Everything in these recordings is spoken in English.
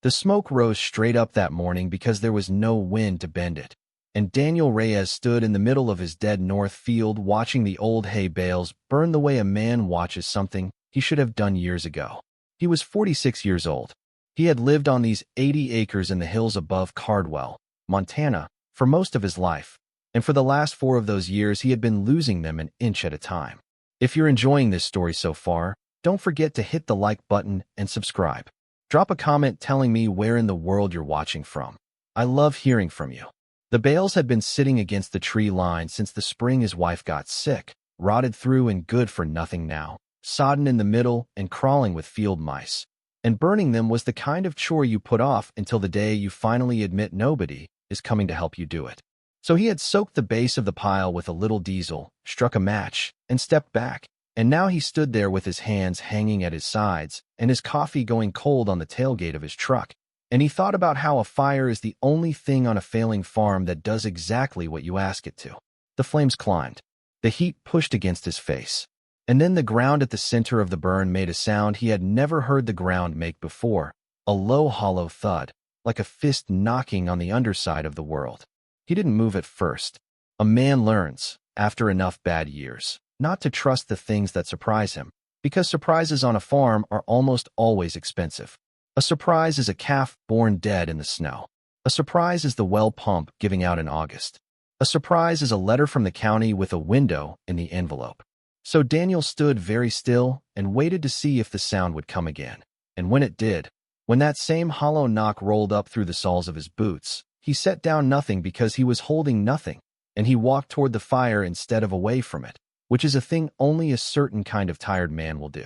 The smoke rose straight up that morning because there was no wind to bend it, and Daniel Reyes stood in the middle of his dead north field watching the old hay bales burn the way a man watches something he should have done years ago. He was 46 years old. He had lived on these 80 acres in the hills above Cardwell, Montana, for most of his life, and for the last 4 of those years he had been losing them an inch at a time. If you're enjoying this story so far, don't forget to hit the like button and subscribe. Drop a comment telling me where in the world you're watching from. I love hearing from you. The bales had been sitting against the tree line since the spring his wife got sick, rotted through and good for nothing now, sodden in the middle and crawling with field mice. And burning them was the kind of chore you put off until the day you finally admit nobody is coming to help you do it. So he had soaked the base of the pile with a little diesel, struck a match, and stepped back. And now he stood there with his hands hanging at his sides and his coffee going cold on the tailgate of his truck. And he thought about how a fire is the only thing on a failing farm that does exactly what you ask it to. The flames climbed. The heat pushed against his face. And then the ground at the center of the burn made a sound he had never heard the ground make before, a low, hollow thud, like a fist knocking on the underside of the world. He didn't move at first. A man learns, after enough bad years, not to trust the things that surprise him, because surprises on a farm are almost always expensive. A surprise is a calf born dead in the snow. A surprise is the well pump giving out in August. A surprise is a letter from the county with a window in the envelope. So Daniel stood very still and waited to see if the sound would come again. And when it did, when that same hollow knock rolled up through the soles of his boots, he set down nothing because he was holding nothing, and he walked toward the fire instead of away from it, which is a thing only a certain kind of tired man will do.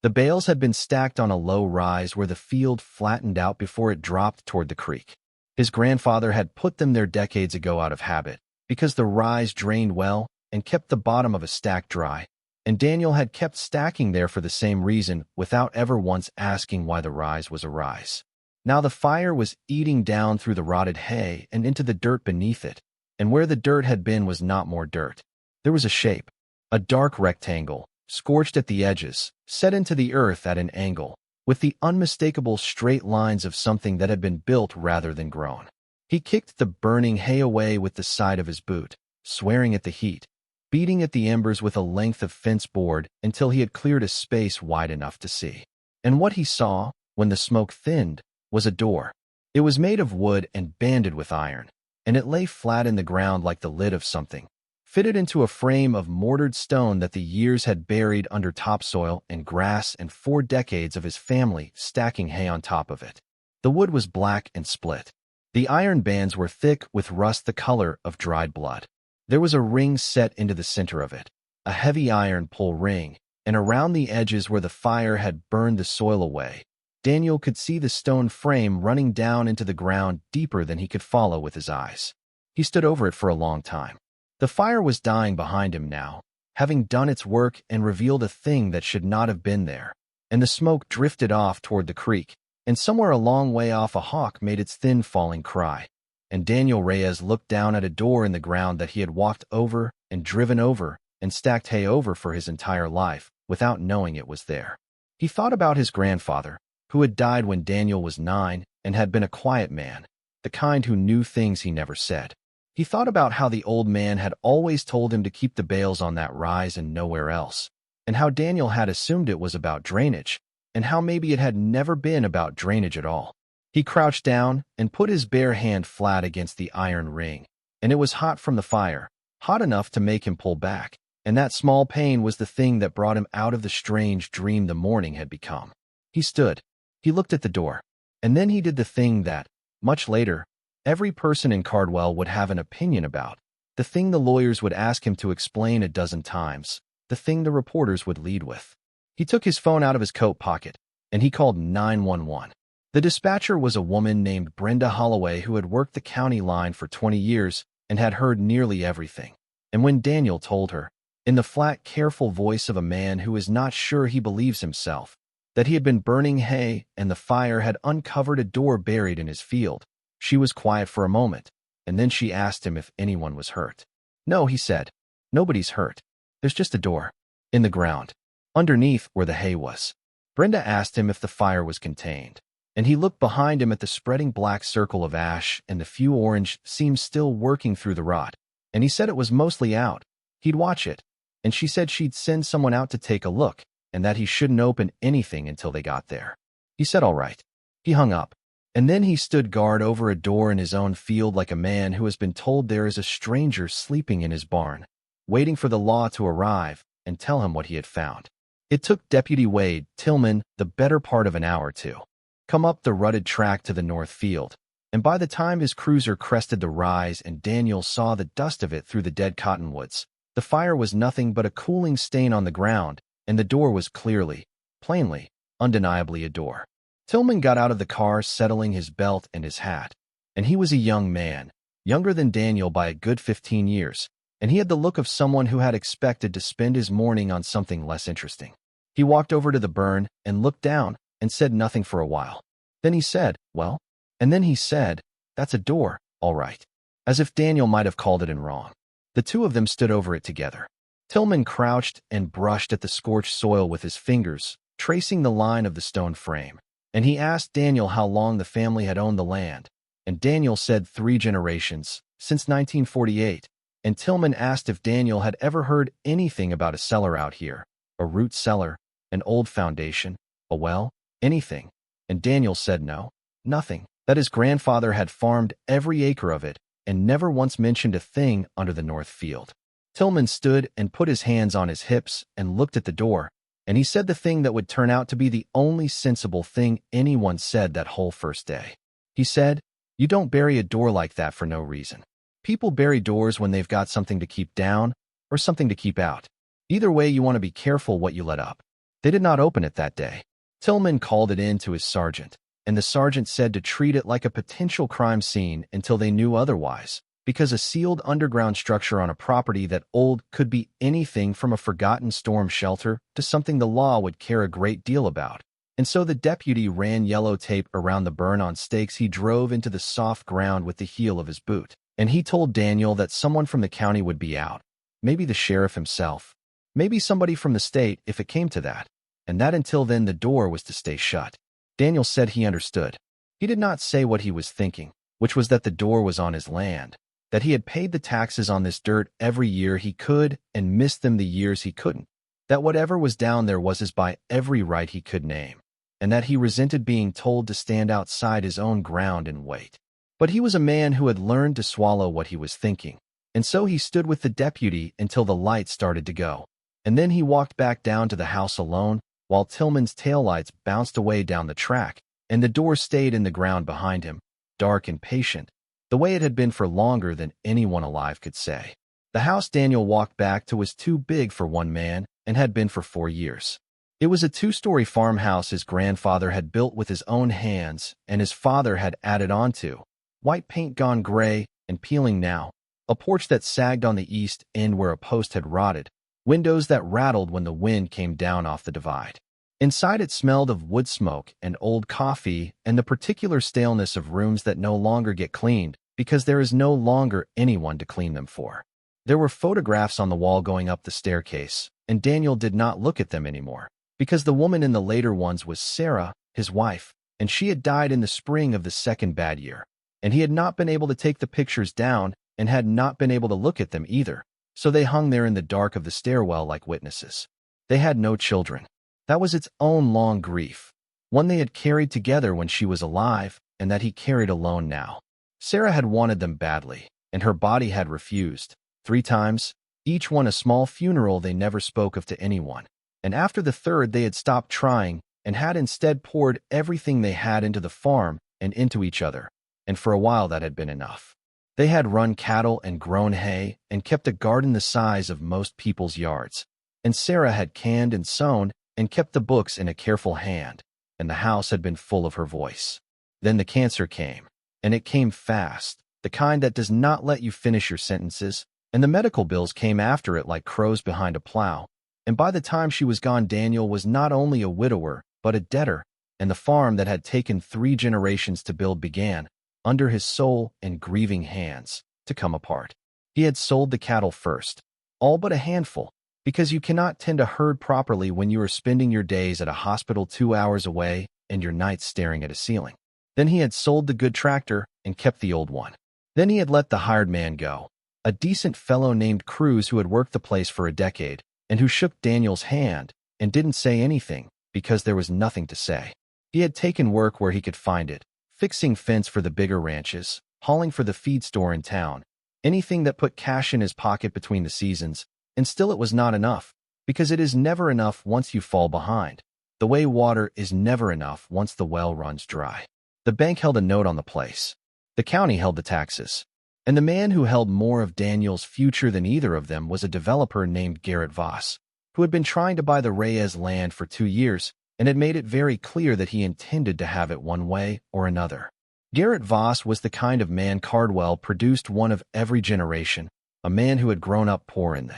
The bales had been stacked on a low rise where the field flattened out before it dropped toward the creek. His grandfather had put them there decades ago out of habit, because the rise drained well and kept the bottom of a stack dry, and Daniel had kept stacking there for the same reason without ever once asking why the rise was a rise. Now the fire was eating down through the rotted hay and into the dirt beneath it, and where the dirt had been was not more dirt. There was a shape. A dark rectangle, scorched at the edges, set into the earth at an angle, with the unmistakable straight lines of something that had been built rather than grown. He kicked the burning hay away with the side of his boot, swearing at the heat, beating at the embers with a length of fence board until he had cleared a space wide enough to see. And what he saw, when the smoke thinned, was a door. It was made of wood and banded with iron, and it lay flat in the ground like the lid of something, fitted into a frame of mortared stone that the years had buried under topsoil and grass and 4 decades of his family stacking hay on top of it. The wood was black and split. The iron bands were thick with rust the color of dried blood. There was a ring set into the center of it, a heavy iron pull ring, and around the edges where the fire had burned the soil away, Daniel could see the stone frame running down into the ground deeper than he could follow with his eyes. He stood over it for a long time. The fire was dying behind him now, having done its work and revealed a thing that should not have been there, and the smoke drifted off toward the creek, and somewhere a long way off a hawk made its thin falling cry. And Daniel Reyes looked down at a door in the ground that he had walked over and driven over and stacked hay over for his entire life without knowing it was there. He thought about his grandfather, who had died when Daniel was 9 and had been a quiet man, the kind who knew things he never said. He thought about how the old man had always told him to keep the bales on that rise and nowhere else, and how Daniel had assumed it was about drainage, and how maybe it had never been about drainage at all. He crouched down and put his bare hand flat against the iron ring, and it was hot from the fire, hot enough to make him pull back, and that small pain was the thing that brought him out of the strange dream the morning had become. He stood. He looked at the door, and then he did the thing that, much later, every person in Cardwell would have an opinion about, the thing the lawyers would ask him to explain a dozen times, the thing the reporters would lead with. He took his phone out of his coat pocket, and he called 911. The dispatcher was a woman named Brenda Holloway who had worked the county line for 20 years and had heard nearly everything. And when Daniel told her, in the flat, careful voice of a man who is not sure he believes himself, that he had been burning hay and the fire had uncovered a door buried in his field, she was quiet for a moment, and then she asked him if anyone was hurt. No, he said. Nobody's hurt. There's just a door. In the ground. Underneath where the hay was. Brenda asked him if the fire was contained. and he looked behind him at the spreading black circle of ash and the few orange seams still working through the rot. And he said it was mostly out. He'd watch it, and she said she'd send someone out to take a look, and that he shouldn't open anything until they got there. He said all right. He hung up, and then he stood guard over a door in his own field like a man who has been told there is a stranger sleeping in his barn, waiting for the law to arrive and tell him what he had found. It took Deputy Wade Tillman the better part of an hour to come up the rutted track to the north field, and by the time his cruiser crested the rise and Daniel saw the dust of it through the dead cottonwoods, the fire was nothing but a cooling stain on the ground, and the door was clearly, plainly, undeniably a door. Tillman got out of the car, settling his belt and his hat. And he was a young man, younger than Daniel by a good 15 years, and he had the look of someone who had expected to spend his morning on something less interesting. He walked over to the burn and looked down and said nothing for a while. Then he said, well, and then he said, that's a door, all right, as if Daniel might have called it in wrong. The two of them stood over it together. Tillman crouched and brushed at the scorched soil with his fingers, tracing the line of the stone frame. And he asked Daniel how long the family had owned the land, and Daniel said 3 generations, since 1948, and Tillman asked if Daniel had ever heard anything about a cellar out here, a root cellar, an old foundation, a well, anything, and Daniel said no, nothing, that his grandfather had farmed every acre of it and never once mentioned a thing under the north field. Tillman stood and put his hands on his hips and looked at the door, and he said the thing that would turn out to be the only sensible thing anyone said that whole first day. He said, you don't bury a door like that for no reason. People bury doors when they've got something to keep down or something to keep out. Either way, you want to be careful what you let up. They did not open it that day. Tillman called it in to his sergeant, and the sergeant said to treat it like a potential crime scene until they knew otherwise, because a sealed underground structure on a property that old could be anything from a forgotten storm shelter to something the law would care a great deal about. And so the deputy ran yellow tape around the burn on stakes he drove into the soft ground with the heel of his boot. And he told Daniel that someone from the county would be out, maybe the sheriff himself, maybe somebody from the state if it came to that, and that until then the door was to stay shut. Daniel said he understood. He did not say what he was thinking, which was that the door was on his land, that he had paid the taxes on this dirt every year he could and missed them the years he couldn't, that whatever was down there was his by every right he could name, and that he resented being told to stand outside his own ground and wait. But he was a man who had learned to swallow what he was thinking, and so he stood with the deputy until the lights started to go, and then he walked back down to the house alone while Tillman's taillights bounced away down the track, and the door stayed in the ground behind him, dark and patient, the way it had been for longer than anyone alive could say. The house Daniel walked back to was too big for one man and had been for 4 years. It was a 2-story farmhouse his grandfather had built with his own hands and his father had added on to, white paint gone gray and peeling now, a porch that sagged on the east end where a post had rotted, windows that rattled when the wind came down off the divide. Inside it smelled of wood smoke and old coffee and the particular staleness of rooms that no longer get cleaned because there is no longer anyone to clean them for. There were photographs on the wall going up the staircase, and Daniel did not look at them anymore, because the woman in the later ones was Sarah, his wife, and she had died in the spring of the second bad year, and he had not been able to take the pictures down and had not been able to look at them either, so they hung there in the dark of the stairwell like witnesses. They had no children. That was its own long grief, one they had carried together when she was alive and that he carried alone now. Sarah had wanted them badly, and her body had refused, 3 times, each one a small funeral they never spoke of to anyone, and after the third they had stopped trying and had instead poured everything they had into the farm and into each other, and for a while that had been enough. They had run cattle and grown hay and kept a garden the size of most people's yards, and Sarah had canned and sewn and kept the books in a careful hand, and the house had been full of her voice. Then the cancer came, and it came fast, the kind that does not let you finish your sentences, and the medical bills came after it like crows behind a plow, and by the time she was gone Daniel was not only a widower, but a debtor, and the farm that had taken 3 generations to build began, under his sole and grieving hands, to come apart. He had sold the cattle first, all but a handful, because you cannot tend a herd properly when you are spending your days at a hospital 2 hours away and your nights staring at a ceiling. Then he had sold the good tractor and kept the old one. Then he had let the hired man go, a decent fellow named Cruz who had worked the place for a decade and who shook Daniel's hand and didn't say anything because there was nothing to say. He had taken work where he could find it, fixing fence for the bigger ranches, hauling for the feed store in town, anything that put cash in his pocket between the seasons, and still it was not enough, because it is never enough once you fall behind. The way water is never enough once the well runs dry. The bank held a note on the place. The county held the taxes. And the man who held more of Daniel's future than either of them was a developer named Garrett Voss, who had been trying to buy the Reyes land for 2 years and had made it very clear that he intended to have it one way or another. Garrett Voss was the kind of man Cardwell produced one of every generation, a man who had grown up poor in the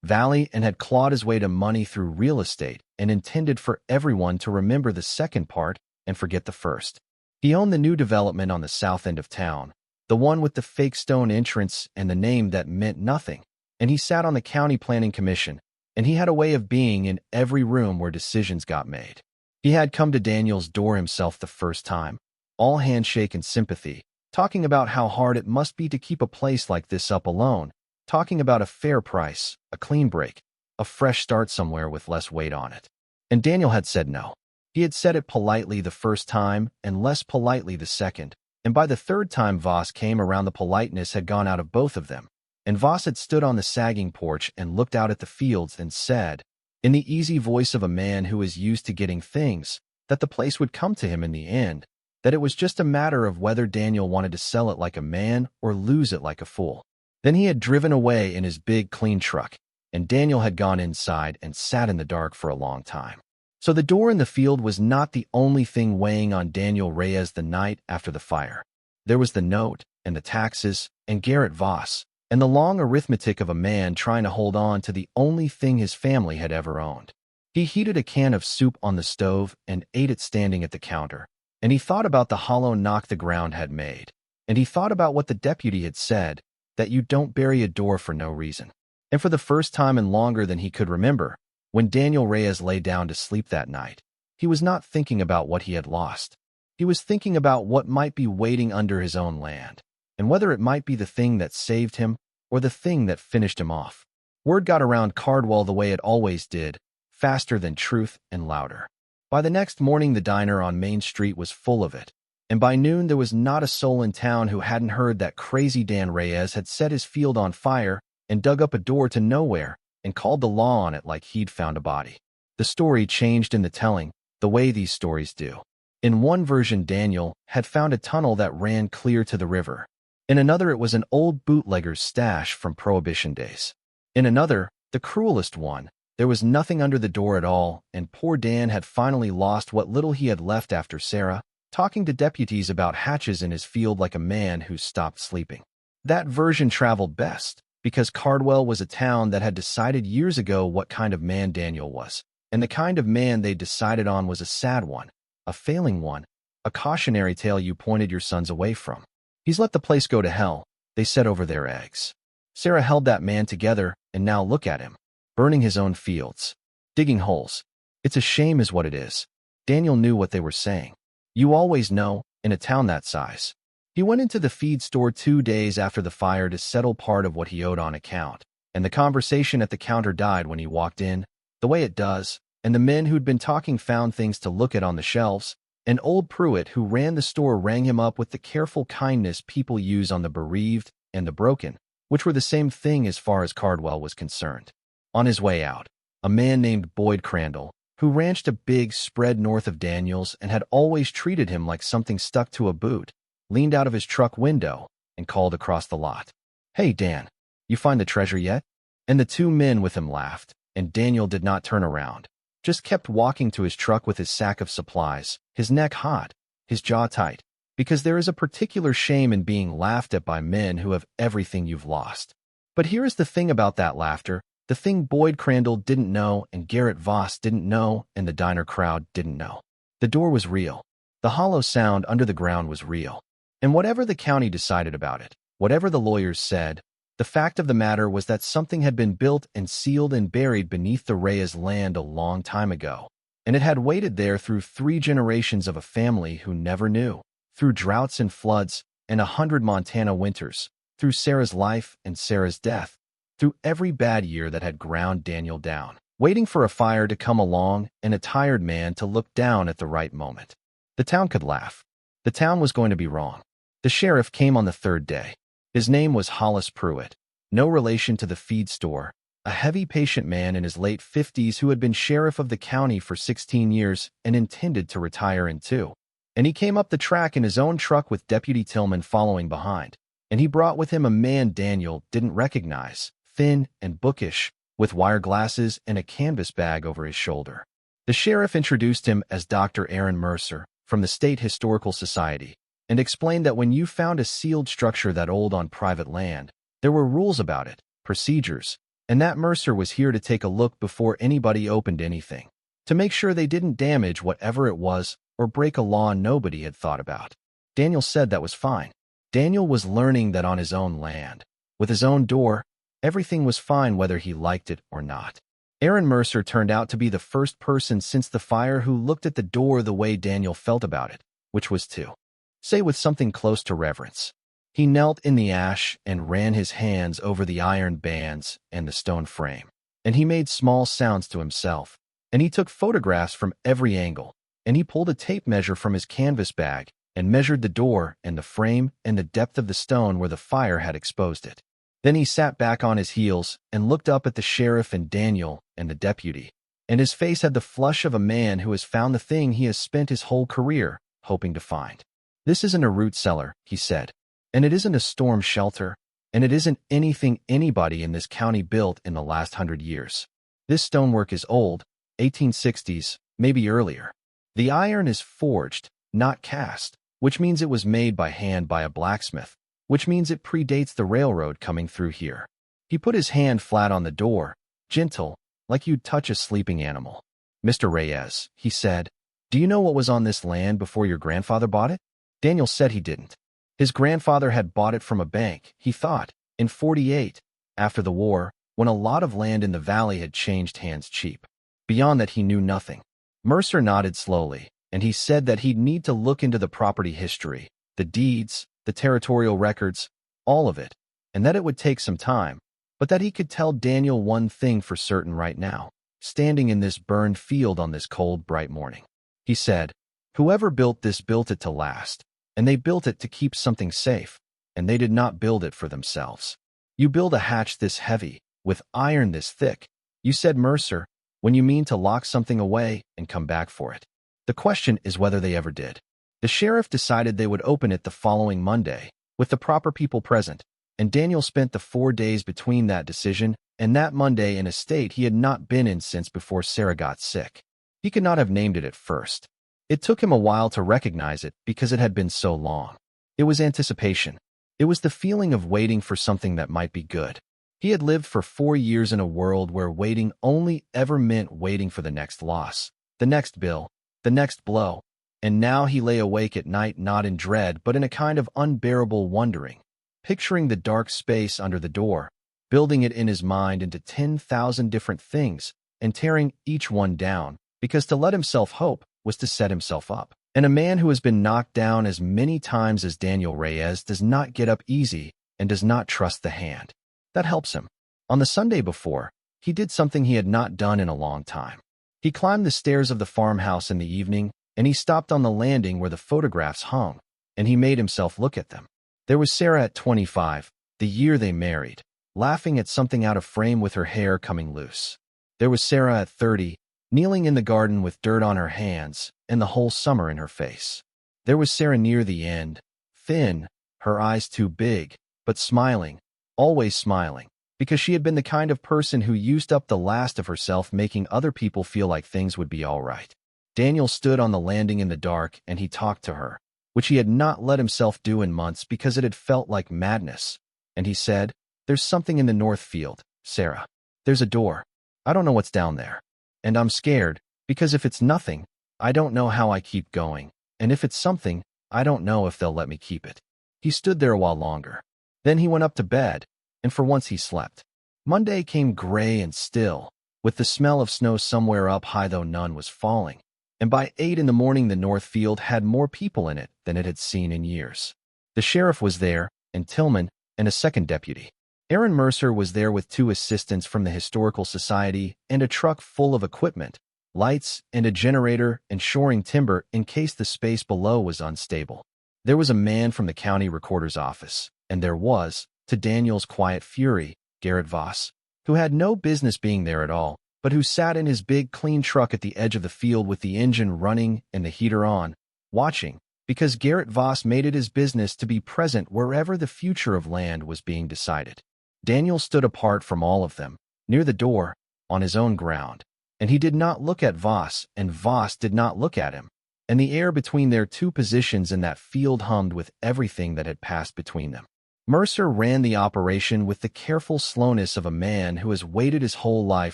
valley and had clawed his way to money through real estate and intended for everyone to remember the second part and forget the first. He owned the new development on the south end of town, the one with the fake stone entrance and the name that meant nothing, and he sat on the county planning commission, and he had a way of being in every room where decisions got made. He had come to Daniel's door himself the first time, all handshake and sympathy, talking about how hard it must be to keep a place like this up alone, talking about a fair price, a clean break, a fresh start somewhere with less weight on it. And Daniel had said no. He had said it politely the first time and less politely the second, and by the third time Voss came around, the politeness had gone out of both of them, and Voss had stood on the sagging porch and looked out at the fields and said, in the easy voice of a man who is used to getting things, that the place would come to him in the end, that it was just a matter of whether Daniel wanted to sell it like a man or lose it like a fool. Then he had driven away in his big, clean truck, and Daniel had gone inside and sat in the dark for a long time. So the door in the field was not the only thing weighing on Daniel Reyes the night after the fire. There was the note, and the taxes, and Garrett Voss, and the long arithmetic of a man trying to hold on to the only thing his family had ever owned. He heated a can of soup on the stove and ate it standing at the counter, and he thought about the hollow knock the ground had made, and he thought about what the deputy had said, that you don't bury a door for no reason. And for the first time and longer than he could remember, when Daniel Reyes lay down to sleep that night, he was not thinking about what he had lost. He was thinking about what might be waiting under his own land, and whether it might be the thing that saved him or the thing that finished him off. Word got around Cardwell the way it always did, faster than truth and louder. By the next morning, the diner on Main Street was full of it, and by noon there was not a soul in town who hadn't heard that crazy Dan Reyes had set his field on fire and dug up a door to nowhere and called the law on it like he'd found a body. The story changed in the telling, the way these stories do. In one version, Daniel had found a tunnel that ran clear to the river. In another, it was an old bootlegger's stash from Prohibition days. In another, the cruelest one, there was nothing under the door at all, and poor Dan had finally lost what little he had left after Sarah, talking to deputies about hatches in his field like a man who stopped sleeping. That version traveled best, because Cardwell was a town that had decided years ago what kind of man Daniel was, and the kind of man they decided on was a sad one, a failing one, a cautionary tale you pointed your sons away from. He's let the place go to hell, they said over their eggs. Sarah held that man together, and now look at him, burning his own fields, digging holes. It's a shame is what it is. Daniel knew what they were saying. You always know, in a town that size. He went into the feed store 2 days after the fire to settle part of what he owed on account, and the conversation at the counter died when he walked in, the way it does, and the men who'd been talking found things to look at on the shelves, and old Pruitt, who ran the store, rang him up with the careful kindness people use on the bereaved and the broken, which were the same thing as far as Cardwell was concerned. On his way out, a man named Boyd Crandall, who ranched a big spread north of Daniel's and had always treated him like something stuck to a boot, leaned out of his truck window and called across the lot, "Hey, Dan, you find the treasure yet?" And the 2 men with him laughed, and Daniel did not turn around, just kept walking to his truck with his sack of supplies, his neck hot, his jaw tight, because there is a particular shame in being laughed at by men who have everything you've lost. But here is the thing about that laughter, the thing Boyd Crandall didn't know and Garrett Voss didn't know and the diner crowd didn't know. The door was real. The hollow sound under the ground was real. And whatever the county decided about it, whatever the lawyers said, the fact of the matter was that something had been built and sealed and buried beneath the Reyes land a long time ago, and it had waited there through 3 generations of a family who never knew, through droughts and floods and 100 Montana winters, through Sarah's life and Sarah's death, through every bad year that had ground Daniel down, waiting for a fire to come along and a tired man to look down at the right moment. The town could laugh. The town was going to be wrong. The sheriff came on the 3rd day. His name was Hollis Pruitt, no relation to the feed store, a heavy patient man in his late 50s who had been sheriff of the county for 16 years and intended to retire in 2. And he came up the track in his own truck with Deputy Tillman following behind, and he brought with him a man Daniel didn't recognize, thin and bookish, with wire glasses and a canvas bag over his shoulder. The sheriff introduced him as Dr. Aaron Mercer from the State Historical Society and explained that when you found a sealed structure that old on private land, there were rules about it, procedures, and that Mercer was here to take a look before anybody opened anything, to make sure they didn't damage whatever it was or break a law nobody had thought about. Daniel said that was fine. Daniel was learning that on his own land, with his own door, everything was fine whether he liked it or not. Aaron Mercer turned out to be the first person since the fire who looked at the door the way Daniel felt about it, which was to say with something close to reverence. He knelt in the ash and ran his hands over the iron bands and the stone frame, and he made small sounds to himself, and he took photographs from every angle, and he pulled a tape measure from his canvas bag and measured the door and the frame and the depth of the stone where the fire had exposed it. Then he sat back on his heels and looked up at the sheriff and Daniel and the deputy, and his face had the flush of a man who has found the thing he has spent his whole career hoping to find. "This isn't a root cellar," he said, "and it isn't a storm shelter, and it isn't anything anybody in this county built in the last 100 years. This stonework is old, 1860s, maybe earlier. The iron is forged, not cast, which means it was made by hand by a blacksmith, which means it predates the railroad coming through here." He put his hand flat on the door, gentle, like you'd touch a sleeping animal. "Mr. Reyes," he said, "do you know what was on this land before your grandfather bought it?" Daniel said he didn't. His grandfather had bought it from a bank, he thought, in 48, after the war, when a lot of land in the valley had changed hands cheap. Beyond that he knew nothing. Mercer nodded slowly, and he said that he'd need to look into the property history, the deeds, the territorial records, all of it, and that it would take some time, but that he could tell Daniel one thing for certain right now, standing in this burned field on this cold, bright morning. He said, "Whoever built this built it to last, and they built it to keep something safe, and they did not build it for themselves. You build a hatch this heavy, with iron this thick, you said, Mercer, when you mean to lock something away and come back for it. The question is whether they ever did." The sheriff decided they would open it the following Monday, with the proper people present, and Daniel spent the 4 days between that decision and that Monday in a state he had not been in since before Sarah got sick. He could not have named it at first. It took him a while to recognize it because it had been so long. It was anticipation. It was the feeling of waiting for something that might be good. He had lived for 4 years in a world where waiting only ever meant waiting for the next loss, the next bill, the next blow, and now he lay awake at night not in dread but in a kind of unbearable wondering, picturing the dark space under the door, building it in his mind into 10,000 different things and tearing each one down, because to let himself hope was to set himself up. And a man who has been knocked down as many times as Daniel Reyes does not get up easy and does not trust the hand that helps him. On the Sunday before, he did something he had not done in a long time. He climbed the stairs of the farmhouse in the evening, and he stopped on the landing where the photographs hung, and he made himself look at them. There was Sarah at 25, the year they married, laughing at something out of frame with her hair coming loose. There was Sarah at 30, kneeling in the garden with dirt on her hands and the whole summer in her face. There was Sarah near the end, thin, her eyes too big, but smiling, always smiling, because she had been the kind of person who used up the last of herself making other people feel like things would be all right. Daniel stood on the landing in the dark and he talked to her, which he had not let himself do in months because it had felt like madness. And he said, "There's something in the north field, Sarah. There's a door. I don't know what's down there. And I'm scared, because if it's nothing, I don't know how I keep going, and if it's something, I don't know if they'll let me keep it." He stood there a while longer. Then he went up to bed, and for once he slept. Monday came gray and still, with the smell of snow somewhere up high though none was falling. And by 8 in the morning the North Field had more people in it than it had seen in years. The sheriff was there, and Tillman, and a second deputy. Aaron Mercer was there with 2 assistants from the Historical Society and a truck full of equipment, lights, and a generator and shoring timber in case the space below was unstable. There was a man from the county recorder's office, and there was, to Daniel's quiet fury, Garrett Voss, who had no business being there at all, but who sat in his big clean truck at the edge of the field with the engine running and the heater on, watching, because Garrett Voss made it his business to be present wherever the future of land was being decided. Daniel stood apart from all of them, near the door, on his own ground, and he did not look at Voss, and Voss did not look at him, and the air between their 2 positions in that field hummed with everything that had passed between them. Mercer ran the operation with the careful slowness of a man who has waited his whole life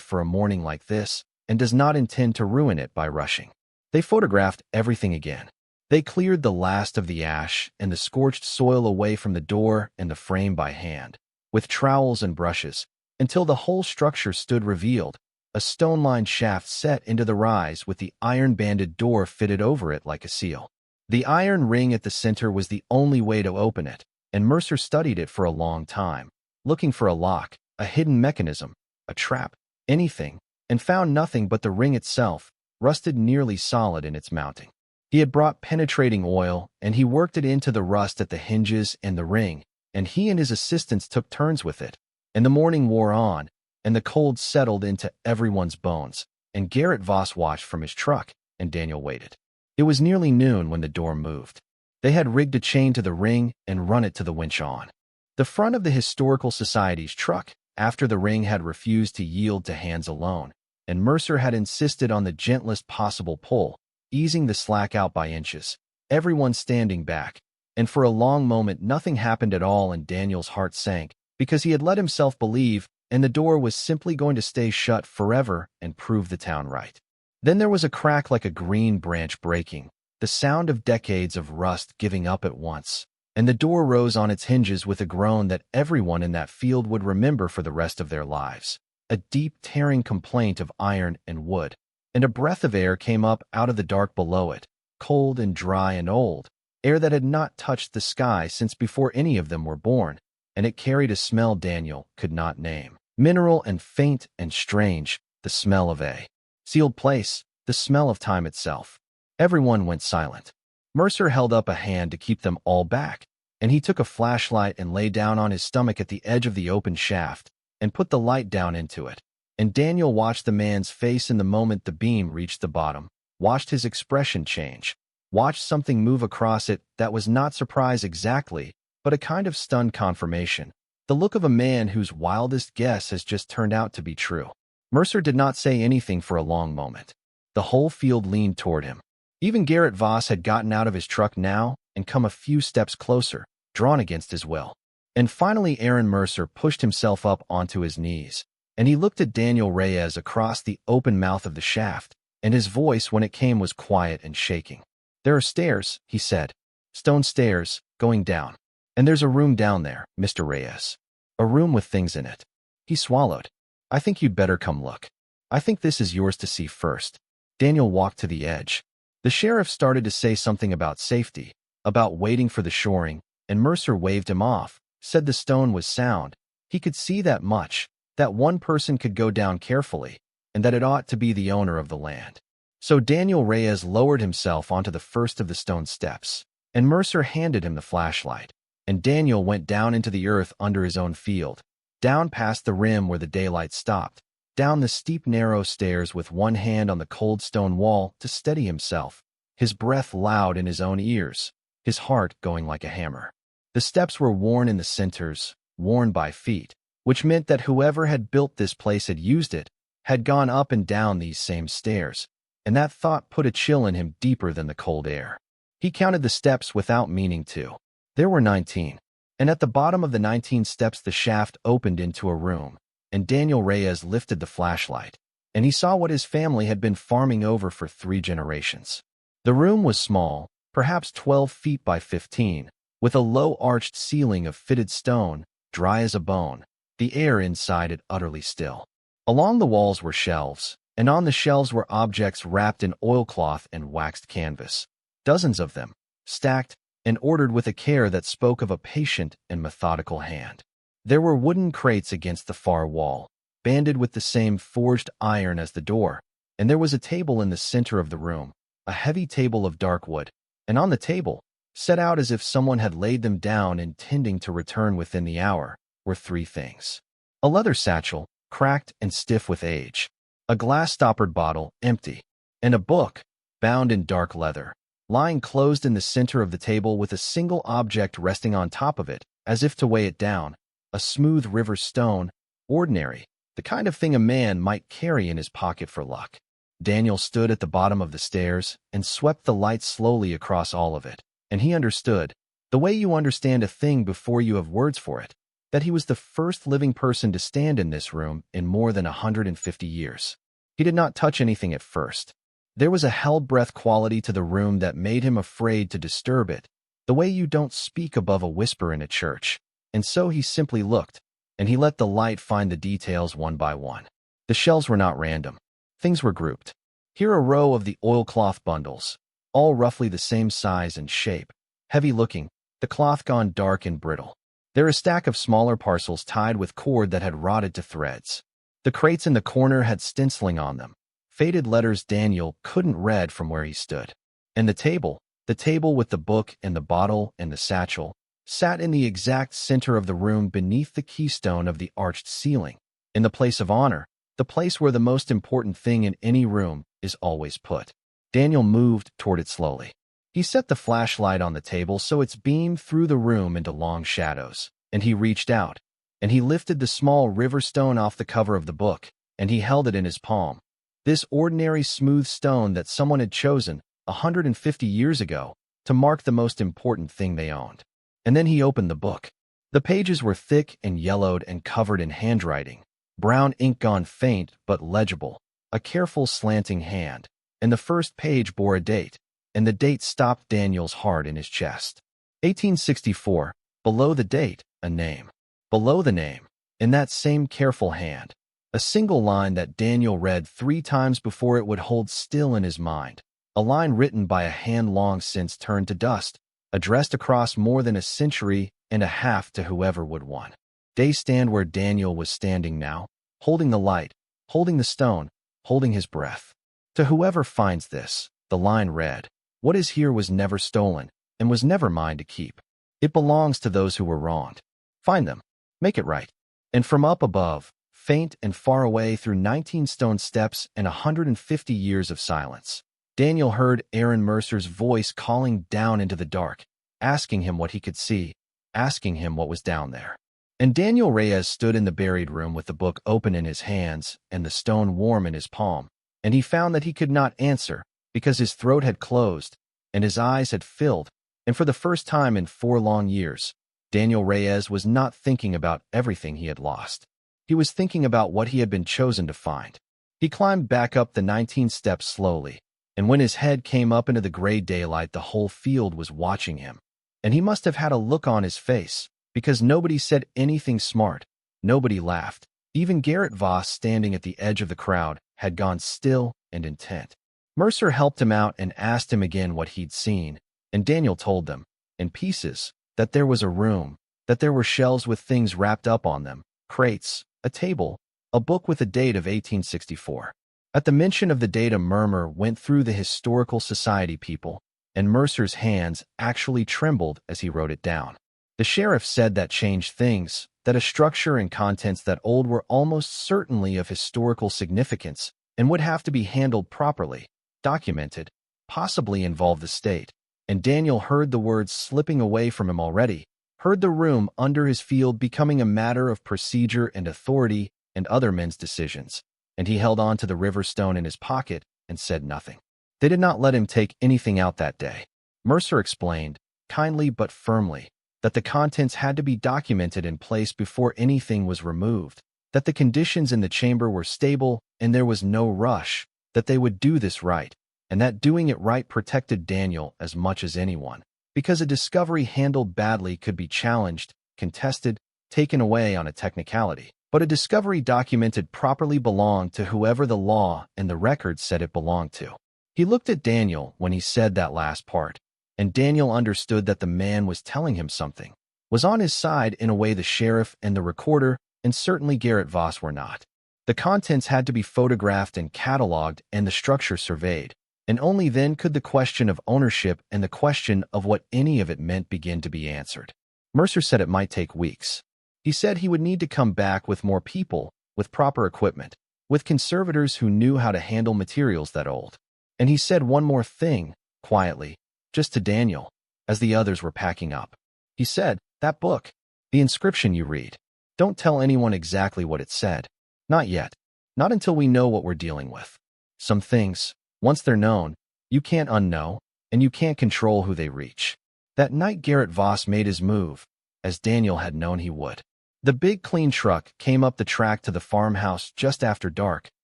for a morning like this and does not intend to ruin it by rushing. They photographed everything again. They cleared the last of the ash and the scorched soil away from the door and the frame by hand, with trowels and brushes, until the whole structure stood revealed, a stone-lined shaft set into the rise with the iron-banded door fitted over it like a seal. The iron ring at the center was the only way to open it, and Mercer studied it for a long time, looking for a lock, a hidden mechanism, a trap, anything, and found nothing but the ring itself, rusted nearly solid in its mounting. He had brought penetrating oil, and he worked it into the rust at the hinges and the ring, and he and his assistants took turns with it, and the morning wore on, and the cold settled into everyone's bones, and Garrett Voss watched from his truck, and Daniel waited. It was nearly noon when the door moved. They had rigged a chain to the ring and run it to the winch on. The front of the Historical Society's truck, after the ring had refused to yield to hands alone, and Mercer had insisted on the gentlest possible pull, easing the slack out by inches, everyone standing back, and for a long moment nothing happened at all and Daniel's heart sank, because he had let himself believe, and the door was simply going to stay shut forever and prove the town right. Then there was a crack like a green branch breaking, the sound of decades of rust giving up at once, and the door rose on its hinges with a groan that everyone in that field would remember for the rest of their lives, a deep tearing complaint of iron and wood, and a breath of air came up out of the dark below it, cold and dry and old, air that had not touched the sky since before any of them were born, and it carried a smell Daniel could not name. Mineral and faint and strange, the smell of a sealed place, the smell of time itself. Everyone went silent. Mercer held up a hand to keep them all back, and he took a flashlight and lay down on his stomach at the edge of the open shaft and put the light down into it. And Daniel watched the man's face in the moment the beam reached the bottom, watched his expression change, watched something move across it that was not surprise exactly, but a kind of stunned confirmation, the look of a man whose wildest guess has just turned out to be true. Mercer did not say anything for a long moment. The whole field leaned toward him. Even Garrett Voss had gotten out of his truck now and come a few steps closer, drawn against his will. And finally Aaron Mercer pushed himself up onto his knees, and he looked at Daniel Reyes across the open mouth of the shaft, and his voice when it came was quiet and shaking. "There are stairs," he said. "Stone stairs, going down. And there's a room down there, Mr. Reyes. A room with things in it." He swallowed. "I think you'd better come look. I think this is yours to see first." Daniel walked to the edge. The sheriff started to say something about safety, about waiting for the shoring, and Mercer waved him off, said the stone was sound. He could see that much, that one person could go down carefully, and that it ought to be the owner of the land. So Daniel Reyes lowered himself onto the first of the stone steps, and Mercer handed him the flashlight, and Daniel went down into the earth under his own field, down past the rim where the daylight stopped, down the steep narrow stairs with one hand on the cold stone wall to steady himself, his breath loud in his own ears, his heart going like a hammer. The steps were worn in the centers, worn by feet, which meant that whoever had built this place had used it, had gone up and down these same stairs, and that thought put a chill in him deeper than the cold air. He counted the steps without meaning to. There were 19, and at the bottom of the 19 steps the shaft opened into a room, and Daniel Reyes lifted the flashlight, and he saw what his family had been farming over for 3 generations. The room was small, perhaps 12 feet by 15, with a low arched ceiling of fitted stone, dry as a bone, the air inside it utterly still. Along the walls were shelves, and on the shelves were objects wrapped in oilcloth and waxed canvas. Dozens of them, stacked and ordered with a care that spoke of a patient and methodical hand. There were wooden crates against the far wall, banded with the same forged iron as the door, and there was a table in the center of the room, a heavy table of dark wood, and on the table, set out as if someone had laid them down intending to return within the hour, were three things. A leather satchel, cracked and stiff with age, a glass-stoppered bottle, empty, and a book, bound in dark leather, lying closed in the center of the table with a single object resting on top of it, as if to weigh it down, a smooth river stone, ordinary, the kind of thing a man might carry in his pocket for luck. Daniel stood at the bottom of the stairs and swept the light slowly across all of it, and he understood, the way you understand a thing before you have words for it, that he was the first living person to stand in this room in more than 150 years. He did not touch anything at first. There was a held-breath quality to the room that made him afraid to disturb it, the way you don't speak above a whisper in a church, and so he simply looked, and he let the light find the details one by one. The shelves were not random. Things were grouped. Here a row of the oilcloth bundles, all roughly the same size and shape, heavy-looking, the cloth gone dark and brittle. There a stack of smaller parcels tied with cord that had rotted to threads. The crates in the corner had stenciling on them, faded letters Daniel couldn't read from where he stood. And the table with the book and the bottle and the satchel, sat in the exact center of the room beneath the keystone of the arched ceiling, in the place of honor, the place where the most important thing in any room is always put. Daniel moved toward it slowly. He set the flashlight on the table so its beam threw the room into long shadows, and he reached out, and he lifted the small river stone off the cover of the book, and he held it in his palm. This ordinary smooth stone that someone had chosen 150 years ago to mark the most important thing they owned. And then he opened the book. The pages were thick and yellowed and covered in handwriting, brown ink gone faint but legible, a careful slanting hand, and the first page bore a date, and the date stopped Daniel's heart in his chest. 1864, below the date, a name. Below the name, in that same careful hand, a single line that Daniel read 3 times before it would hold still in his mind, a line written by a hand long since turned to dust, addressed across more than a century and a half to whoever would one day stand where Daniel was standing now, holding the light, holding the stone, holding his breath. To whoever finds this, the line read, what is here was never stolen, and was never mine to keep. It belongs to those who were wronged. Find them. Make it right. And from up above, faint and far away through 19 stone steps and 150 years of silence, Daniel heard Aaron Mercer's voice calling down into the dark, asking him what he could see, asking him what was down there. And Daniel Reyes stood in the buried room with the book open in his hands and the stone warm in his palm, and he found that he could not answer, because his throat had closed, and his eyes had filled, and for the first time in 4 long years, Daniel Reyes was not thinking about everything he had lost. He was thinking about what he had been chosen to find. He climbed back up the 19 steps slowly, and when his head came up into the gray daylight, the whole field was watching him. And he must have had a look on his face, because nobody said anything smart, nobody laughed. Even Garrett Voss, standing at the edge of the crowd, had gone still and intent. Mercer helped him out and asked him again what he'd seen, and Daniel told them, in pieces, that there was a room, that there were shelves with things wrapped up on them, crates, a table, a book with a date of 1864. At the mention of the date, a murmur went through the Historical Society people, and Mercer's hands actually trembled as he wrote it down. The sheriff said that changed things, that a structure and contents that old were almost certainly of historical significance and would have to be handled properly, documented, possibly involve the state. And Daniel heard the words slipping away from him already, heard the room under his field becoming a matter of procedure and authority and other men's decisions, and he held on to the river stone in his pocket and said nothing. They did not let him take anything out that day. Mercer explained, kindly but firmly, that the contents had to be documented in place before anything was removed, that the conditions in the chamber were stable and there was no rush, that they would do this right, and that doing it right protected Daniel as much as anyone, because a discovery handled badly could be challenged, contested, taken away on a technicality. but a discovery documented properly belonged to whoever the law and the records said it belonged to. He looked at Daniel when he said that last part, and Daniel understood that the man was telling him something, was on his side in a way the sheriff and the recorder and certainly Garrett Voss were not. The contents had to be photographed and cataloged and the structure surveyed, and only then could the question of ownership and the question of what any of it meant begin to be answered. Mercer said it might take weeks. He said he would need to come back with more people, with proper equipment, with conservators who knew how to handle materials that old. And he said one more thing, quietly, just to Daniel, as the others were packing up. He said, "That book, the inscription you read, don't tell anyone exactly what it said. Not yet. Not until we know what we're dealing with. Some things, once they're known, you can't unknow, and you can't control who they reach." That night Garrett Voss made his move, as Daniel had known he would. The big clean truck came up the track to the farmhouse just after dark,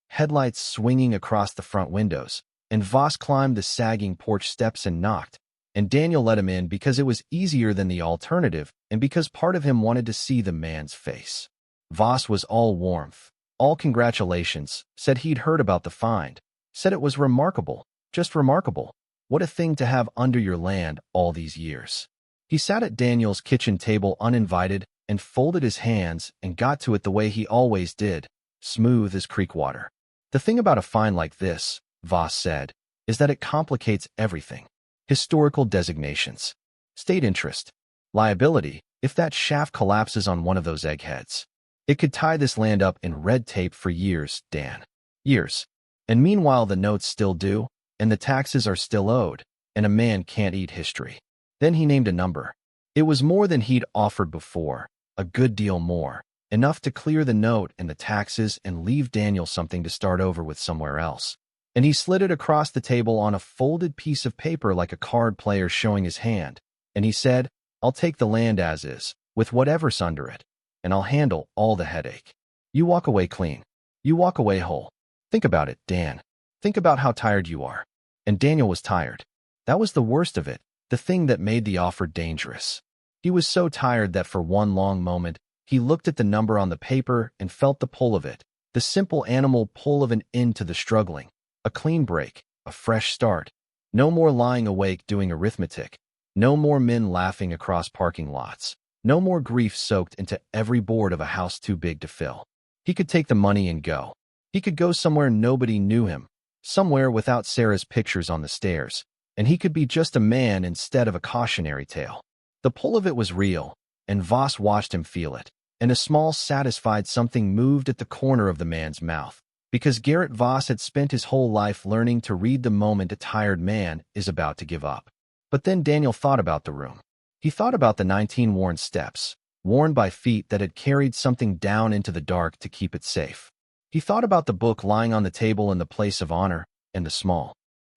headlights swinging across the front windows, and Voss climbed the sagging porch steps and knocked, and Daniel let him in because it was easier than the alternative and because part of him wanted to see the man's face. Voss was all warmth, all congratulations, said he'd heard about the find, said it was remarkable, just remarkable. What a thing to have under your land all these years. He sat at Daniel's kitchen table uninvited and folded his hands and got to it the way he always did, smooth as creek water. The thing about a find like this, Voss said, is that it complicates everything. Historical designations, state interest, liability, if that shaft collapses on one of those eggheads. It could tie this land up in red tape for years, Dan. Years. And meanwhile the notes still due, and the taxes are still owed, and a man can't eat history. Then he named a number. It was more than he'd offered before, a good deal more, enough to clear the note and the taxes and leave Daniel something to start over with somewhere else. And he slid it across the table on a folded piece of paper like a card player showing his hand, and he said, "I'll take the land as is, with whatever's under it, and I'll handle all the headache. You walk away clean. You walk away whole. Think about it, Dan. Think about how tired you are." And Daniel was tired. That was the worst of it, the thing that made the offer dangerous. He was so tired that for one long moment, he looked at the number on the paper and felt the pull of it, the simple animal pull of an end to the struggling, a clean break, a fresh start. No more lying awake doing arithmetic. No more men laughing across parking lots. No more grief soaked into every board of a house too big to fill. He could take the money and go. He could go somewhere nobody knew him, somewhere without Sarah's pictures on the stairs, and he could be just a man instead of a cautionary tale. The pull of it was real, and Voss watched him feel it, and a small satisfied something moved at the corner of the man's mouth, because Garrett Voss had spent his whole life learning to read the moment a tired man is about to give up. But then Daniel thought about the room. He thought about the 19 worn steps, worn by feet that had carried something down into the dark to keep it safe. He thought about the book lying on the table in the place of honor, and the small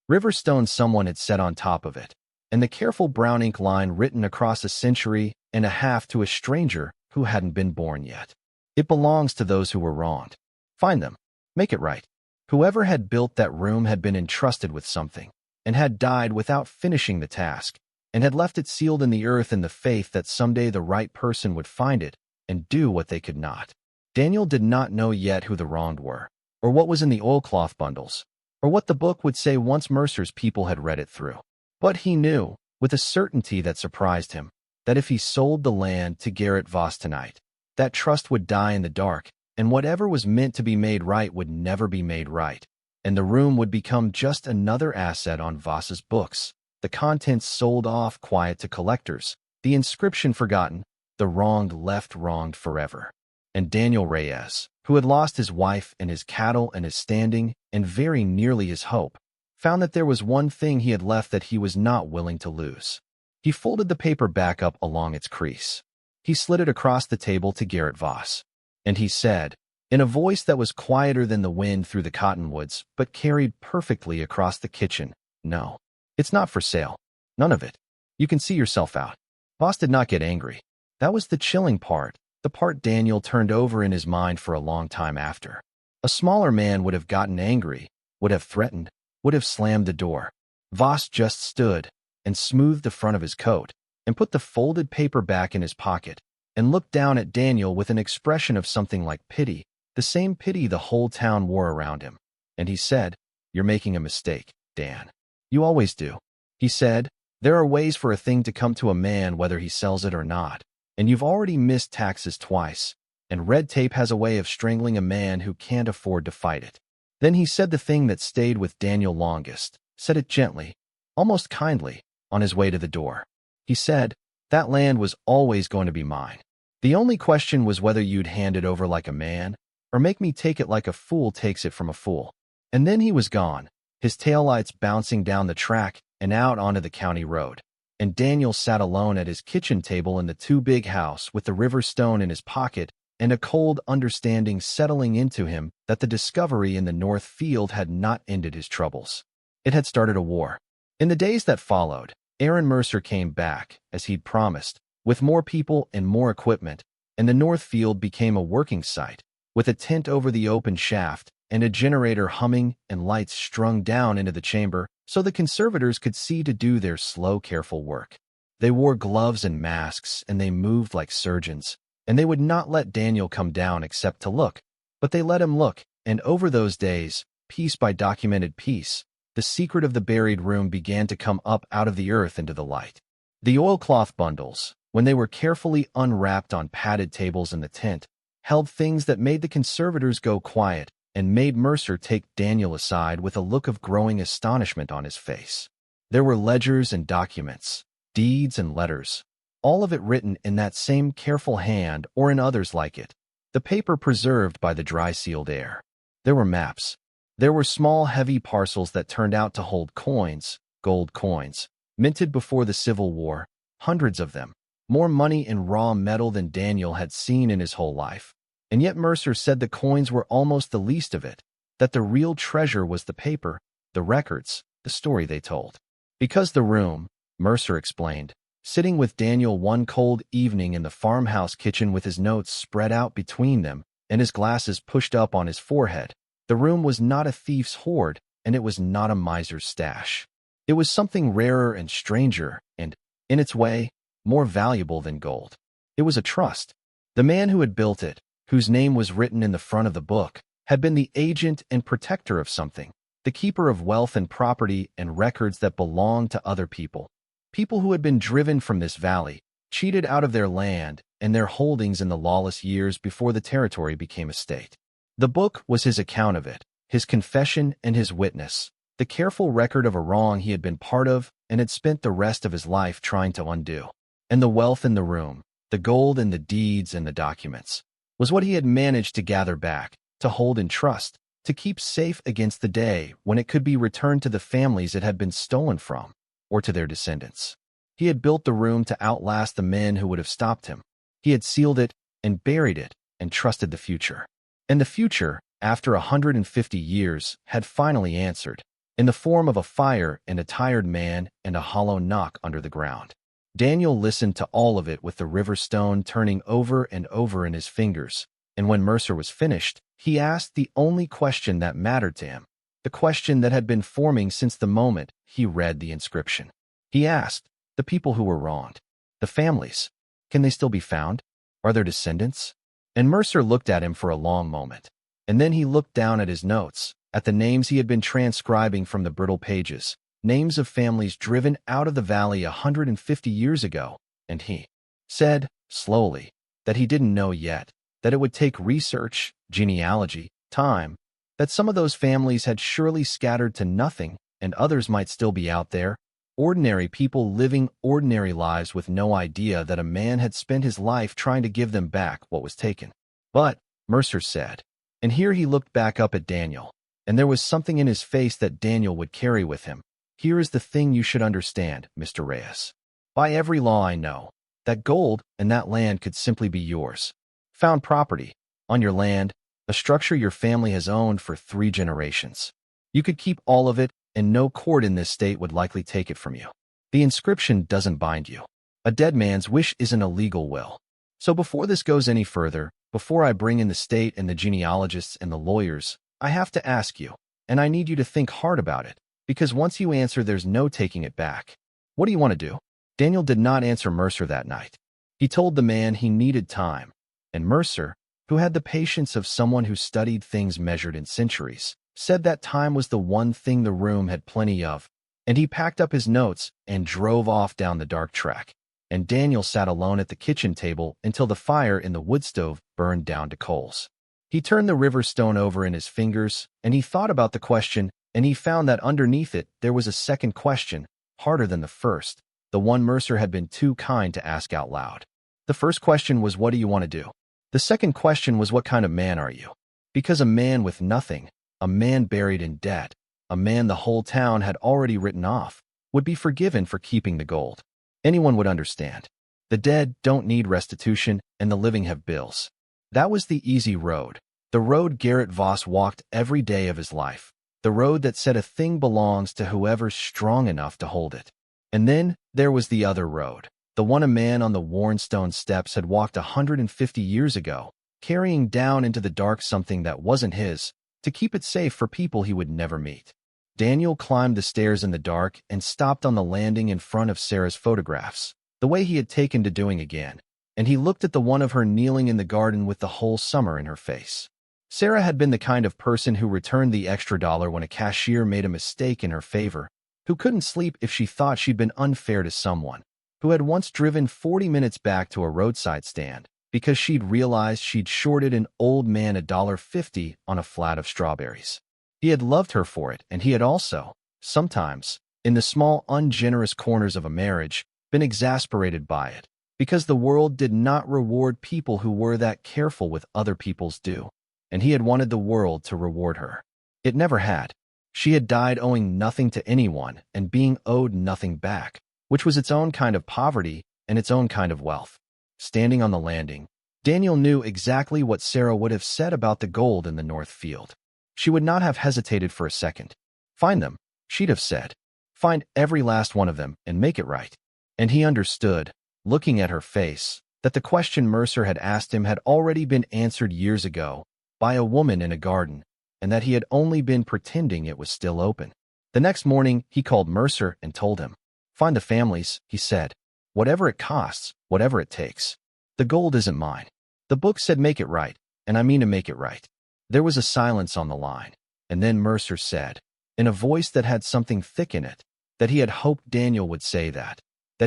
river stone someone had set on top of it, and the careful brown ink line written across a century and a half to a stranger who hadn't been born yet. It belongs to those who were wronged. Find them. Make it right. Whoever had built that room had been entrusted with something, and had died without finishing the task, and had left it sealed in the earth in the faith that someday the right person would find it and do what they could not. Daniel did not know yet who the wronged were, or what was in the oilcloth bundles, or what the book would say once Mercer's people had read it through. But he knew, with a certainty that surprised him, that if he sold the land to Garrett Voss tonight, that trust would die in the dark, and whatever was meant to be made right would never be made right, and the room would become just another asset on Voss's books, the contents sold off quiet to collectors, the inscription forgotten, the wronged left wronged forever. And Daniel Reyes, who had lost his wife and his cattle and his standing and very nearly his hope, found that there was one thing he had left that he was not willing to lose. He folded the paper back up along its crease. He slid it across the table to Garrett Voss, and he said, in a voice that was quieter than the wind through the cottonwoods but carried perfectly across the kitchen, "No, it's not for sale. None of it. You can see yourself out." Voss did not get angry. That was the chilling part, the part Daniel turned over in his mind for a long time after. A smaller man would have gotten angry, would have threatened, would have slammed the door. Voss just stood and smoothed the front of his coat and put the folded paper back in his pocket and looked down at Daniel with an expression of something like pity, the same pity the whole town wore around him. And he said, "You're making a mistake, Dan. You always do." He said, "There are ways for a thing to come to a man whether he sells it or not, and you've already missed taxes twice, and red tape has a way of strangling a man who can't afford to fight it." Then he said the thing that stayed with Daniel longest, said it gently, almost kindly, on his way to the door. He said, "That land was always going to be mine. The only question was whether you'd hand it over like a man, or make me take it like a fool takes it from a fool." And then he was gone, his taillights bouncing down the track and out onto the county road. And Daniel sat alone at his kitchen table in the too-big house with the river stone in his pocket and a cold understanding settling into him that the discovery in the North Field had not ended his troubles. It had started a war. In the days that followed, Aaron Mercer came back, as he'd promised, with more people and more equipment, and the North Field became a working site, with a tent over the open shaft and a generator humming and lights strung down into the chamber so the conservators could see to do their slow, careful work. They wore gloves and masks, and they moved like surgeons, and they would not let Daniel come down except to look, but they let him look, and over those days, piece by documented piece, the secret of the buried room began to come up out of the earth into the light. The oilcloth bundles, when they were carefully unwrapped on padded tables in the tent, held things that made the conservators go quiet and made Mercer take Daniel aside with a look of growing astonishment on his face. There were ledgers and documents, deeds and letters, all of it written in that same careful hand or in others like it, the paper preserved by the dry-sealed air. There were maps. There were small, heavy parcels that turned out to hold coins, gold coins, minted before the Civil War, hundreds of them, more money in raw metal than Daniel had seen in his whole life. And yet Mercer said the coins were almost the least of it, that the real treasure was the paper, the records, the story they told. Because the room, Mercer explained, sitting with Daniel one cold evening in the farmhouse kitchen with his notes spread out between them and his glasses pushed up on his forehead, the room was not a thief's hoard, and it was not a miser's stash. It was something rarer and stranger and, in its way, more valuable than gold. It was a trust. The man who had built it, whose name was written in the front of the book, had been the agent and protector of something, the keeper of wealth and property and records that belonged to other people, people who had been driven from this valley, cheated out of their land and their holdings in the lawless years before the territory became a state. The book was his account of it, his confession and his witness, the careful record of a wrong he had been part of and had spent the rest of his life trying to undo. And the wealth in the room, the gold and the deeds and the documents, was what he had managed to gather back, to hold in trust, to keep safe against the day when it could be returned to the families it had been stolen from, or to their descendants. He had built the room to outlast the men who would have stopped him. He had sealed it and buried it and trusted the future. And the future, after 150 years, had finally answered, in the form of a fire and a tired man and a hollow knock under the ground. Daniel listened to all of it with the river stone turning over and over in his fingers, and when Mercer was finished, he asked the only question that mattered to him, the question that had been forming since the moment he read the inscription. He asked, the people who were wronged, the families, can they still be found? Are there descendants? And Mercer looked at him for a long moment, and then he looked down at his notes, at the names he had been transcribing from the brittle pages, names of families driven out of the valley 150 years ago, and he said, slowly, that he didn't know yet, that it would take research, genealogy, time, that some of those families had surely scattered to nothing, and others might still be out there, ordinary people living ordinary lives with no idea that a man had spent his life trying to give them back what was taken. But, Mercer said, and here he looked back up at Daniel, and there was something in his face that Daniel would carry with him. Here is the thing you should understand, Mr. Reyes. By every law I know, that gold and that land could simply be yours. Found property, on your land, a structure your family has owned for 3 generations. You could keep all of it, and no court in this state would likely take it from you. The inscription doesn't bind you. A dead man's wish isn't a legal will. So before this goes any further, before I bring in the state and the genealogists and the lawyers, I have to ask you, and I need you to think hard about it, because once you answer, there's no taking it back. What do you want to do? Daniel did not answer Mercer that night. He told the man he needed time, and Mercer, who had the patience of someone who studied things measured in centuries, said that time was the one thing the room had plenty of, and he packed up his notes and drove off down the dark track. And Daniel sat alone at the kitchen table until the fire in the wood stove burned down to coals. He turned the river stone over in his fingers, and he thought about the question, and he found that underneath it there was a second question, harder than the first, the one Mercer had been too kind to ask out loud. The first question was, what do you want to do? The second question was, what kind of man are you? Because a man with nothing, a man buried in debt, a man the whole town had already written off, would be forgiven for keeping the gold. Anyone would understand. The dead don't need restitution, and the living have bills. That was the easy road, the road Garrett Voss walked every day of his life, the road that said a thing belongs to whoever's strong enough to hold it. And then there was the other road, the one a man on the worn stone steps had walked 150 years ago, carrying down into the dark something that wasn't his, to keep it safe for people he would never meet. Daniel climbed the stairs in the dark and stopped on the landing in front of Sarah's photographs, the way he had taken to doing again, and he looked at the one of her kneeling in the garden with the whole summer in her face. Sarah had been the kind of person who returned the extra dollar when a cashier made a mistake in her favor, who couldn't sleep if she thought she'd been unfair to someone, who had once driven 40 minutes back to a roadside stand because she'd realized she'd shorted an old man $1.50 on a flat of strawberries. He had loved her for it, and he had also, sometimes, in the small, ungenerous corners of a marriage, been exasperated by it, because the world did not reward people who were that careful with other people's due, and he had wanted the world to reward her. It never had. She had died owing nothing to anyone and being owed nothing back, which was its own kind of poverty and its own kind of wealth. Standing on the landing, Daniel knew exactly what Sarah would have said about the gold in the north field. She would not have hesitated for a second. Find them, she'd have said. Find every last one of them and make it right. And he understood, looking at her face, that the question Mercer had asked him had already been answered years ago by a woman in a garden, and that he had only been pretending it was still open. The next morning, he called Mercer and told him. Find the families, he said. Whatever it costs, whatever it takes. The gold isn't mine. The book said make it right, and I mean to make it right. There was a silence on the line, and then Mercer said, in a voice that had something thick in it, that he had hoped Daniel would say that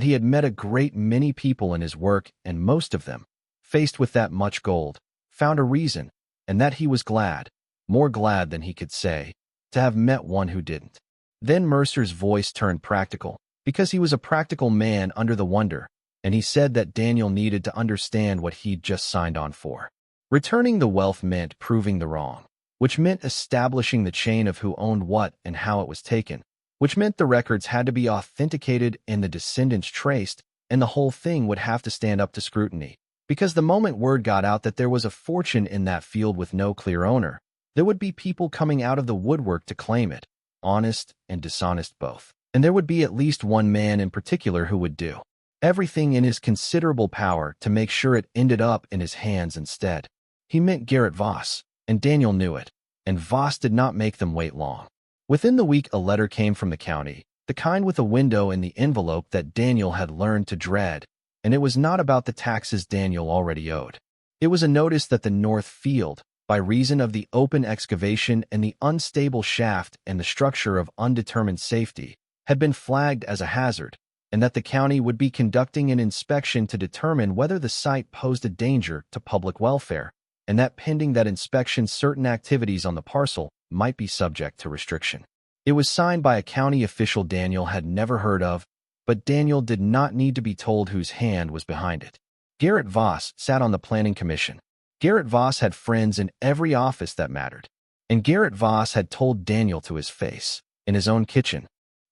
he had met a great many people in his work, and most of them, faced with that much gold, found a reason, and that he was glad, more glad than he could say, to have met one who didn't. Then Mercer's voice turned practical, because he was a practical man under the wonder, and he said that Daniel needed to understand what he'd just signed on for. Returning the wealth meant proving the wrong, which meant establishing the chain of who owned what and how it was taken, which meant the records had to be authenticated and the descendants traced, and the whole thing would have to stand up to scrutiny. Because the moment word got out that there was a fortune in that field with no clear owner, there would be people coming out of the woodwork to claim it, honest and dishonest both. And there would be at least one man in particular who would do everything in his considerable power to make sure it ended up in his hands instead. He meant Garrett Voss, and Daniel knew it, and Voss did not make them wait long. Within the week, a letter came from the county, the kind with a window in the envelope that Daniel had learned to dread, and it was not about the taxes Daniel already owed. It was a notice that the north field, by reason of the open excavation and the unstable shaft and the structure of undetermined safety, had been flagged as a hazard, and that the county would be conducting an inspection to determine whether the site posed a danger to public welfare, and that pending that inspection certain activities on the parcel might be subject to restriction. It was signed by a county official Daniel had never heard of, but Daniel did not need to be told whose hand was behind it. Garrett Voss sat on the planning commission. Garrett Voss had friends in every office that mattered, and Garrett Voss had told Daniel to his face, in his own kitchen,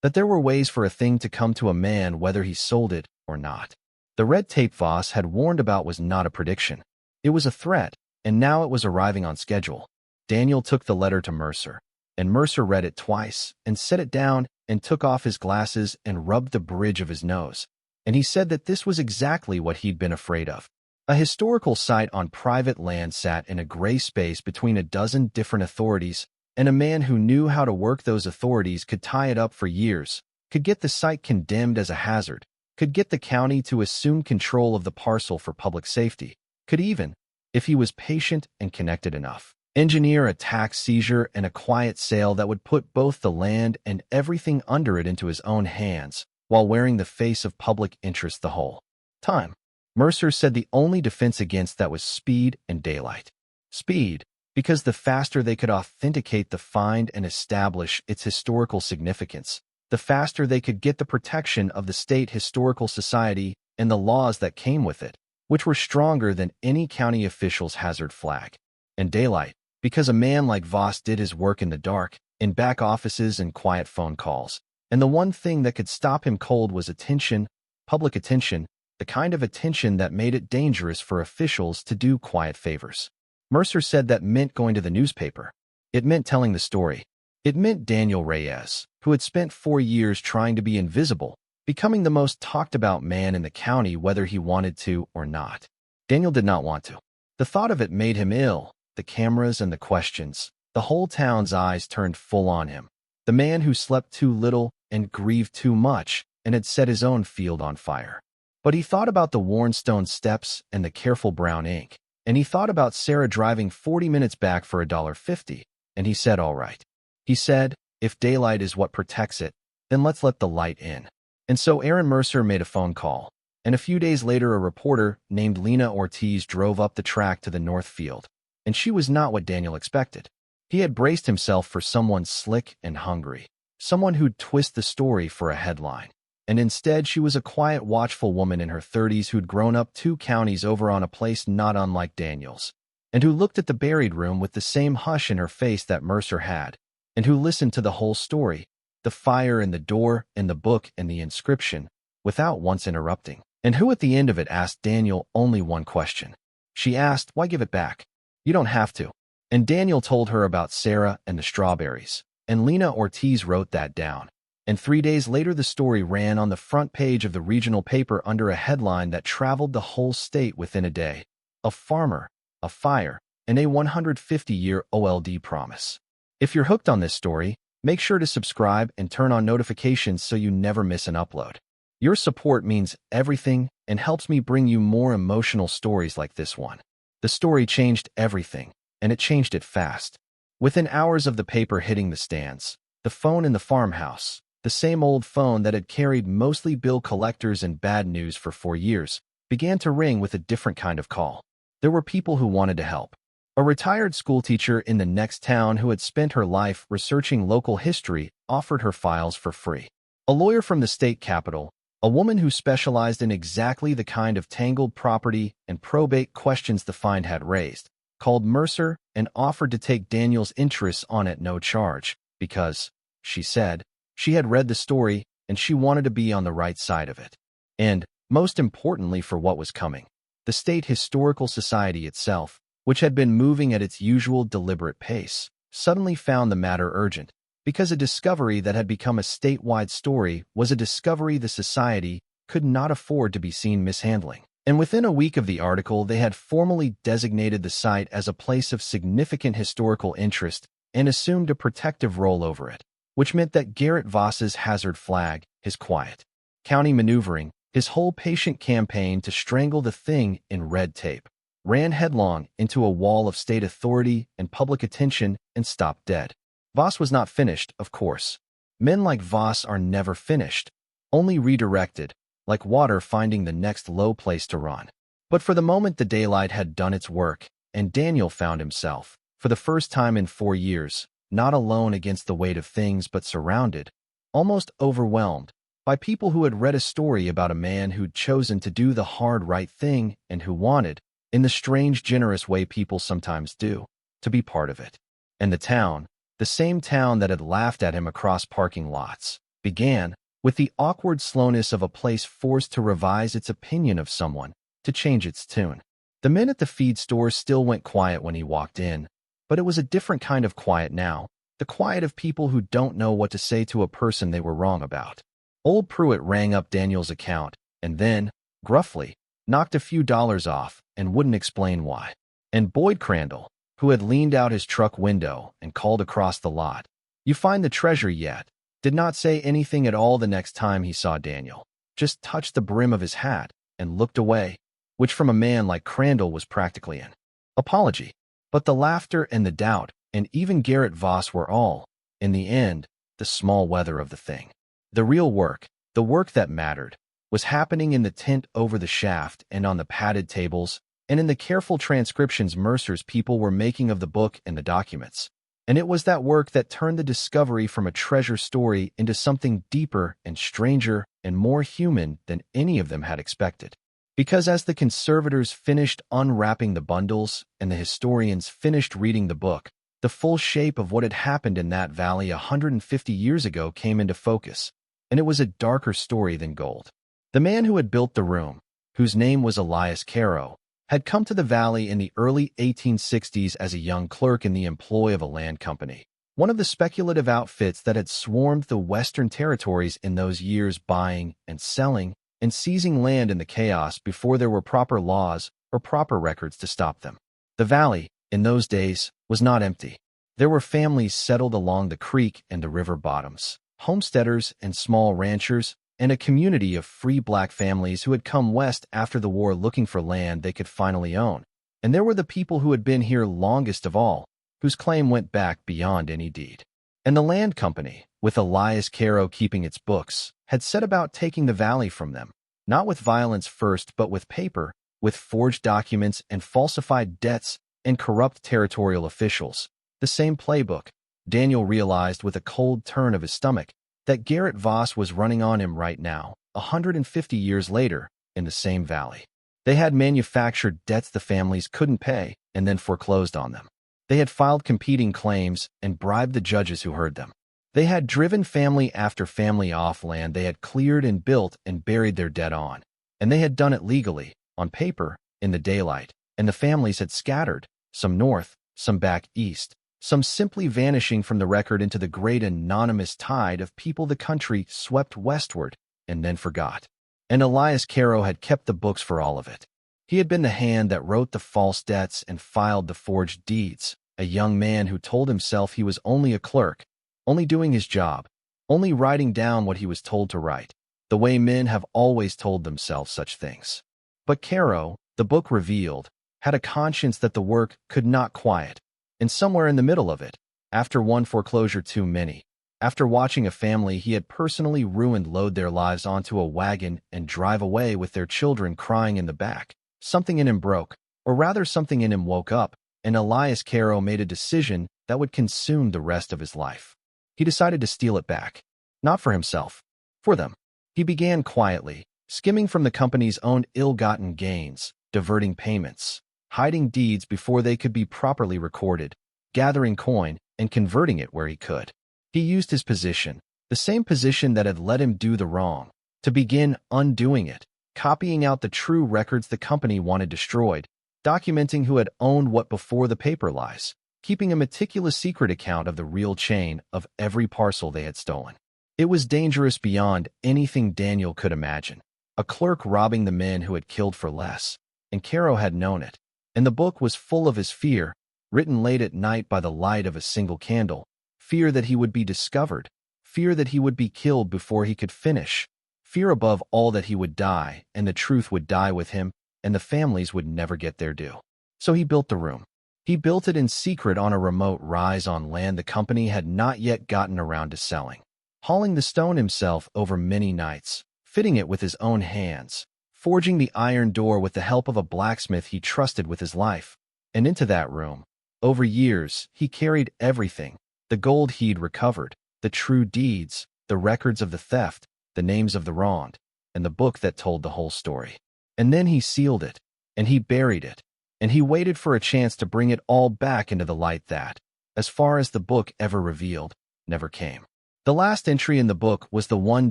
that there were ways for a thing to come to a man whether he sold it or not. The red tape Voss had warned about was not a prediction. It was a threat, and now it was arriving on schedule. Daniel took the letter to Mercer, and Mercer read it twice and set it down and took off his glasses and rubbed the bridge of his nose, and he said that this was exactly what he'd been afraid of. A historical site on private land sat in a gray space between a dozen different authorities, and a man who knew how to work those authorities could tie it up for years, could get the site condemned as a hazard, could get the county to assume control of the parcel for public safety, could even, if he was patient and connected enough, engineer a tax seizure and a quiet sale that would put both the land and everything under it into his own hands, while wearing the face of public interest the whole time. Mercer said the only defense against that was speed and daylight. Speed, because the faster they could authenticate the find and establish its historical significance, the faster they could get the protection of the State Historical Society and the laws that came with it, which were stronger than any county official's hazard flag. And daylight, because a man like Voss did his work in the dark, in back offices and quiet phone calls, and the one thing that could stop him cold was attention, public attention, the kind of attention that made it dangerous for officials to do quiet favors. Mercer said that meant going to the newspaper. It meant telling the story. It meant Daniel Reyes, who had spent 4 years trying to be invisible, becoming the most talked about man in the county whether he wanted to or not. Daniel did not want to. The thought of it made him ill, the cameras and the questions. The whole town's eyes turned full on him. The man who slept too little and grieved too much and had set his own field on fire. But he thought about the worn stone steps and the careful brown ink, and he thought about Sarah driving 40 minutes back for $1.50, and he said, all right. He said, if daylight is what protects it, then let's let the light in. And so Aaron Mercer made a phone call, and a few days later a reporter named Lena Ortiz drove up the track to the north field, and she was not what Daniel expected. He had braced himself for someone slick and hungry, someone who'd twist the story for a headline. And instead she was a quiet, watchful woman in her 30s who'd grown up 2 counties over on a place not unlike Daniel's, and who looked at the buried room with the same hush in her face that Mercer had, and who listened to the whole story, the fire and the door and the book and the inscription, without once interrupting, and who at the end of it asked Daniel only one question. She asked, why give it back? You don't have to. And Daniel told her about Sarah and the strawberries, and Lena Ortiz wrote that down. And 3 days later the story ran on the front page of the regional paper under a headline that traveled the whole state within a day. A farmer, a fire, and a 150-year OLD promise. If you're hooked on this story, make sure to subscribe and turn on notifications so you never miss an upload. Your support means everything and helps me bring you more emotional stories like this one. The story changed everything, and it changed it fast. Within hours of the paper hitting the stands, the phone in the farmhouse, the same old phone that had carried mostly bill collectors and bad news for 4 years, began to ring with a different kind of call. There were people who wanted to help. A retired schoolteacher in the next town who had spent her life researching local history offered her files for free. A lawyer from the state capitol, a woman who specialized in exactly the kind of tangled property and probate questions the find had raised, called Mercer and offered to take Daniel's interests on at no charge because, she said, she had read the story and she wanted to be on the right side of it. And, most importantly for what was coming, the State Historical Society itself, which had been moving at its usual deliberate pace, suddenly found the matter urgent, because a discovery that had become a statewide story was a discovery the society could not afford to be seen mishandling. And within a week of the article, they had formally designated the site as a place of significant historical interest and assumed a protective role over it, which meant that Garrett Voss's hazard flag, his quiet county maneuvering, his whole patient campaign to strangle the thing in red tape, ran headlong into a wall of state authority and public attention and stopped dead. Voss was not finished, of course. Men like Voss are never finished, only redirected, like water finding the next low place to run. But for the moment the daylight had done its work, and Daniel found himself, for the first time in 4 years, not alone against the weight of things but surrounded, almost overwhelmed, by people who had read a story about a man who'd chosen to do the hard right thing and who wanted, in the strange generous way people sometimes do, to be part of it. And the town, the same town that had laughed at him across parking lots, began, with the awkward slowness of a place forced to revise its opinion of someone, to change its tune. The men at the feed store still went quiet when he walked in, but it was a different kind of quiet now, the quiet of people who don't know what to say to a person they were wrong about. Old Pruitt rang up Daniel's account, and then, gruffly, knocked a few dollars off and wouldn't explain why. And Boyd Crandall, who had leaned out his truck window and called across the lot, "You find the treasure yet?" did not say anything at all the next time he saw Daniel. just touched the brim of his hat and looked away, which from a man like Crandall was practically an apology. But the laughter and the doubt, and even Garrett Voss were all, in the end, the small weather of the thing. The real work, the work that mattered, was happening in the tent over the shaft and on the padded tables, and in the careful transcriptions Mercer's people were making of the book and the documents. And it was that work that turned the discovery from a treasure story into something deeper and stranger and more human than any of them had expected. Because as the conservators finished unwrapping the bundles and the historians finished reading the book, the full shape of what had happened in that valley 150 years ago came into focus, and it was a darker story than gold. The man who had built the room, whose name was Elias Caro, had come to the valley in the early 1860s as a young clerk in the employ of a land company, one of the speculative outfits that had swarmed the Western territories in those years, buying and selling and seizing land in the chaos before there were proper laws or proper records to stop them. The valley, in those days, was not empty. There were families settled along the creek and the river bottoms, homesteaders and small ranchers, and a community of free black families who had come west after the war looking for land they could finally own. And there were the people who had been here longest of all, whose claim went back beyond any deed. And the land company, with Elias Caro keeping its books, had set about taking the valley from them, not with violence first but with paper, with forged documents and falsified debts and corrupt territorial officials. The same playbook. Daniel realized with a cold turn of his stomach that Garrett Voss was running on him right now, 150 years later, in the same valley. They had manufactured debts the families couldn't pay and then foreclosed on them. They had filed competing claims and bribed the judges who heard them. They had driven family after family off land they had cleared and built and buried their debt on. And they had done it legally, on paper, in the daylight. And the families had scattered, some north, some back east, some simply vanishing from the record into the great anonymous tide of people the country swept westward and then forgot. And Elias Caro had kept the books for all of it. He had been the hand that wrote the false debts and filed the forged deeds, a young man who told himself he was only a clerk, only doing his job, only writing down what he was told to write, the way men have always told themselves such things. But Caro, the book revealed, had a conscience that the work could not quiet. And somewhere in the middle of it, after one foreclosure too many, after watching a family he had personally ruined load their lives onto a wagon and drive away with their children crying in the back, something in him broke, or rather something in him woke up, and Elias Caro made a decision that would consume the rest of his life. He decided to steal it back. Not for himself. For them. He began quietly, skimming from the company's own ill-gotten gains, diverting payments, hiding deeds before they could be properly recorded, gathering coin, and converting it where he could. He used his position, the same position that had let him do the wrong, to begin undoing it, copying out the true records the company wanted destroyed, documenting who had owned what before the paper lies, keeping a meticulous secret account of the real chain of every parcel they had stolen. It was dangerous beyond anything Daniel could imagine. A clerk robbing the men who had killed for less, and Caro had known it. And the book was full of his fear, written late at night by the light of a single candle, fear that he would be discovered, fear that he would be killed before he could finish, fear above all that he would die, and the truth would die with him, and the families would never get their due. So he built the room. He built it in secret on a remote rise on land the company had not yet gotten around to selling, hauling the stone himself over many nights, fitting it with his own hands, forging the iron door with the help of a blacksmith he trusted with his life. And into that room, over years, he carried everything, the gold he'd recovered, the true deeds, the records of the theft, the names of the wronged, and the book that told the whole story. And then he sealed it, and he buried it, and he waited for a chance to bring it all back into the light that, as far as the book ever revealed, never came. The last entry in the book was the one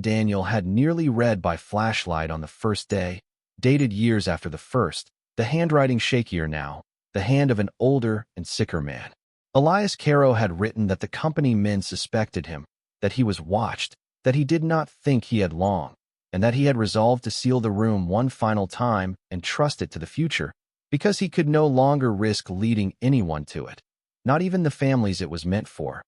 Daniel had nearly read by flashlight on the first day, dated years after the first, the handwriting shakier now, the hand of an older and sicker man. Elias Caro had written that the company men suspected him, that he was watched, that he did not think he had long, and that he had resolved to seal the room one final time and trust it to the future, because he could no longer risk leading anyone to it, not even the families it was meant for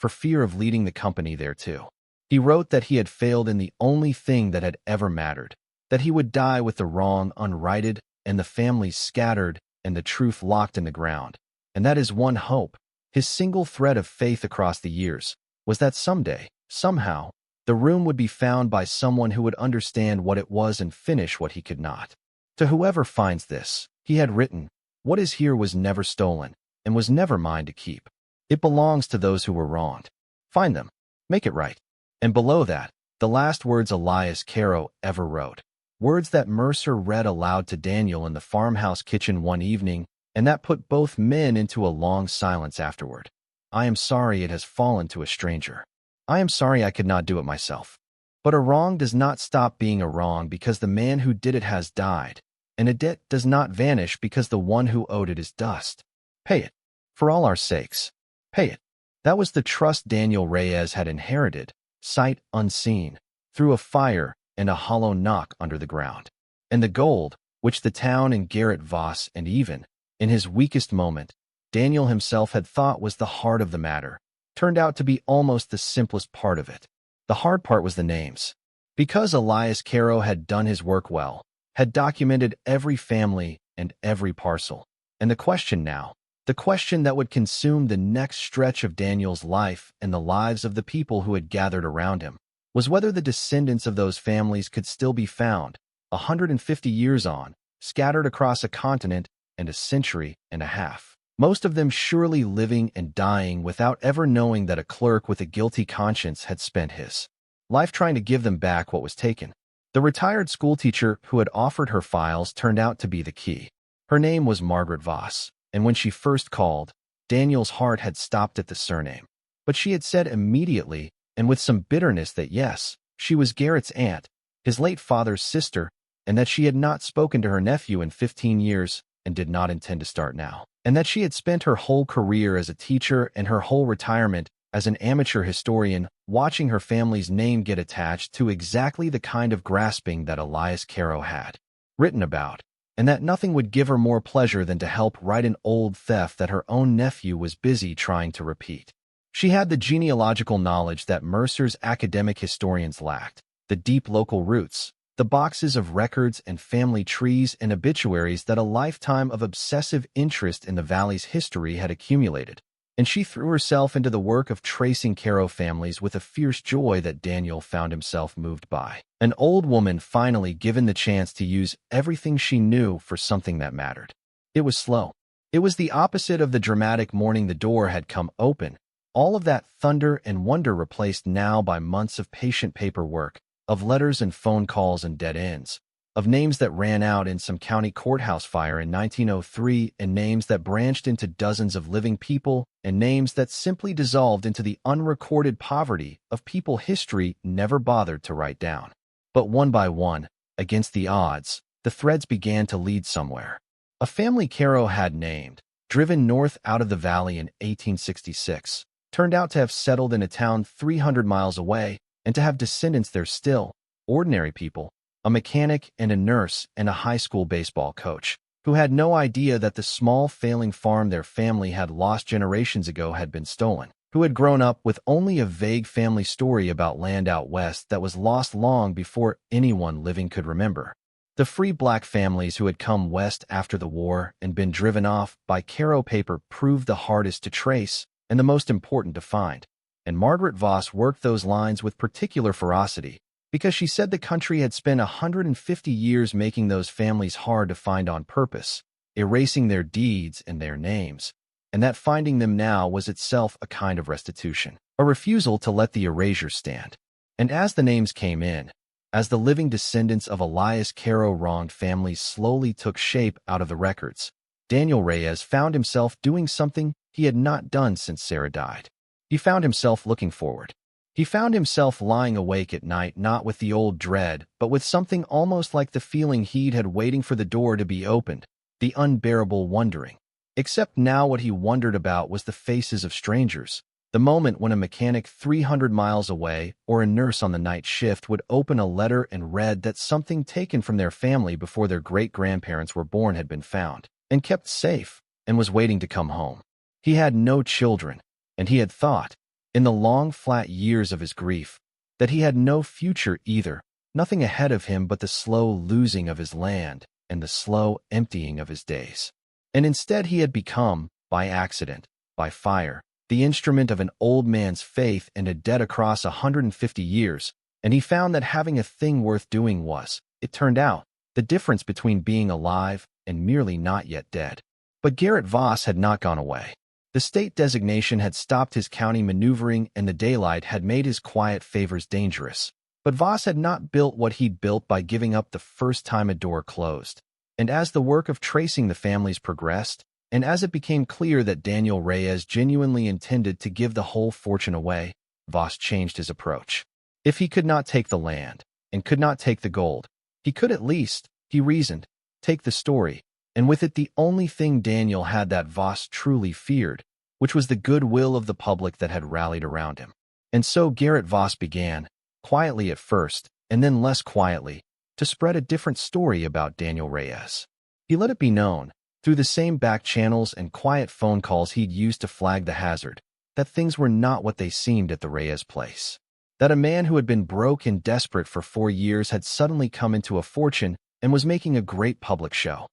fear of leading the company there too. He wrote that he had failed in the only thing that had ever mattered, that he would die with the wrong unrighted and the families scattered and the truth locked in the ground, and that his one hope, his single thread of faith across the years, was that someday, somehow, the room would be found by someone who would understand what it was and finish what he could not. To whoever finds this, he had written, "What is here was never stolen, and was never mine to keep. It belongs to those who were wronged. Find them, make it right." And below that, the last words Elias Caro ever wrote. Words that Mercer read aloud to Daniel in the farmhouse kitchen one evening, and that put both men into a long silence afterward. "I am sorry it has fallen to a stranger. I am sorry I could not do it myself. But a wrong does not stop being a wrong because the man who did it has died, and a debt does not vanish because the one who owed it is dust. Pay it. For all our sakes, pay it." That was the trust Daniel Reyes had inherited, sight unseen, through a fire and a hollow knock under the ground. And the gold, which the town and Garrett Voss and even, in his weakest moment, Daniel himself had thought was the heart of the matter, turned out to be almost the simplest part of it. The hard part was the names. Because Elias Caro had done his work well, had documented every family and every parcel. And the question now, the question that would consume the next stretch of Daniel's life and the lives of the people who had gathered around him, was whether the descendants of those families could still be found, 150 years on, scattered across a continent and a century and a half. Most of them surely living and dying without ever knowing that a clerk with a guilty conscience had spent his life trying to give them back what was taken. The retired schoolteacher who had offered her files turned out to be the key. Her name was Margaret Voss, and when she first called, Daniel's heart had stopped at the surname. But she had said immediately, and with some bitterness, that yes, she was Garrett's aunt, his late father's sister, and that she had not spoken to her nephew in 15 years and did not intend to start now, and that she had spent her whole career as a teacher and her whole retirement as an amateur historian watching her family's name get attached to exactly the kind of grasping that Elias Caro had written about, and that nothing would give her more pleasure than to help right an old theft that her own nephew was busy trying to repeat. She had the genealogical knowledge that Mercer's academic historians lacked, the deep local roots, the boxes of records and family trees and obituaries that a lifetime of obsessive interest in the valley's history had accumulated, and she threw herself into the work of tracing Caro families with a fierce joy that Daniel found himself moved by. An old woman finally given the chance to use everything she knew for something that mattered. It was slow. It was the opposite of the dramatic morning the door had come open, all of that thunder and wonder replaced now by months of patient paperwork, of letters and phone calls and dead ends, of names that ran out in some county courthouse fire in 1903 and names that branched into dozens of living people and names that simply dissolved into the unrecorded poverty of people history never bothered to write down. But one by one, against the odds, the threads began to lead somewhere. A family Caro had named, driven north out of the valley in 1866, turned out to have settled in a town 300 miles away and to have descendants there still, ordinary people, a mechanic and a nurse and a high school baseball coach, who had no idea that the small failing farm their family had lost generations ago had been stolen, who had grown up with only a vague family story about land out west that was lost long before anyone living could remember. The free black families who had come west after the war and been driven off by Caro paper proved the hardest to trace and the most important to find, and Margaret Voss worked those lines with particular ferocity, because she said the country had spent 150 years making those families hard to find on purpose, erasing their deeds and their names, and that finding them now was itself a kind of restitution, a refusal to let the erasure stand. And as the names came in, as the living descendants of Elias Caro wronged families slowly took shape out of the records, Daniel Reyes found himself doing something he had not done since Sarah died. He found himself looking forward. He found himself lying awake at night not with the old dread, but with something almost like the feeling he'd had waiting for the door to be opened, the unbearable wondering. Except now what he wondered about was the faces of strangers, the moment when a mechanic 300 miles away or a nurse on the night shift would open a letter and read that something taken from their family before their great-grandparents were born had been found and kept safe and was waiting to come home. He had no children, and he had thought, in the long, flat years of his grief, that he had no future either, nothing ahead of him but the slow losing of his land and the slow emptying of his days. And instead he had become, by accident, by fire, the instrument of an old man's faith and a debt across 150 years, and he found that having a thing worth doing was, it turned out, the difference between being alive and merely not yet dead. But Garrett Voss had not gone away. The state designation had stopped his county maneuvering and the daylight had made his quiet favors dangerous. But Voss had not built what he'd built by giving up the first time a door closed. And as the work of tracing the families progressed, and as it became clear that Daniel Reyes genuinely intended to give the whole fortune away, Voss changed his approach. If he could not take the land, and could not take the gold, he could at least, he reasoned, take the story, and with it the only thing Daniel had that Voss truly feared, which was the goodwill of the public that had rallied around him. And so Garrett Voss began, quietly at first, and then less quietly, to spread a different story about Daniel Reyes. He let it be known, through the same back channels and quiet phone calls he'd used to flag the hazard, that things were not what they seemed at the Reyes place. That a man who had been broke and desperate for 4 years had suddenly come into a fortune and was making a great public show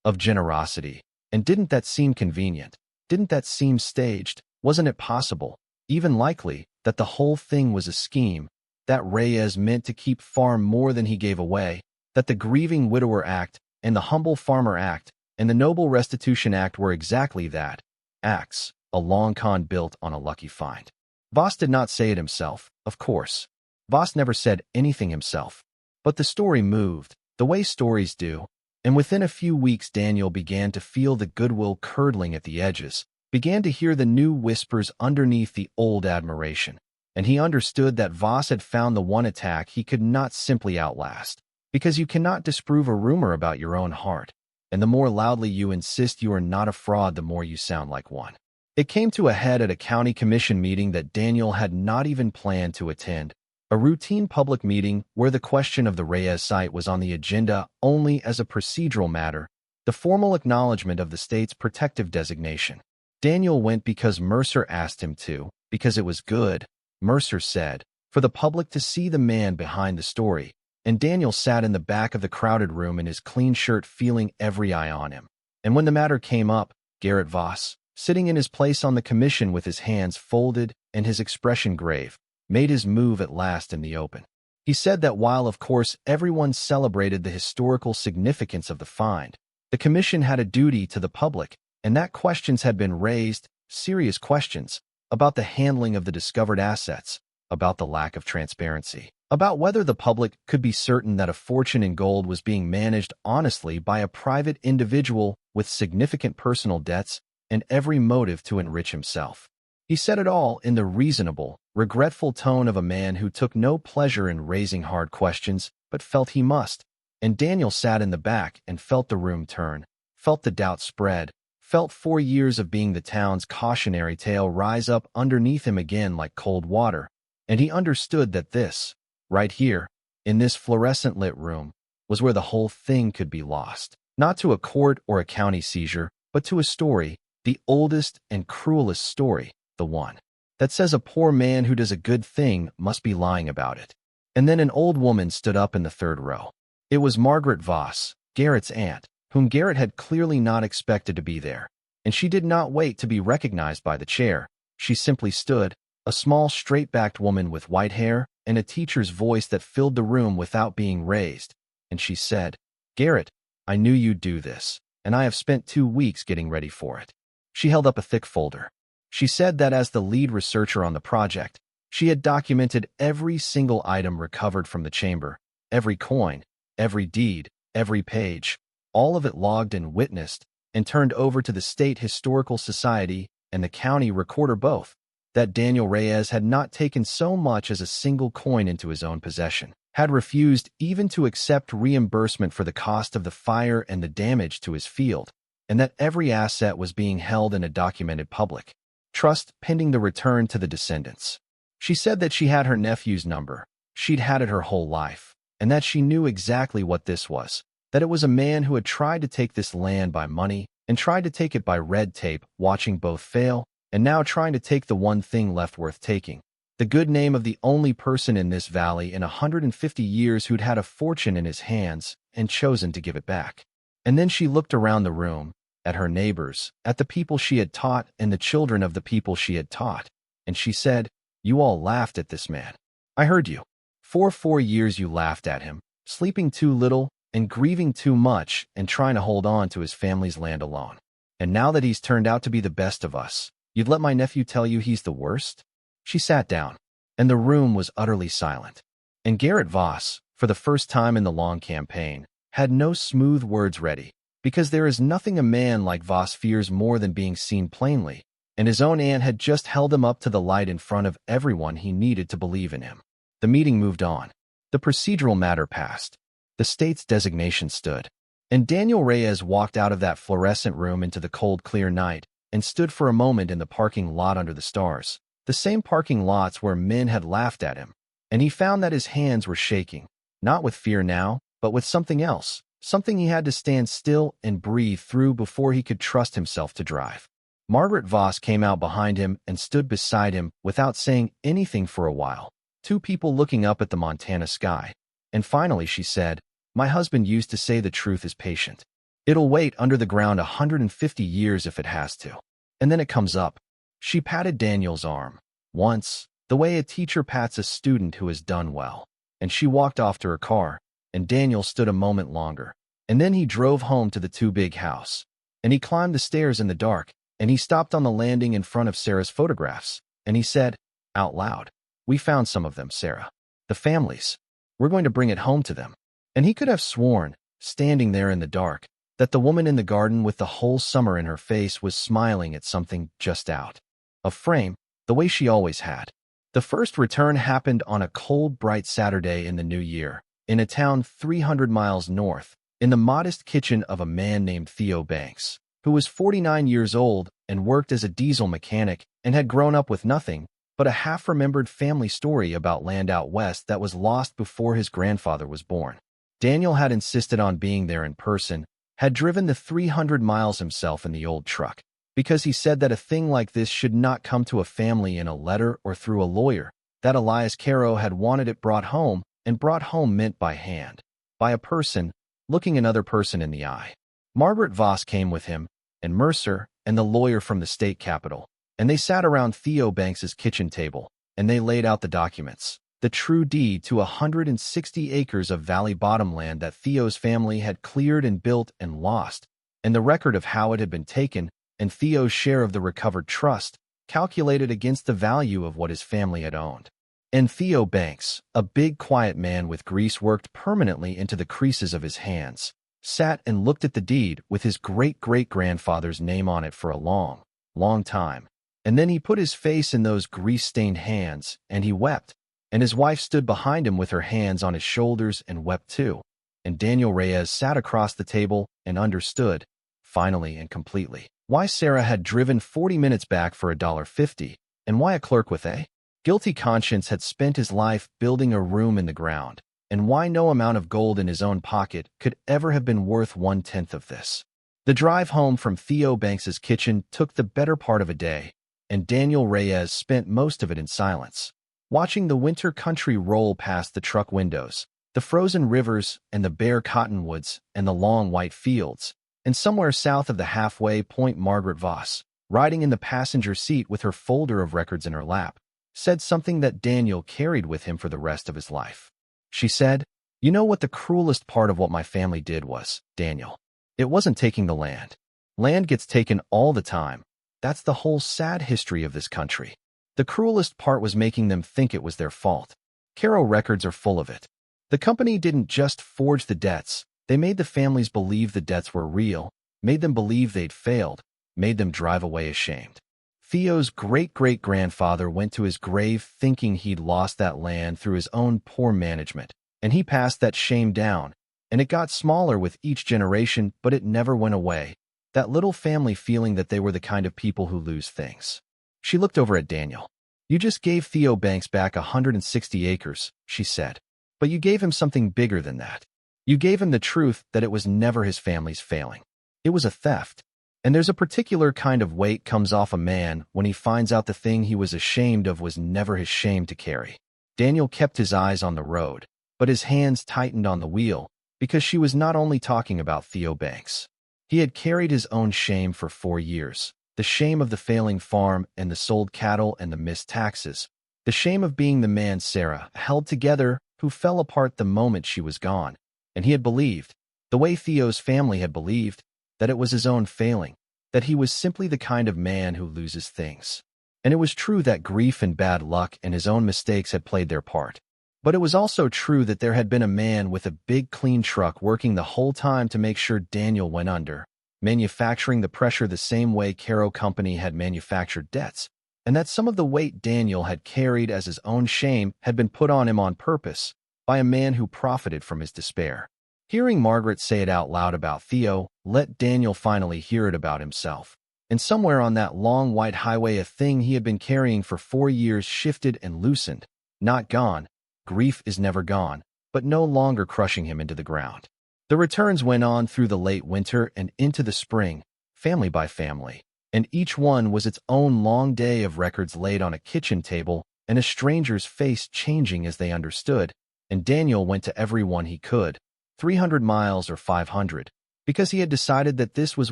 of generosity. And didn't that seem convenient? Didn't that seem staged? Wasn't it possible, even likely, that the whole thing was a scheme, that Reyes meant to keep far more than he gave away, that the Grieving Widower Act and the Humble Farmer Act and the Noble Restitution Act were exactly that, acts, a long con built on a lucky find? Voss did not say it himself, of course. Voss never said anything himself. But the story moved, the way stories do, and within a few weeks Daniel began to feel the goodwill curdling at the edges, began to hear the new whispers underneath the old admiration, and he understood that Voss had found the one attack he could not simply outlast, because you cannot disprove a rumor about your own heart, and the more loudly you insist you are not a fraud, the more you sound like one. It came to a head at a county commission meeting that Daniel had not even planned to attend, a routine public meeting where the question of the Reyes site was on the agenda only as a procedural matter, the formal acknowledgement of the state's protective designation. Daniel went because Mercer asked him to, because it was good, Mercer said, for the public to see the man behind the story, and Daniel sat in the back of the crowded room in his clean shirt feeling every eye on him. And when the matter came up, Garrett Voss, sitting in his place on the commission with his hands folded and his expression grave, made his move at last in the open. He said that while of course everyone celebrated the historical significance of the find, the commission had a duty to the public, and that questions had been raised, serious questions, about the handling of the discovered assets, about the lack of transparency, about whether the public could be certain that a fortune in gold was being managed honestly by a private individual with significant personal debts and every motive to enrich himself. He said it all in the reasonable, regretful tone of a man who took no pleasure in raising hard questions, but felt he must. And Daniel sat in the back and felt the room turn, felt the doubt spread, felt 4 years of being the town's cautionary tale rise up underneath him again like cold water, and he understood that this, right here, in this fluorescent-lit room, was where the whole thing could be lost. Not to a court or a county seizure, but to a story, the oldest and cruelest story, the one that says a poor man who does a good thing must be lying about it. And then an old woman stood up in the third row. It was Margaret Voss, Garrett's aunt, whom Garrett had clearly not expected to be there, and she did not wait to be recognized by the chair. She simply stood, a small straight-backed woman with white hair and a teacher's voice that filled the room without being raised, and she said, "Garrett, I knew you'd do this, and I have spent 2 weeks getting ready for it." She held up a thick folder. She said that as the lead researcher on the project, she had documented every single item recovered from the chamber, every coin, every deed, every page, all of it logged and witnessed, and turned over to the State Historical Society and the county recorder both, that Daniel Reyes had not taken so much as a single coin into his own possession, had refused even to accept reimbursement for the cost of the fire and the damage to his field, and that every asset was being held in a documented public trust pending the return to the descendants. She said that she had her nephew's number, she'd had it her whole life, and that she knew exactly what this was, that it was a man who had tried to take this land by money and tried to take it by red tape, watching both fail, and now trying to take the one thing left worth taking, the good name of the only person in this valley in 150 years who'd had a fortune in his hands and chosen to give it back. And then she looked around the room, at her neighbors, at the people she had taught and the children of the people she had taught, and she said, "You all laughed at this man. I heard you. For 4 years you laughed at him, sleeping too little and grieving too much and trying to hold on to his family's land alone. And now that he's turned out to be the best of us, you'd let my nephew tell you he's the worst?" She sat down, and the room was utterly silent. And Garrett Voss, for the first time in the long campaign, had no smooth words ready, because there is nothing a man like Voss fears more than being seen plainly, and his own aunt had just held him up to the light in front of everyone he needed to believe in him. The meeting moved on. The procedural matter passed. The state's designation stood. And Daniel Reyes walked out of that fluorescent room into the cold, clear night and stood for a moment in the parking lot under the stars, the same parking lots where men had laughed at him, and he found that his hands were shaking, not with fear now, but with something else, something he had to stand still and breathe through before he could trust himself to drive. Margaret Voss came out behind him and stood beside him without saying anything for a while, two people looking up at the Montana sky. And finally she said, "My husband used to say the truth is patient. It'll wait under the ground 150 years if it has to. And then it comes up." She patted Daniel's arm, once, the way a teacher pats a student who has done well, and she walked off to her car, and Daniel stood a moment longer. And then he drove home to the Too Big house, and he climbed the stairs in the dark, and he stopped on the landing in front of Sarah's photographs, and he said, out loud, "We found some of them, Sarah. The families. We're going to bring it home to them." And he could have sworn, standing there in the dark, that the woman in the garden with the whole summer in her face was smiling at something just out of frame, the way she always had. The first return happened on a cold, bright Saturday in the new year, in a town 300 miles north, in the modest kitchen of a man named Theo Banks, who was 49 years old and worked as a diesel mechanic and had grown up with nothing but a half-remembered family story about land out west that was lost before his grandfather was born. Daniel had insisted on being there in person, had driven the 300 miles himself in the old truck, because he said that a thing like this should not come to a family in a letter or through a lawyer, that Elias Caro had wanted it brought home, and brought home meant by hand, by a person, looking another person in the eye. Margaret Voss came with him, and Mercer, and the lawyer from the state capitol, and they sat around Theo Banks's kitchen table, and they laid out the documents, the true deed to 160 acres of valley bottomland that Theo's family had cleared and built and lost, and the record of how it had been taken, and Theo's share of the recovered trust, calculated against the value of what his family had owned. And Theo Banks, a big quiet man with grease worked permanently into the creases of his hands, sat and looked at the deed with his great-great-grandfather's name on it for a long, long time. And then he put his face in those grease-stained hands, and he wept. And his wife stood behind him with her hands on his shoulders and wept too. And Daniel Reyes sat across the table and understood, finally and completely, why Sarah had driven 40 minutes back for $1.50, and why a clerk with a guilty conscience had spent his life building a room in the ground, and why no amount of gold in his own pocket could ever have been worth 1/10 of this. The drive home from Theo Banks's kitchen took the better part of a day, and Daniel Reyes spent most of it in silence, watching the winter country roll past the truck windows, the frozen rivers and the bare cottonwoods and the long white fields, and somewhere south of the halfway point Margaret Voss, riding in the passenger seat with her folder of records in her lap, said something that Daniel carried with him for the rest of his life. She said, "You know what the cruelest part of what my family did was, Daniel? It wasn't taking the land. Land gets taken all the time. That's the whole sad history of this country. The cruelest part was making them think it was their fault. Caro records are full of it. The company didn't just forge the debts. They made the families believe the debts were real, made them believe they'd failed, made them drive away ashamed. Theo's great-great-grandfather went to his grave thinking he'd lost that land through his own poor management, and he passed that shame down, and it got smaller with each generation, but it never went away, that little family feeling that they were the kind of people who lose things." She looked over at Daniel. "You just gave Theo Banks back 160 acres, she said. But you gave him something bigger than that. You gave him the truth that it was never his family's failing. It was a theft. And there's a particular kind of weight comes off a man when he finds out the thing he was ashamed of was never his shame to carry. Daniel kept his eyes on the road, but his hands tightened on the wheel, because she was not only talking about Theo Banks. He had carried his own shame for 4 years, the shame of the failing farm and the sold cattle and the missed taxes, the shame of being the man Sarah held together who fell apart the moment she was gone. And he had believed, the way Theo's family had believed, that it was his own failing, that he was simply the kind of man who loses things. And it was true that grief and bad luck and his own mistakes had played their part. But it was also true that there had been a man with a big clean truck working the whole time to make sure Daniel went under, manufacturing the pressure the same way Caro Company had manufactured debts, and that some of the weight Daniel had carried as his own shame had been put on him on purpose by a man who profited from his despair. Hearing Margaret say it out loud about Theo let Daniel finally hear it about himself. And somewhere on that long white highway a thing he had been carrying for 4 years shifted and loosened, not gone. Grief is never gone, but no longer crushing him into the ground. The returns went on through the late winter and into the spring, family by family, and each one was its own long day of records laid on a kitchen table and a stranger's face changing as they understood, and Daniel went to every one he could, 300 miles or 500, because he had decided that this was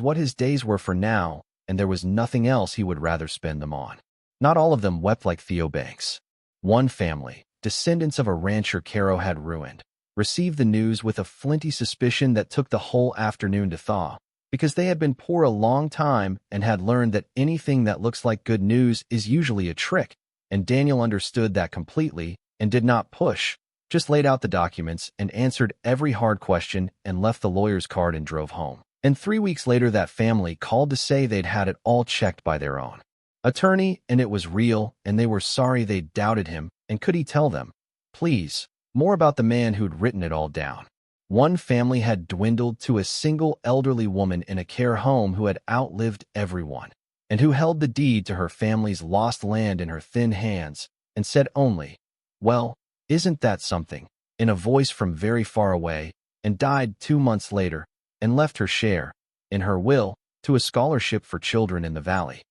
what his days were for now, and there was nothing else he would rather spend them on. Not all of them wept like Theo Banks. One family, descendants of a rancher Caro had ruined, received the news with a flinty suspicion that took the whole afternoon to thaw, because they had been poor a long time and had learned that anything that looks like good news is usually a trick, and Daniel understood that completely and did not push, just laid out the documents and answered every hard question and left the lawyer's card and drove home. And 3 weeks later that family called to say they'd had it all checked by their own attorney and it was real, and they were sorry they'd doubted him, and could he tell them, please, more about the man who'd written it all down. One family had dwindled to a single elderly woman in a care home who had outlived everyone, and who held the deed to her family's lost land in her thin hands, and said only, well, isn't that something, in a voice from very far away, and died 2 months later, and left her share, in her will, to a scholarship for children in the valley,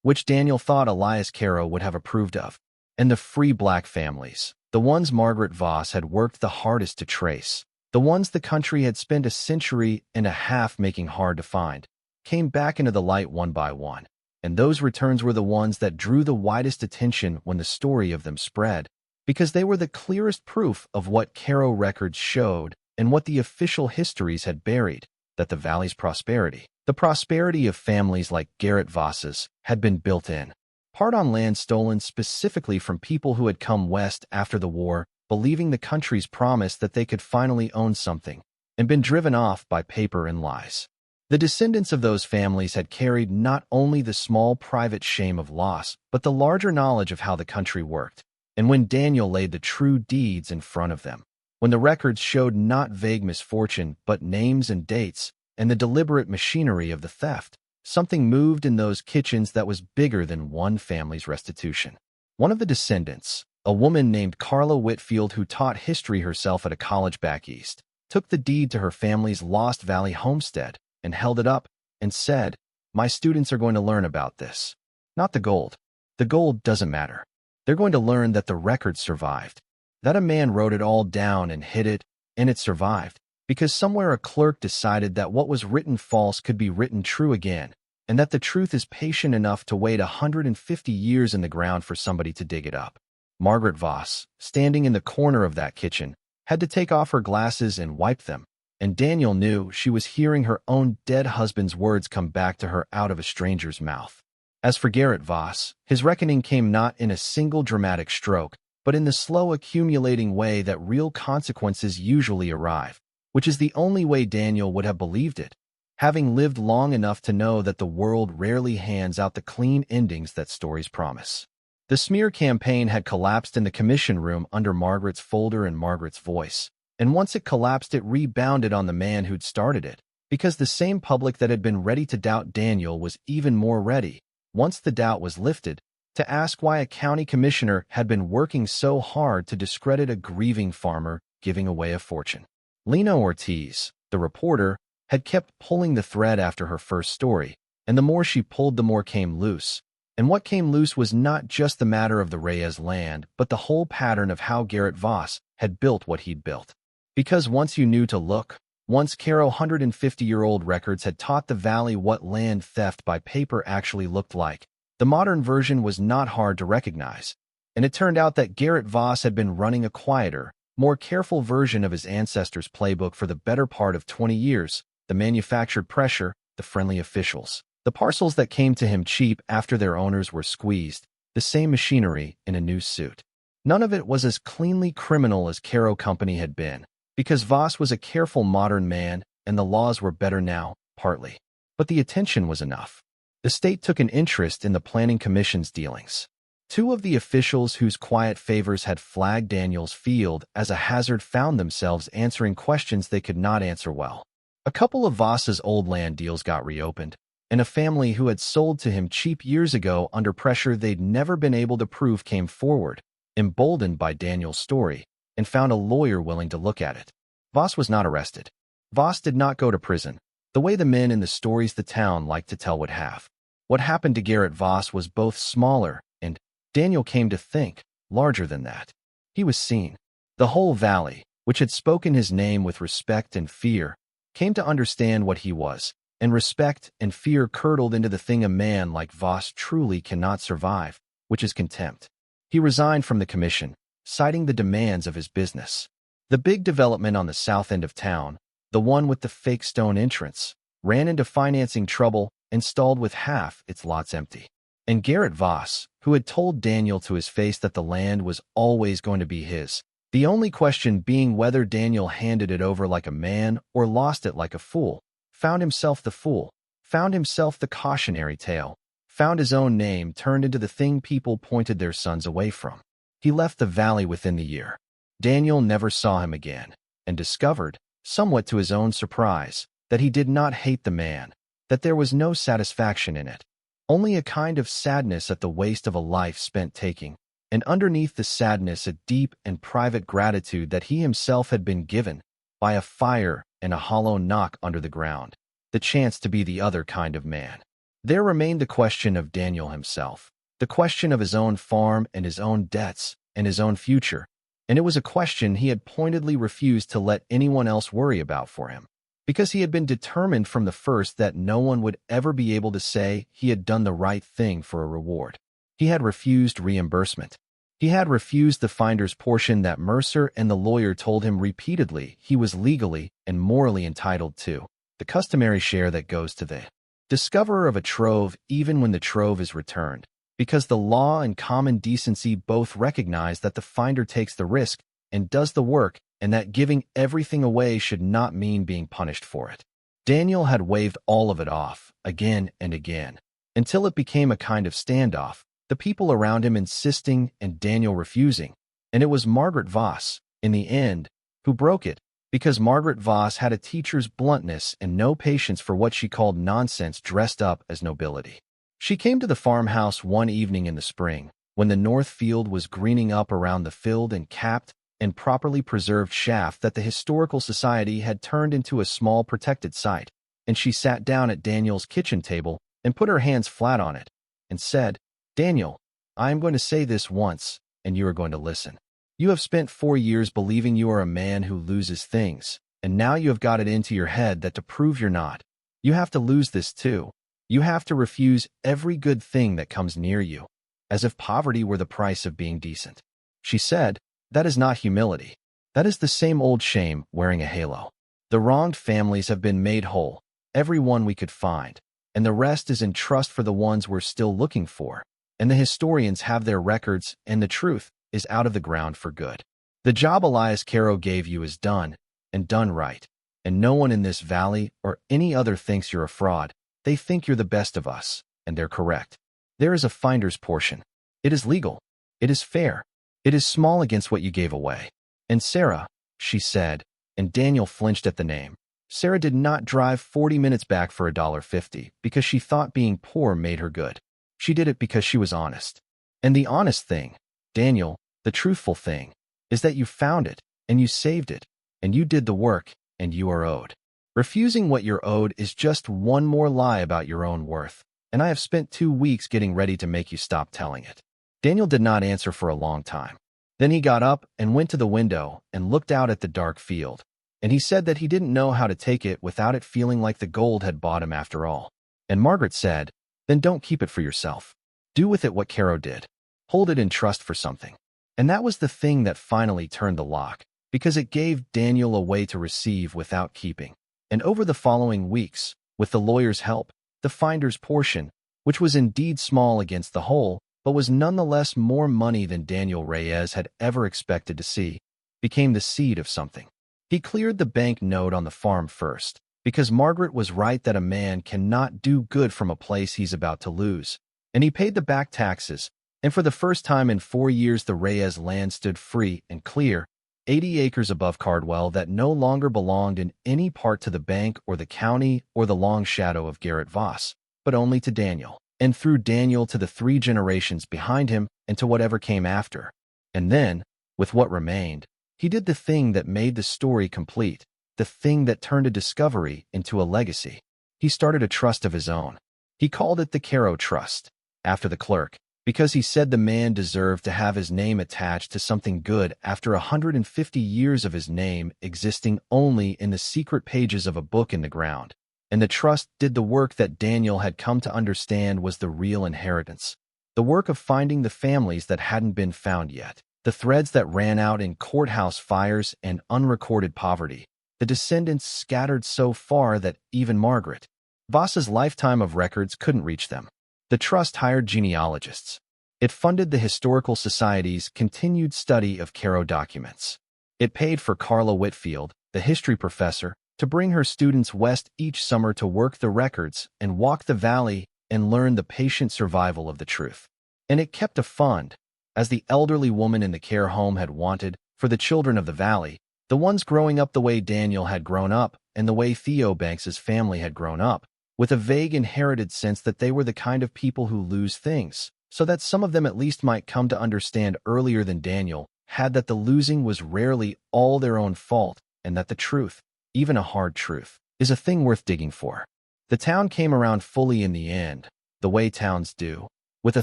which Daniel thought Elias Caro would have approved of. And the free black families, the ones Margaret Voss had worked the hardest to trace, the ones the country had spent a century and a half making hard to find, came back into the light one by one, and those returns were the ones that drew the widest attention when the story of them spread, because they were the clearest proof of what Caro records showed and what the official histories had buried, that the valley's prosperity, the prosperity of families like Garrett Voss's, had been built in part on land stolen specifically from people who had come west after the war, believing the country's promise that they could finally own something, and been driven off by paper and lies. The descendants of those families had carried not only the small private shame of loss, but the larger knowledge of how the country worked. And when Daniel laid the true deeds in front of them, when the records showed not vague misfortune, but names and dates, and the deliberate machinery of the theft, something moved in those kitchens that was bigger than one family's restitution. One of the descendants, a woman named Carla Whitfield who taught history herself at a college back east, took the deed to her family's Lost Valley homestead and held it up and said, my students are going to learn about this. Not the gold. The gold doesn't matter. They're going to learn that the record survived, that a man wrote it all down and hid it, and it survived, because somewhere a clerk decided that what was written false could be written true again, and that the truth is patient enough to wait 150 years in the ground for somebody to dig it up. Margaret Voss, standing in the corner of that kitchen, had to take off her glasses and wipe them, and Daniel knew she was hearing her own dead husband's words come back to her out of a stranger's mouth. As for Garrett Voss, his reckoning came not in a single dramatic stroke, but in the slow accumulating way that real consequences usually arrive, which is the only way Daniel would have believed it, having lived long enough to know that the world rarely hands out the clean endings that stories promise. The smear campaign had collapsed in the commission room under Margaret's folder and Margaret's voice, and once it collapsed it rebounded on the man who'd started it, because the same public that had been ready to doubt Daniel was even more ready, once the doubt was lifted, to ask why a county commissioner had been working so hard to discredit a grieving farmer giving away a fortune. Lena Ortiz, the reporter, had kept pulling the thread after her first story, and the more she pulled, the more came loose. And what came loose was not just the matter of the Reyes land, but the whole pattern of how Garrett Voss had built what he'd built. Because once you knew to look, once Caro's 150-year-old records had taught the valley what land theft by paper actually looked like, the modern version was not hard to recognize. And it turned out that Garrett Voss had been running a quieter, more careful version of his ancestors' playbook for the better part of 20 years, the manufactured pressure, the friendly officials, the parcels that came to him cheap after their owners were squeezed, the same machinery in a new suit. None of it was as cleanly criminal as Caro Company had been, because Voss was a careful modern man and the laws were better now, partly. But the attention was enough. The state took an interest in the Planning Commission's dealings. Two of the officials whose quiet favors had flagged Daniel's field as a hazard found themselves answering questions they could not answer well. A couple of Voss's old land deals got reopened, and a family who had sold to him cheap years ago under pressure they'd never been able to prove came forward, emboldened by Daniel's story, and found a lawyer willing to look at it. Voss was not arrested. Voss did not go to prison, the way the men in the stories the town liked to tell would have. What happened to Garrett Voss was both smaller and, Daniel came to think, larger than that. He was seen. The whole valley, which had spoken his name with respect and fear, came to understand what he was, and respect and fear curdled into the thing a man like Voss truly cannot survive, which is contempt. He resigned from the commission, citing the demands of his business. The big development on the south end of town, the one with the fake stone entrance, ran into financing trouble and stalled with half its lots empty. And Garrett Voss, who had told Daniel to his face that the land was always going to be his, the only question being whether Daniel handed it over like a man or lost it like a fool, found himself the fool, found himself the cautionary tale, found his own name turned into the thing people pointed their sons away from. He left the valley within the year. Daniel never saw him again, and discovered, somewhat to his own surprise, that he did not hate the man, that there was no satisfaction in it, only a kind of sadness at the waste of a life spent taking, and underneath the sadness a deep and private gratitude that he himself had been given, by a fire and a hollow knock under the ground, the chance to be the other kind of man. There remained the question of Daniel himself, the question of his own farm and his own debts and his own future, and it was a question he had pointedly refused to let anyone else worry about for him, because he had been determined from the first that no one would ever be able to say he had done the right thing for a reward. He had refused reimbursement. He had refused the finder's portion that Mercer and the lawyer told him repeatedly he was legally and morally entitled to, the customary share that goes to the discoverer of a trove even when the trove is returned, because the law and common decency both recognize that the finder takes the risk and does the work, and that giving everything away should not mean being punished for it. Daniel had waved all of it off, again and again, until it became a kind of standoff, the people around him insisting and Daniel refusing, and it was Margaret Voss, in the end, who broke it, because Margaret Voss had a teacher's bluntness and no patience for what she called nonsense dressed up as nobility. She came to the farmhouse one evening in the spring, when the north field was greening up around the filled and capped and properly preserved shaft that the Historical Society had turned into a small protected site, and she sat down at Daniel's kitchen table and put her hands flat on it, and said, "Daniel, I am going to say this once, and you are going to listen. You have spent 4 years believing you are a man who loses things, and now you have got it into your head that to prove you're not, you have to lose this too. You have to refuse every good thing that comes near you, as if poverty were the price of being decent." She said, "That is not humility. That is the same old shame wearing a halo. The wronged families have been made whole, every one we could find, and the rest is in trust for the ones we're still looking for, and the historians have their records, and the truth is out of the ground for good. The job Elias Caro gave you is done, and done right, and no one in this valley or any other thinks you're a fraud. They think you're the best of us, and they're correct. There is a finder's portion. It is legal. It is fair. It is small against what you gave away. And Sarah," she said, and Daniel flinched at the name. Sarah did not drive 40 minutes back for $1.50 because she thought being poor made her good. She did it because she was honest. And the honest thing, Daniel, the truthful thing, is that you found it, and you saved it, and you did the work, and you are owed Refusing what you're owed is just one more lie about your own worth, and I have spent 2 weeks getting ready to make you stop telling it." Daniel did not answer for a long time. Then he got up and went to the window and looked out at the dark field, and he said that he didn't know how to take it without it feeling like the gold had bought him after all. And Margaret said, "Then don't keep it for yourself. Do with it what Caro did. Hold it in trust for something." And that was the thing that finally turned the lock, because it gave Daniel a way to receive without keeping. And over the following weeks, with the lawyer's help, the finder's portion, which was indeed small against the whole, but was nonetheless more money than Daniel Reyes had ever expected to see, became the seed of something. He cleared the bank note on the farm first, because Margaret was right that a man cannot do good from a place he's about to lose. And he paid the back taxes, and for the first time in 4 years the Reyes land stood free and clear, 80 acres above Cardwell that no longer belonged in any part to the bank or the county or the long shadow of Garrett Voss, but only to Daniel, and through Daniel to the 3 generations behind him and to whatever came after. And then, with what remained, he did the thing that made the story complete, the thing that turned a discovery into a legacy. He started a trust of his own. He called it the Caro Trust, after the clerk, because he said the man deserved to have his name attached to something good after 150 years of his name existing only in the secret pages of a book in the ground. And the trust did the work that Daniel had come to understand was the real inheritance, the work of finding the families that hadn't been found yet, the threads that ran out in courthouse fires and unrecorded poverty, the descendants scattered so far that even Margaret Voss's lifetime of records couldn't reach them. The trust hired genealogists. It funded the Historical Society's continued study of Caro documents. It paid for Carla Whitfield, the history professor, to bring her students west each summer to work the records and walk the valley and learn the patient survival of the truth. And it kept a fund, as the elderly woman in the care home had wanted, for the children of the valley, the ones growing up the way Daniel had grown up and the way Theo Banks's family had grown up, with a vague inherited sense that they were the kind of people who lose things, so that some of them at least might come to understand earlier than Daniel had that the losing was rarely all their own fault and that the truth, even a hard truth, is a thing worth digging for. The town came around fully in the end, the way towns do, with a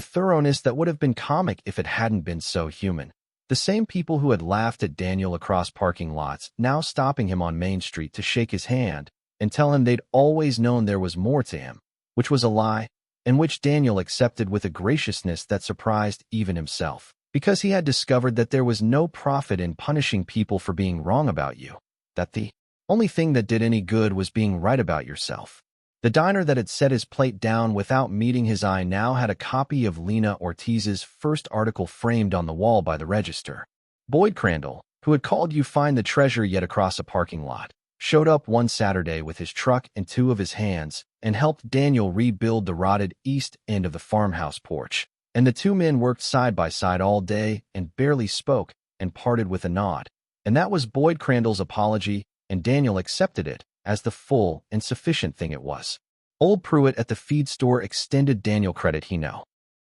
thoroughness that would have been comic if it hadn't been so human. The same people who had laughed at Daniel across parking lots now stopping him on Main Street to shake his hand and tell him they'd always known there was more to him, which was a lie, and which Daniel accepted with a graciousness that surprised even himself, because he had discovered that there was no profit in punishing people for being wrong about you, that the only thing that did any good was being right about yourself. The diner that had set his plate down without meeting his eye now had a copy of Lena Ortiz's first article framed on the wall by the register. Boyd Crandall, who had called You Find the Treasure Yet across a parking lot, showed up one Saturday with his truck and 2 of his hands and helped Daniel rebuild the rotted east end of the farmhouse porch. And the 2 men worked side by side all day and barely spoke and parted with a nod. And that was Boyd Crandall's apology, and Daniel accepted it as the full and sufficient thing it was. Old Pruitt at the feed store extended Daniel credit he no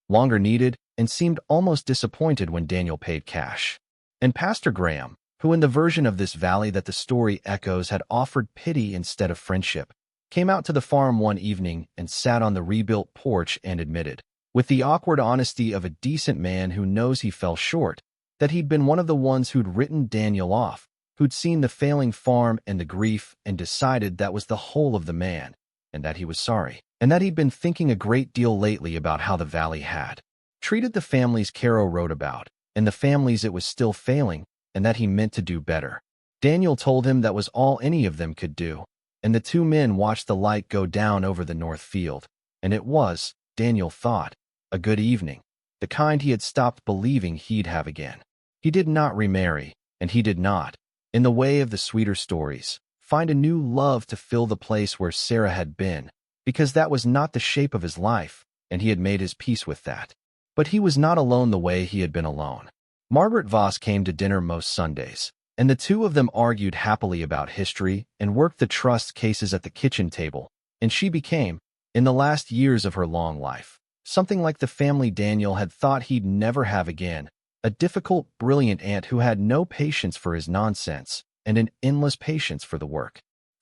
longer needed and seemed almost disappointed when Daniel paid cash. And Pastor Graham, who in the version of this valley that the story echoes had offered pity instead of friendship, came out to the farm one evening and sat on the rebuilt porch and admitted, with the awkward honesty of a decent man who knows he fell short, that he'd been one of the ones who'd written Daniel off, who'd seen the failing farm and the grief and decided that was the whole of the man, and that he was sorry, and that he'd been thinking a great deal lately about how the valley had treated the families Caro wrote about, and the families it was still failing, and that he meant to do better. Daniel told him that was all any of them could do, and the 2 men watched the light go down over the north field, and it was, Daniel thought, a good evening, the kind he had stopped believing he'd have again. He did not remarry, and he did not, in the way of the sweeter stories, find a new love to fill the place where Sarah had been, because that was not the shape of his life, and he had made his peace with that. But he was not alone the way he had been alone. Margaret Voss came to dinner most Sundays, and the 2 of them argued happily about history and worked the trust cases at the kitchen table, and she became, in the last years of her long life, something like the family Daniel had thought he'd never have again, a difficult, brilliant aunt who had no patience for his nonsense and an endless patience for the work.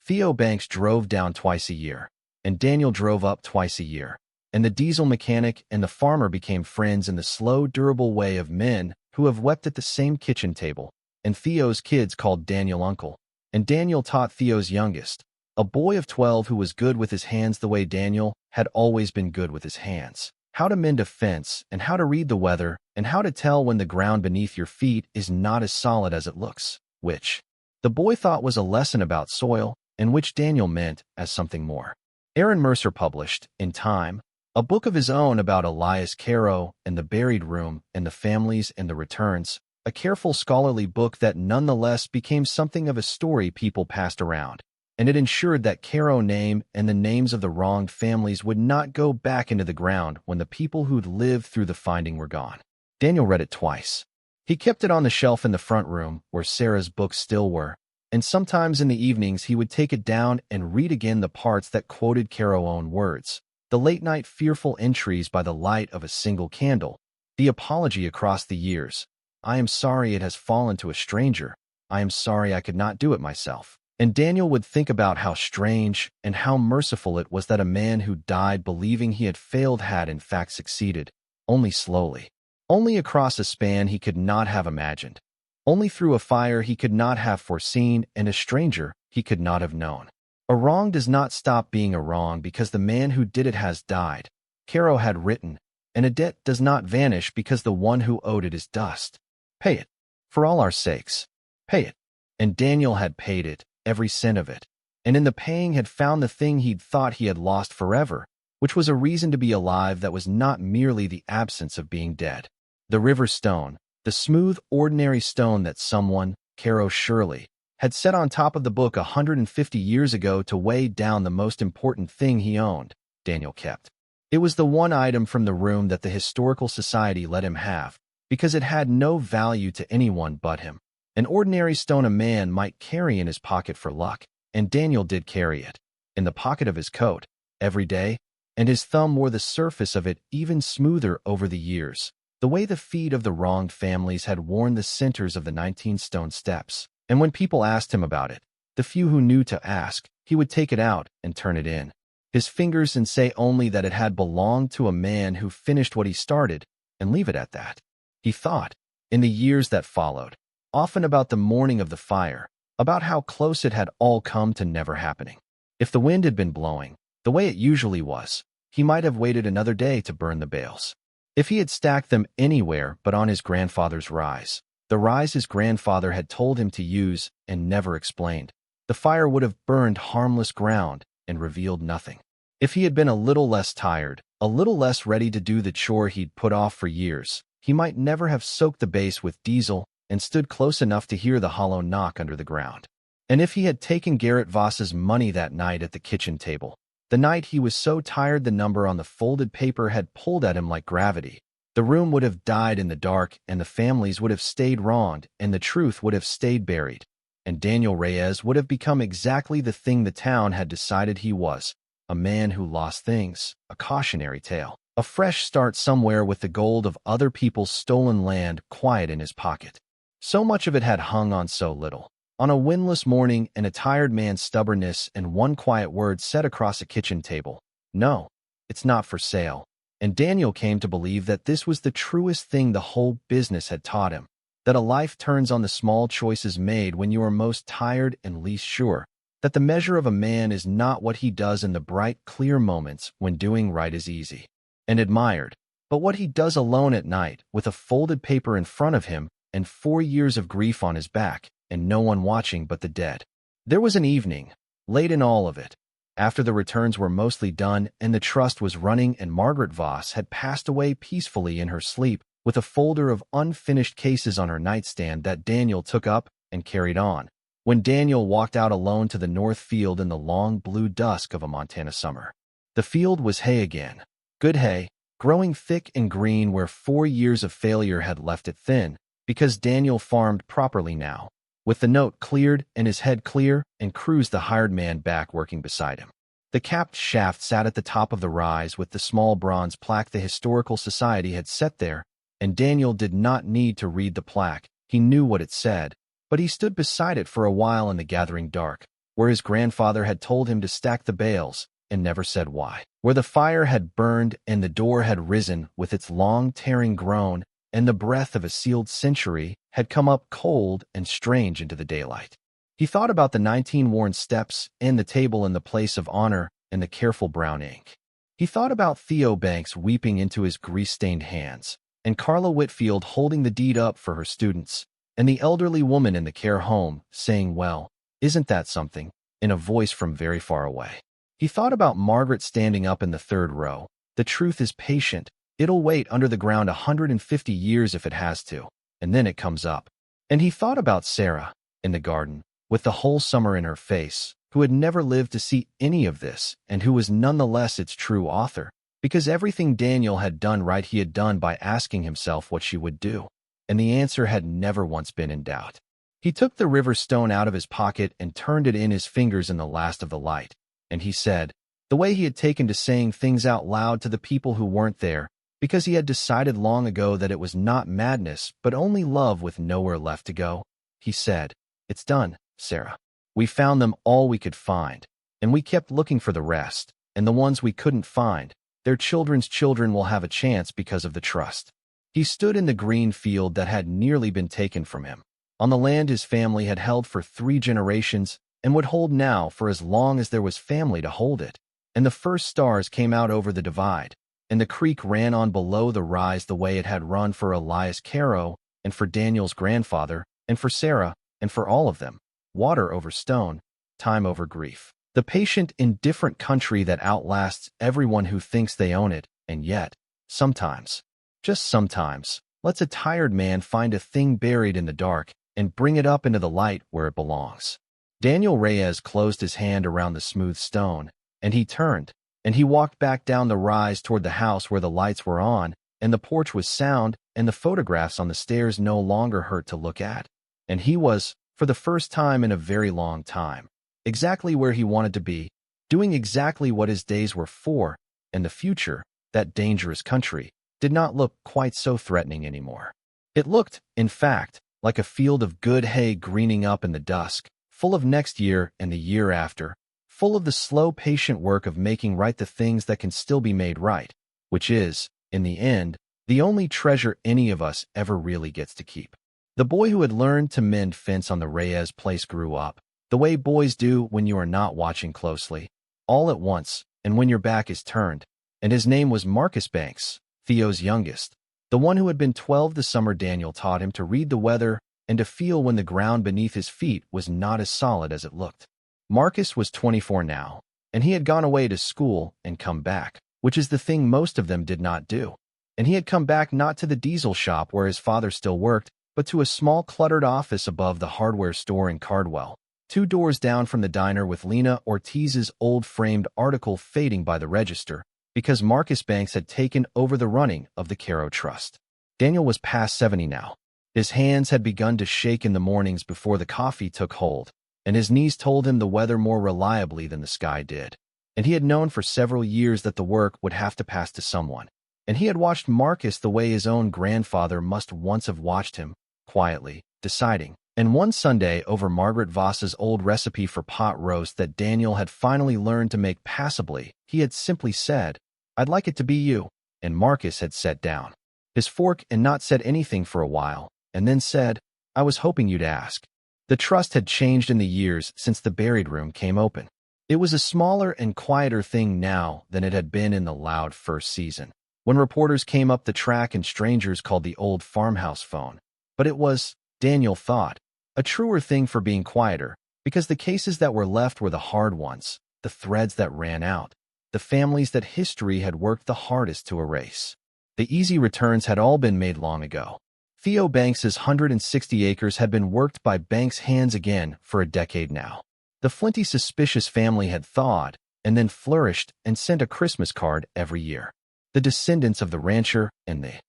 Theo Banks drove down twice a year, and Daniel drove up twice a year, and the diesel mechanic and the farmer became friends in the slow, durable way of men who have wept at the same kitchen table, and Theo's kids called Daniel uncle, and Daniel taught Theo's youngest, a boy of 12 who was good with his hands the way Daniel had always been good with his hands, how to mend a fence, and how to read the weather, and how to tell when the ground beneath your feet is not as solid as it looks, which the boy thought was a lesson about soil, and which Daniel meant as something more. Aaron Mercer published, in time, a book of his own about Elias Caro and the buried room and the families and the returns, a careful scholarly book that nonetheless became something of a story people passed around, and it ensured that Caro name and the names of the wronged families would not go back into the ground when the people who'd lived through the finding were gone. Daniel read it twice. He kept it on the shelf in the front room where Sarah's books still were, and sometimes in the evenings he would take it down and read again the parts that quoted Caro's own words, the late-night fearful entries by the light of a single candle, the apology across the years. I am sorry it has fallen to a stranger. I am sorry I could not do it myself. And Daniel would think about how strange and how merciful it was that a man who died believing he had failed had in fact succeeded, only slowly, only across a span he could not have imagined, only through a fire he could not have foreseen and a stranger he could not have known. A wrong does not stop being a wrong because the man who did it has died, Caro had written, and a debt does not vanish because the one who owed it is dust. Pay it. For all our sakes. Pay it. And Daniel had paid it, every cent of it, and in the paying had found the thing he'd thought he had lost forever, which was a reason to be alive that was not merely the absence of being dead. The river stone, the smooth, ordinary stone that someone, Caro surely, had set on top of the book 150 years ago to weigh down the most important thing he owned, Daniel kept. It was the one item from the room that the Historical Society let him have, because it had no value to anyone but him. An ordinary stone a man might carry in his pocket for luck, and Daniel did carry it, in the pocket of his coat, every day, and his thumb wore the surface of it even smoother over the years, the way the feet of the wronged families had worn the centers of the 19 stone steps. And when people asked him about it, the few who knew to ask, he would take it out and turn it in his fingers and say only that it had belonged to a man who finished what he started, and leave it at that. He thought, in the years that followed, often about the morning of the fire, about how close it had all come to never happening. If the wind had been blowing, the way it usually was, he might have waited another day to burn the bales. If he had stacked them anywhere but on his grandfather's rise, the rise his grandfather had told him to use and never explained, the fire would have burned harmless ground and revealed nothing. If he had been a little less tired, a little less ready to do the chore he'd put off for years, he might never have soaked the base with diesel and stood close enough to hear the hollow knock under the ground. And if he had taken Garrett Voss's money that night at the kitchen table, the night he was so tired the number on the folded paper had pulled at him like gravity, the room would have died in the dark and the families would have stayed wronged and the truth would have stayed buried, and Daniel Reyes would have become exactly the thing the town had decided he was, a man who lost things, a cautionary tale, a fresh start somewhere with the gold of other people's stolen land quiet in his pocket. So much of it had hung on so little, on a windless morning and a tired man's stubbornness and one quiet word said across a kitchen table, "No, it's not for sale." And Daniel came to believe that this was the truest thing the whole business had taught him, that a life turns on the small choices made when you are most tired and least sure, that the measure of a man is not what he does in the bright, clear moments when doing right is easy and admired, but what he does alone at night with a folded paper in front of him and 4 years of grief on his back and no one watching but the dead. There was an evening, late in all of it, after the returns were mostly done and the trust was running and Margaret Voss had passed away peacefully in her sleep with a folder of unfinished cases on her nightstand that Daniel took up and carried on, when Daniel walked out alone to the north field in the long blue dusk of a Montana summer. The field was hay again, good hay, growing thick and green where 4 years of failure had left it thin, because Daniel farmed properly now, with the note cleared and his head clear, and Cruz the hired man back working beside him. The capped shaft sat at the top of the rise with the small bronze plaque the Historical Society had set there, and Daniel did not need to read the plaque. He knew what it said, but he stood beside it for a while in the gathering dark, where his grandfather had told him to stack the bales, and never said why. Where the fire had burned and the door had risen with its long tearing groan, and the breath of a sealed century had come up cold and strange into the daylight. He thought about the 19 worn steps and the table in the place of honor and the careful brown ink. He thought about Theo Banks weeping into his grease-stained hands, and Carla Whitfield holding the deed up for her students, and the elderly woman in the care home saying, "Well, isn't that something?" in a voice from very far away. He thought about Margaret standing up in the third row. The truth is patient. It'll wait under the ground 150 years if it has to, and then it comes up. And he thought about Sarah, in the garden, with the whole summer in her face, who had never lived to see any of this, and who was nonetheless its true author, because everything Daniel had done right he had done by asking himself what she would do, and the answer had never once been in doubt. He took the river stone out of his pocket and turned it in his fingers in the last of the light, and he said, the way he had taken to saying things out loud to the people who weren't there, because he had decided long ago that it was not madness but only love with nowhere left to go, he said, "It's done, Sarah. We found them all we could find, and we kept looking for the rest, and the ones we couldn't find, their children's children will have a chance because of the trust." He stood in the green field that had nearly been taken from him, on the land his family had held for 3 generations and would hold now for as long as there was family to hold it, and the first stars came out over the divide, and the creek ran on below the rise the way it had run for Elias Caro, and for Daniel's grandfather, and for Sarah, and for all of them. Water over stone, time over grief. The patient, indifferent country that outlasts everyone who thinks they own it, and yet, sometimes, just sometimes, lets a tired man find a thing buried in the dark and bring it up into the light where it belongs. Daniel Reyes closed his hand around the smooth stone, and he turned, and he walked back down the rise toward the house where the lights were on, and the porch was sound, and the photographs on the stairs no longer hurt to look at. And he was, for the first time in a very long time, exactly where he wanted to be, doing exactly what his days were for, and the future, that dangerous country, did not look quite so threatening anymore. It looked, in fact, like a field of good hay greening up in the dusk, full of next year and the year after, full of the slow, patient work of making right the things that can still be made right, which is, in the end, the only treasure any of us ever really gets to keep. The boy who had learned to mend fence on the Reyes place grew up, the way boys do when you are not watching closely, all at once, and when your back is turned, and his name was Marcus Banks, Theo's youngest, the one who had been 12 the summer Daniel taught him to read the weather and to feel when the ground beneath his feet was not as solid as it looked. Marcus was 24 now, and he had gone away to school and come back, which is the thing most of them did not do. And he had come back not to the diesel shop where his father still worked, but to a small cluttered office above the hardware store in Cardwell, 2 doors down from the diner, with Lena Ortiz's old framed article fading by the register, because Marcus Banks had taken over the running of the Caro Trust. Daniel was past 70 now. His hands had begun to shake in the mornings before the coffee took hold, and his knees told him the weather more reliably than the sky did. And he had known for several years that the work would have to pass to someone, and he had watched Marcus the way his own grandfather must once have watched him, quietly, deciding. And one Sunday, over Margaret Voss's old recipe for pot roast that Daniel had finally learned to make passably, he had simply said, "I'd like it to be you," and Marcus had set down his fork and not said anything for a while, and then said, "I was hoping you'd ask." The trust had changed in the years since the buried room came open. It was a smaller and quieter thing now than it had been in the loud first season, when reporters came up the track and strangers called the old farmhouse phone. But it was, Daniel thought, a truer thing for being quieter, because the cases that were left were the hard ones, the threads that ran out, the families that history had worked the hardest to erase. The easy returns had all been made long ago. Theo Banks's 160 acres had been worked by Banks' hands again for a decade now. The flinty, suspicious family had thawed, and then flourished and sent a Christmas card every year. The descendants of the rancher and the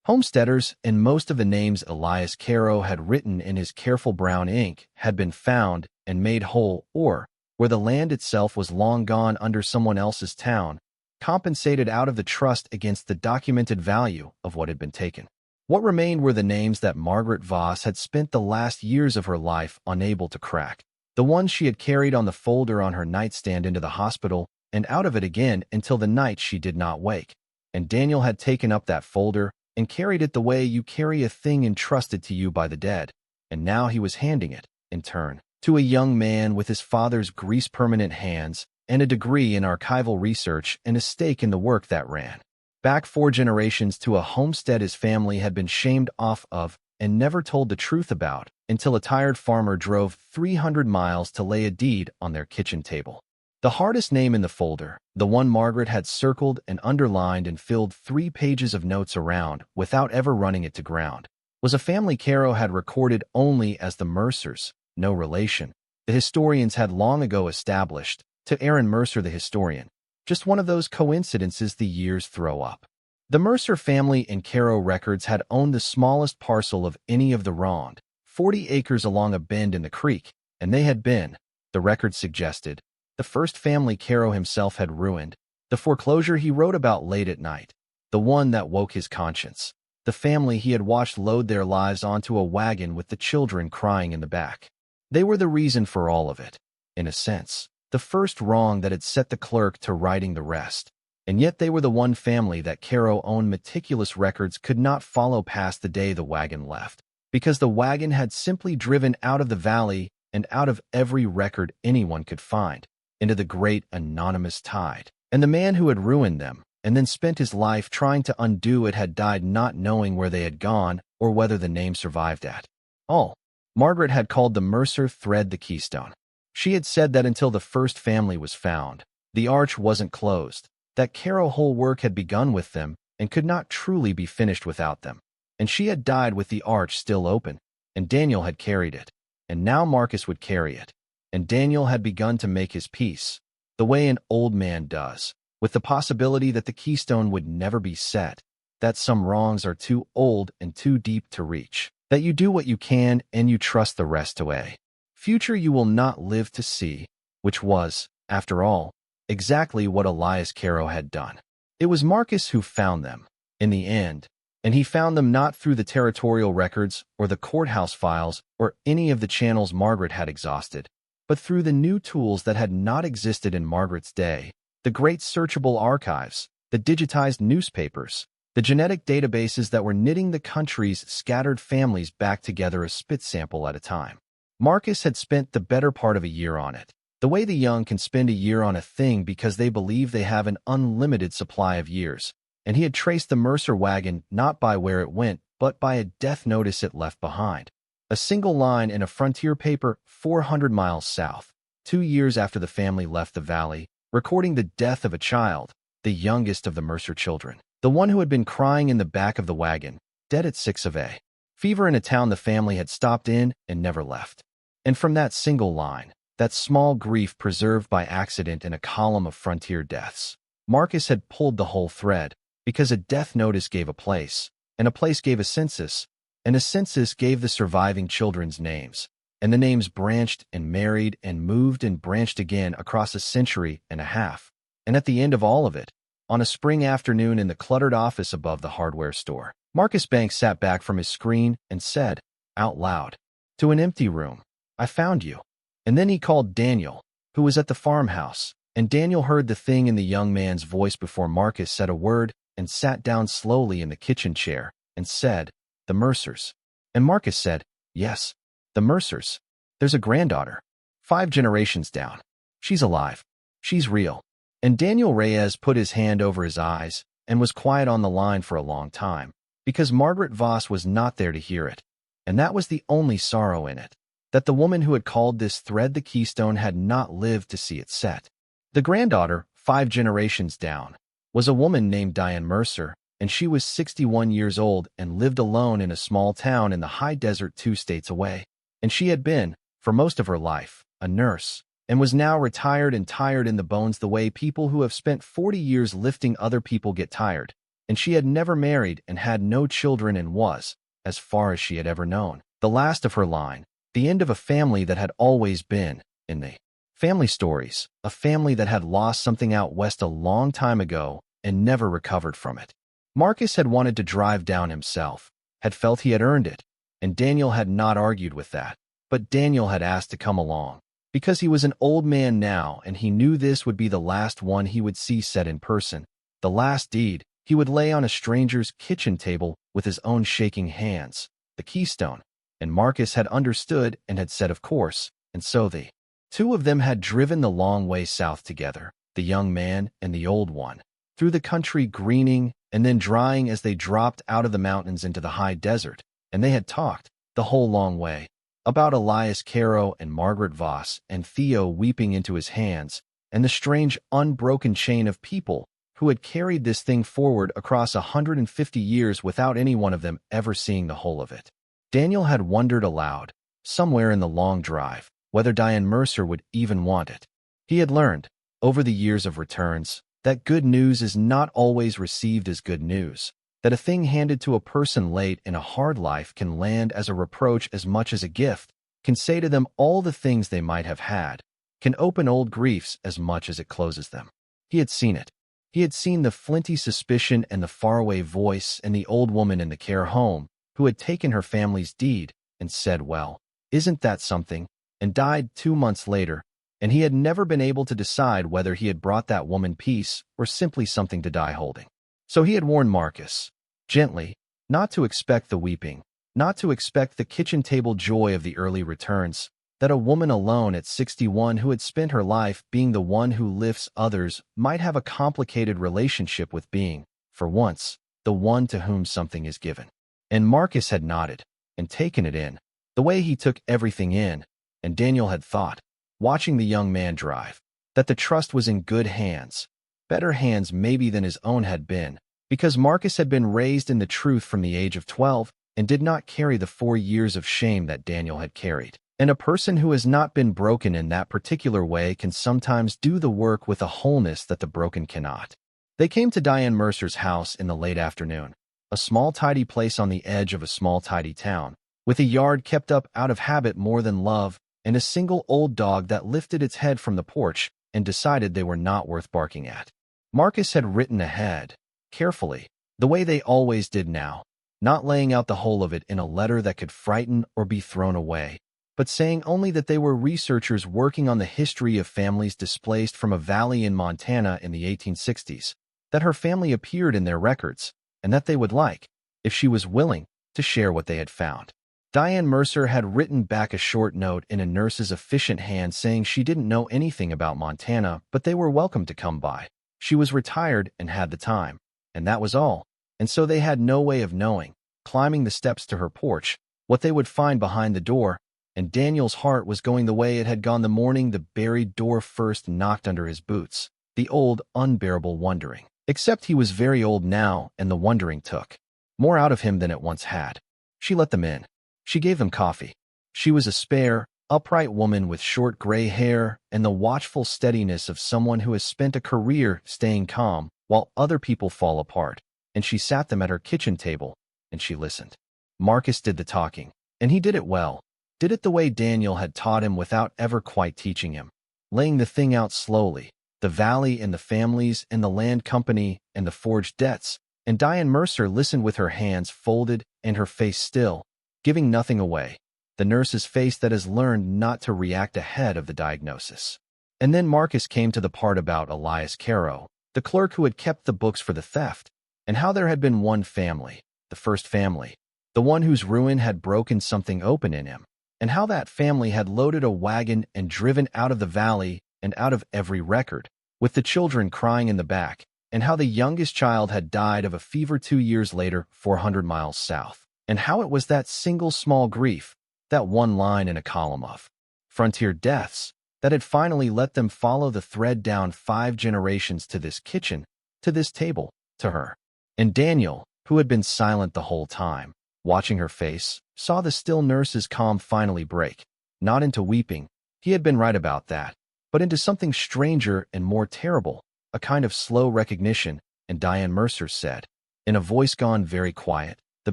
homesteaders, and most of the names Elias Caro had written in his careful brown ink, had been found and made whole, or, where the land itself was long gone under someone else's town, compensated out of the trust against the documented value of what had been taken. What remained were the names that Margaret Voss had spent the last years of her life unable to crack, the one she had carried on the folder on her nightstand into the hospital and out of it again until the night she did not wake. And Daniel had taken up that folder and carried it the way you carry a thing entrusted to you by the dead, and now he was handing it, in turn, to a young man with his father's grease-permanent hands and a degree in archival research and a stake in the work that ran back 4 generations to a homestead his family had been shamed off of and never told the truth about until a tired farmer drove 300 miles to lay a deed on their kitchen table. The hardest name in the folder, the one Margaret had circled and underlined and filled 3 pages of notes around without ever running it to ground, was a family Caro had recorded only as the Mercers, no relation. The historians had long ago established, to Aaron Mercer the historian, just one of those coincidences the years throw up. The Mercer family in Caro records had owned the smallest parcel of any of the Ronde, 40 acres along a bend in the creek, and they had been, the records suggested, the first family Caro himself had ruined, the foreclosure he wrote about late at night, the one that woke his conscience, the family he had watched load their lives onto a wagon with the children crying in the back. They were the reason for all of it, in a sense, the first wrong that had set the clerk to righting the rest. And yet they were the one family that Caro-owned meticulous records could not follow past the day the wagon left, because the wagon had simply driven out of the valley and out of every record anyone could find, into the great anonymous tide. And the man who had ruined them, and then spent his life trying to undo it, had died not knowing where they had gone or whether the name survived at all. Margaret had called the Mercer thread the keystone. She had said that until the first family was found, the arch wasn't closed, that Caro's whole work had begun with them and could not truly be finished without them. And she had died with the arch still open, and Daniel had carried it, and now Marcus would carry it. And Daniel had begun to make his peace, the way an old man does, with the possibility that the keystone would never be set, that some wrongs are too old and too deep to reach, that you do what you can and you trust the rest away. Future you will not live to see, which was, after all, exactly what Elias Caro had done. It was Marcus who found them, in the end, and he found them not through the territorial records or the courthouse files or any of the channels Margaret had exhausted, but through the new tools that had not existed in Margaret's day, the great searchable archives, the digitized newspapers, the genetic databases that were knitting the country's scattered families back together a spit sample at a time. Marcus had spent the better part of a year on it, the way the young can spend a year on a thing because they believe they have an unlimited supply of years, and he had traced the Mercer wagon not by where it went, but by a death notice it left behind. A single line in a frontier paper 400 miles south, 2 years after the family left the valley, recording the death of a child, the youngest of the Mercer children, the one who had been crying in the back of the wagon, dead at 6 of a fever in a town the family had stopped in and never left. And from that single line, that small grief preserved by accident in a column of frontier deaths, Marcus had pulled the whole thread, because a death notice gave a place, and a place gave a census, and a census gave the surviving children's names, and the names branched and married and moved and branched again across a century and a half. And at the end of all of it, on a spring afternoon in the cluttered office above the hardware store, Marcus Banks sat back from his screen and said, out loud, to an empty room, "I found you." And then he called Daniel, who was at the farmhouse, and Daniel heard the thing in the young man's voice before Marcus said a word and sat down slowly in the kitchen chair and said, "The Mercers." And Marcus said, "Yes, the Mercers. There's a granddaughter, 5 generations down. She's alive. She's real." And Daniel Reyes put his hand over his eyes and was quiet on the line for a long time, because Margaret Voss was not there to hear it, and that was the only sorrow in it, that the woman who had called this thread the keystone had not lived to see it set. The granddaughter, 5 generations down, was a woman named Diane Mercer, and she was 61 years old and lived alone in a small town in the high desert 2 states away. And she had been, for most of her life, a nurse, and was now retired and tired in the bones the way people who have spent 40 years lifting other people get tired. And she had never married and had no children and was, as far as she had ever known, the last of her line, the end of a family that had always been, in the family stories, a family that had lost something out west a long time ago and never recovered from it. Marcus had wanted to drive down himself, had felt he had earned it, and Daniel had not argued with that, but Daniel had asked to come along, because he was an old man now and he knew this would be the last one he would see said in person, the last deed he would lay on a stranger's kitchen table with his own shaking hands, the keystone. And Marcus had understood and had said of course, and so the two of them had driven the long way south together, the young man and the old one, through the country greening and then drying as they dropped out of the mountains into the high desert, and they had talked, the whole long way, about Elias Caro and Margaret Voss and Theo weeping into his hands, and the strange unbroken chain of people who had carried this thing forward across 150 years without any one of them ever seeing the whole of it. Daniel had wondered aloud, somewhere in the long drive, whether Diane Mercer would even want it. He had learned, over the years of returns, that good news is not always received as good news, that a thing handed to a person late in a hard life can land as a reproach as much as a gift, can say to them all the things they might have had, can open old griefs as much as it closes them. He had seen it. He had seen the flinty suspicion and the faraway voice and the old woman in the care home who had taken her family's deed and said, well, isn't that something, and died 2 months later, and he had never been able to decide whether he had brought that woman peace or simply something to die holding. So he had warned Marcus, gently, not to expect the weeping, not to expect the kitchen table joy of the early returns, that a woman alone at 61 who had spent her life being the one who lifts others might have a complicated relationship with being, for once, the one to whom something is given. And Marcus had nodded and taken it in, the way he took everything in, and Daniel had thought, watching the young man drive, that the trust was in good hands, better hands maybe than his own had been, because Marcus had been raised in the truth from the age of 12 and did not carry the 4 years of shame that Daniel had carried. And a person who has not been broken in that particular way can sometimes do the work with a wholeness that the broken cannot. They came to Diane Mercer's house in the late afternoon, a small tidy place on the edge of a small tidy town, with a yard kept up out of habit more than love, and a single old dog that lifted its head from the porch and decided they were not worth barking at. Marcus had written ahead, carefully, the way they always did now, not laying out the whole of it in a letter that could frighten or be thrown away, but saying only that they were researchers working on the history of families displaced from a valley in Montana in the 1860s, that her family appeared in their records, and that they would like, if she was willing, to share what they had found. Diane Mercer had written back a short note in a nurse's efficient hand saying she didn't know anything about Montana, but they were welcome to come by. She was retired and had the time, and that was all. And so they had no way of knowing, climbing the steps to her porch, what they would find behind the door, and Daniel's heart was going the way it had gone the morning the buried door first knocked under his boots, the old, unbearable wondering. Except he was very old now, and the wondering took more out of him than it once had. She let them in. She gave them coffee. She was a spare, upright woman with short gray hair and the watchful steadiness of someone who has spent a career staying calm while other people fall apart, and she sat them at her kitchen table, and she listened. Marcus did the talking, and he did it well, did it the way Daniel had taught him without ever quite teaching him, laying the thing out slowly, the valley and the families and the land company and the forged debts, and Diane Mercer listened with her hands folded and her face still, giving nothing away, the nurse's face that has learned not to react ahead of the diagnosis. And then Marcus came to the part about Elias Caro, the clerk who had kept the books for the theft, and how there had been one family, the first family, the one whose ruin had broken something open in him, and how that family had loaded a wagon and driven out of the valley and out of every record, with the children crying in the back, and how the youngest child had died of a fever 2 years later 400 miles south, and how it was that single small grief, that one line in a column of frontier deaths, that had finally let them follow the thread down 5 generations to this kitchen, to this table, to her. And Daniel, who had been silent the whole time, watching her face, saw the still nurse's calm finally break, not into weeping, he had been right about that, but into something stranger and more terrible, a kind of slow recognition, and Diane Mercer said, in a voice gone very quiet, the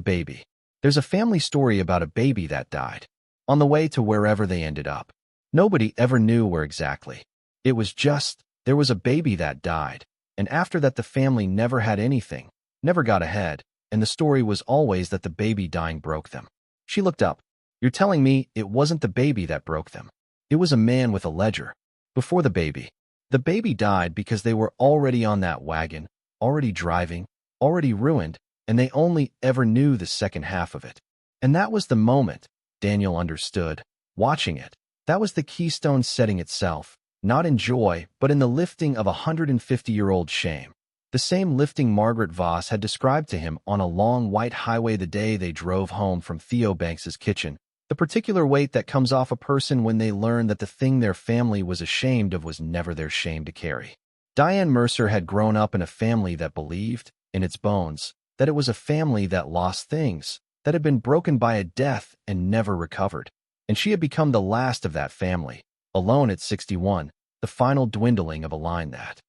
baby. There's a family story about a baby that died, on the way to wherever they ended up. Nobody ever knew where exactly. It was just, there was a baby that died, and after that the family never had anything, never got ahead, and the story was always that the baby dying broke them. She looked up. You're telling me it wasn't the baby that broke them? It was a man with a ledger. Before the baby. The baby died because they were already on that wagon, already driving, already ruined, and they only ever knew the second half of it. And that was the moment, Daniel understood, watching it. That was the keystone setting itself, not in joy, but in the lifting of 150-year-old shame. The same lifting Margaret Voss had described to him on a long white highway the day they drove home from Theo Banks's kitchen. The particular weight that comes off a person when they learn that the thing their family was ashamed of was never their shame to carry. Diane Mercer had grown up in a family that believed, in its bones, that it was a family that lost things, that had been broken by a death and never recovered. And she had become the last of that family, alone at 61, the final dwindling of a line that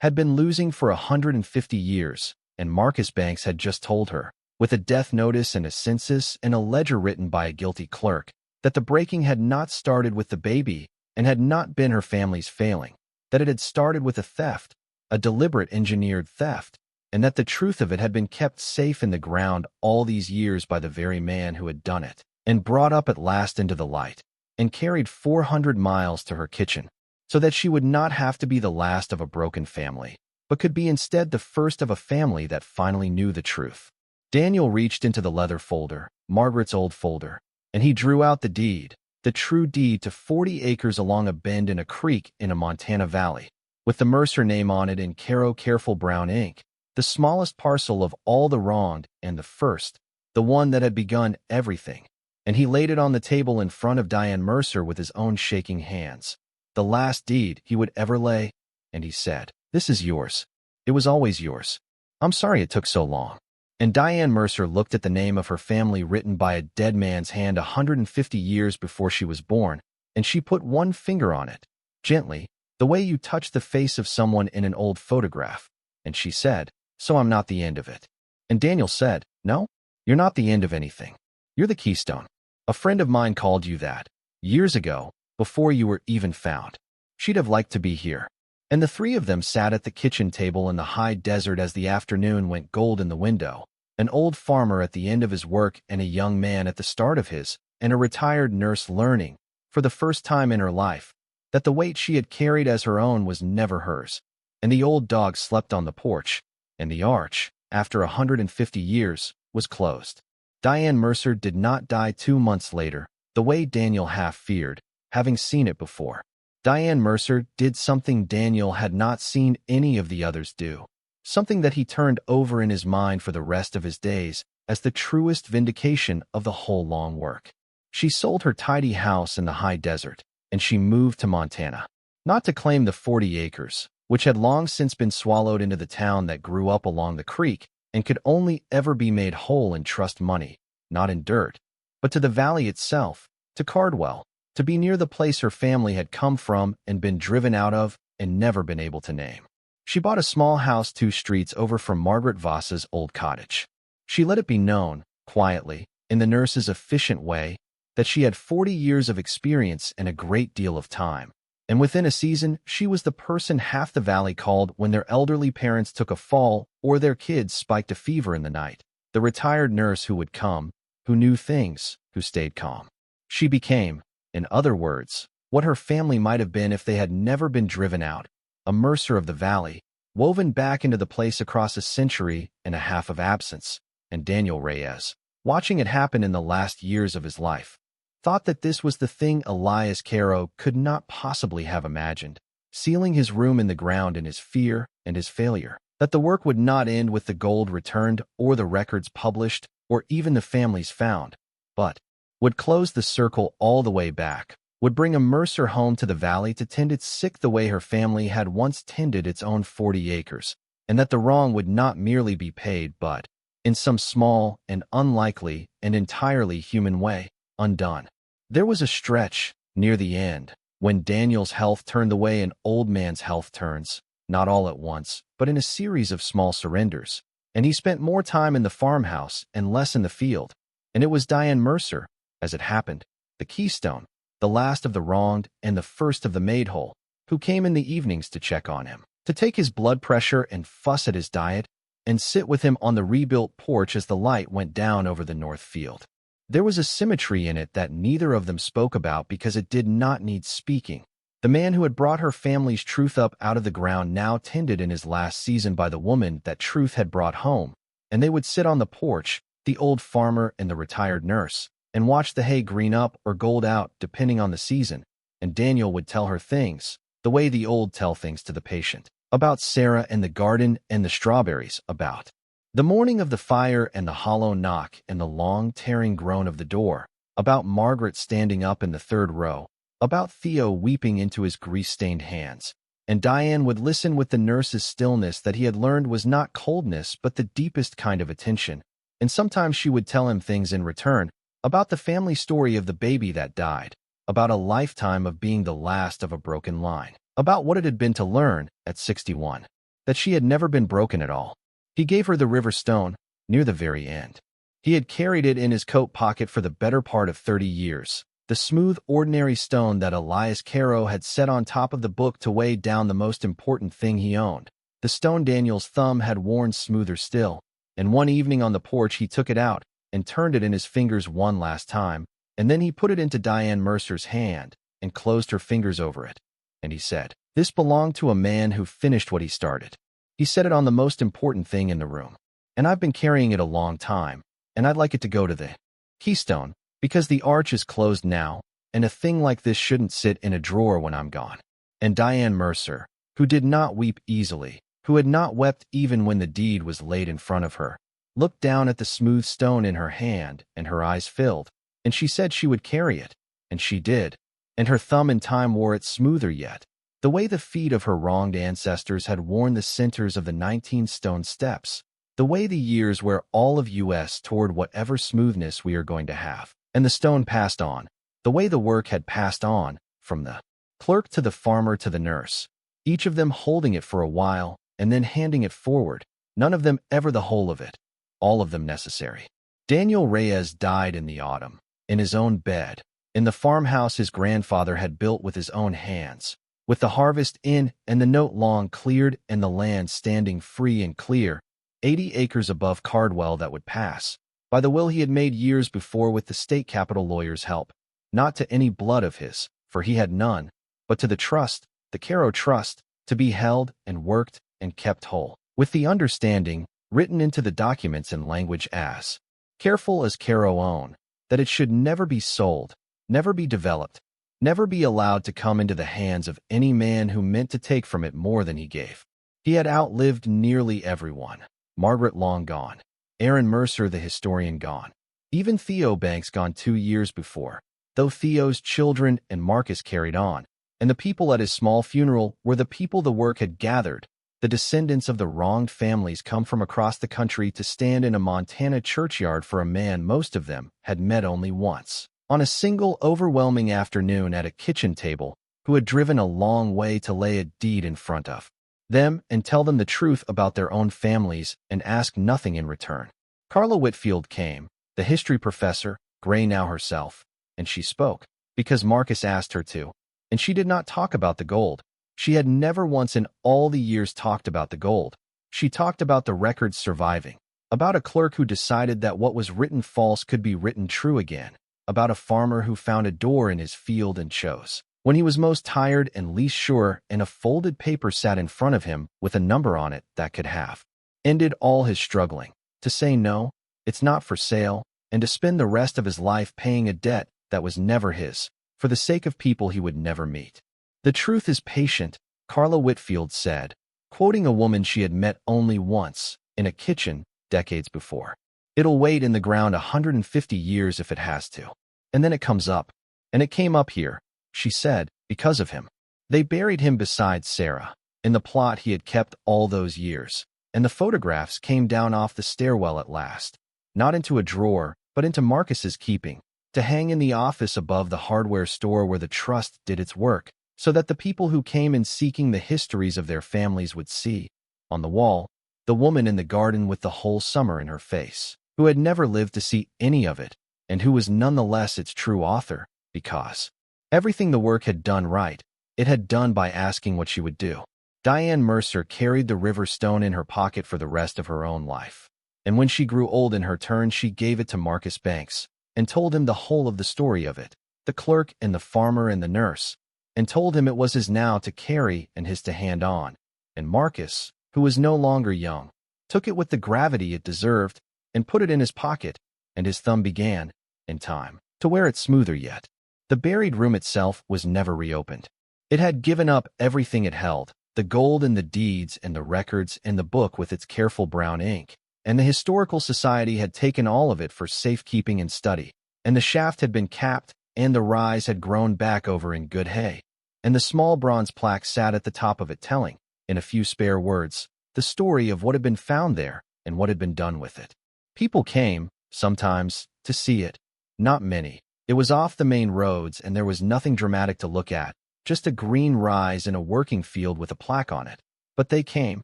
had been losing for 150 years, and Marcus Banks had just told her, with a death notice and a census and a ledger written by a guilty clerk, that the breaking had not started with the baby and had not been her family's failing, that it had started with a theft, a deliberate engineered theft, and that the truth of it had been kept safe in the ground all these years by the very man who had done it, and brought up at last into the light, and carried 400 miles to her kitchen, so that she would not have to be the last of a broken family, but could be instead the first of a family that finally knew the truth. Daniel reached into the leather folder, Margaret's old folder, and he drew out the deed, the true deed to 40 acres along a bend in a creek in a Montana valley, with the Mercer name on it in careful brown ink, the smallest parcel of all the wronged and the first, the one that had begun everything. And he laid it on the table in front of Diane Mercer with his own shaking hands. The last deed he would ever lay, and he said, "This is yours. It was always yours. I'm sorry it took so long." And Diane Mercer looked at the name of her family written by a dead man's hand 150 years before she was born, and she put one finger on it, gently, the way you touch the face of someone in an old photograph, and she said, "So I'm not the end of it." And Daniel said, "No, you're not the end of anything. You're the keystone. A friend of mine called you that, years ago, before you were even found. She'd have liked to be here." And the three of them sat at the kitchen table in the high desert as the afternoon went gold in the window, an old farmer at the end of his work and a young man at the start of his, and a retired nurse learning, for the first time in her life, that the weight she had carried as her own was never hers. And the old dog slept on the porch, and the arch, after 150 years, was closed. Diane Mercer did not die 2 months later, the way Daniel half feared, having seen it before. Diane Mercer did something Daniel had not seen any of the others do, something that he turned over in his mind for the rest of his days as the truest vindication of the whole long work. She sold her tidy house in the high desert, and she moved to Montana, not to claim the 40 acres, which had long since been swallowed into the town that grew up along the creek and could only ever be made whole in trust money, not in dirt, but to the valley itself, to Cardwell, to be near the place her family had come from and been driven out of and never been able to name. She bought a small house 2 streets over from Margaret Voss's old cottage. She let it be known, quietly, in the nurse's efficient way, that she had 40 years of experience and a great deal of time. And within a season, she was the person half the valley called when their elderly parents took a fall or their kids spiked a fever in the night. The retired nurse who would come, who knew things, who stayed calm. She became, in other words, what her family might have been if they had never been driven out, a Mercer of the valley, woven back into the place across a century and a half of absence. And Daniel Reyes, watching it happen in the last years of his life, thought that this was the thing Elias Caro could not possibly have imagined, sealing his room in the ground in his fear and his failure, that the work would not end with the gold returned or the records published or even the families found, but would close the circle all the way back, would bring a Mercer home to the valley to tend its sick the way her family had once tended its own 40 acres, and that the wrong would not merely be paid but, in some small and unlikely and entirely human way, undone. There was a stretch, near the end, when Daniel's health turned the way an old man's health turns, not all at once, but in a series of small surrenders, and he spent more time in the farmhouse and less in the field, and it was Diane Mercer, as it happened, the keystone, the last of the wronged and the first of the made whole, who came in the evenings to check on him, to take his blood pressure and fuss at his diet, and sit with him on the rebuilt porch as the light went down over the north field. There was a symmetry in it that neither of them spoke about because it did not need speaking. The man who had brought her family's truth up out of the ground now tended in his last season by the woman that truth had brought home, and they would sit on the porch, the old farmer and the retired nurse, and watch the hay green up or gold out depending on the season, and Daniel would tell her things, the way the old tell things to the patient, about Sarah and the garden and the strawberries, about the morning of the fire and the hollow knock and the long tearing groan of the door, about Margaret standing up in the third row, about Theo weeping into his grease-stained hands, and Diane would listen with the nurse's stillness that he had learned was not coldness but the deepest kind of attention, and sometimes she would tell him things in return, about the family story of the baby that died, about a lifetime of being the last of a broken line, about what it had been to learn, at 61, that she had never been broken at all. He gave her the river stone, near the very end. He had carried it in his coat pocket for the better part of 30 years, the smooth, ordinary stone that Elias Caro had set on top of the book to weigh down the most important thing he owned. The stone Daniel's thumb had worn smoother still, and one evening on the porch he took it out and turned it in his fingers one last time, and then he put it into Diane Mercer's hand and closed her fingers over it. And he said, "This belonged to a man who finished what he started." He set it on the most important thing in the room. "And I've been carrying it a long time, and I'd like it to go to the keystone, because the arch is closed now, and a thing like this shouldn't sit in a drawer when I'm gone." And Diane Mercer, who did not weep easily, who had not wept even when the deed was laid in front of her, looked down at the smooth stone in her hand, and her eyes filled, and she said she would carry it, and she did, and her thumb in time wore it smoother yet, the way the feet of her wronged ancestors had worn the centers of the 19 stone steps, the way the years wear all of us toward whatever smoothness we are going to have. And the stone passed on, the way the work had passed on, from the clerk to the farmer to the nurse, each of them holding it for a while and then handing it forward, none of them ever the whole of it, all of them necessary. Daniel Reyes died in the autumn, in his own bed, in the farmhouse his grandfather had built with his own hands, with the harvest in and the note long cleared and the land standing free and clear, 80 acres above Cardwell that would pass, by the will he had made years before with the state capital lawyer's help, not to any blood of his, for he had none, but to the trust, the Caro Trust, to be held and worked and kept whole, with the understanding, written into the documents in language as careful as Caro own, that it should never be sold, never be developed, never be allowed to come into the hands of any man who meant to take from it more than he gave. He had outlived nearly everyone. Margaret long gone. Aaron Mercer the historian gone. Even Theo Banks gone 2 years before, though Theo's children and Marcus carried on, and the people at his small funeral were the people the work had gathered, the descendants of the wronged families come from across the country to stand in a Montana churchyard for a man most of them had met only once, on a single overwhelming afternoon at a kitchen table, who had driven a long way to lay a deed in front of them and tell them the truth about their own families and ask nothing in return. Carla Whitfield came, the history professor, gray now herself, and she spoke, because Marcus asked her to, and she did not talk about the gold. She had never once in all the years talked about the gold. She talked about the records surviving, about a clerk who decided that what was written false could be written true again, about a farmer who found a door in his field and chose, when he was most tired and least sure, and a folded paper sat in front of him with a number on it that could have ended all his struggling, to say no, it's not for sale, and to spend the rest of his life paying a debt that was never his, for the sake of people he would never meet. The truth is patient, Carla Whitfield said, quoting a woman she had met only once, in a kitchen, decades before. It'll wait in the ground 150 years if it has to. And then it comes up. And it came up here, she said, because of him. They buried him beside Sarah, in the plot he had kept all those years, and the photographs came down off the stairwell at last, not into a drawer, but into Marcus's keeping, to hang in the office above the hardware store where the trust did its work, so that the people who came in seeking the histories of their families would see, on the wall, the woman in the garden with the whole summer in her face, who had never lived to see any of it, and who was nonetheless its true author, because everything the work had done right, it had done by asking what she would do. Diane Mercer carried the river stone in her pocket for the rest of her own life, and when she grew old in her turn she gave it to Marcus Banks, and told him the whole of the story of it, the clerk and the farmer and the nurse, and told him it was his now to carry and his to hand on. And Marcus, who was no longer young, took it with the gravity it deserved and put it in his pocket, and his thumb began, in time, to wear it smoother yet. The buried room itself was never reopened. It had given up everything it held, the gold and the deeds and the records and the book with its careful brown ink, and the Historical Society had taken all of it for safekeeping and study, and the shaft had been capped, and the rise had grown back over in good hay, and the small bronze plaque sat at the top of it telling, in a few spare words, the story of what had been found there and what had been done with it. People came, sometimes, to see it. Not many. It was off the main roads and there was nothing dramatic to look at, just a green rise in a working field with a plaque on it. But they came,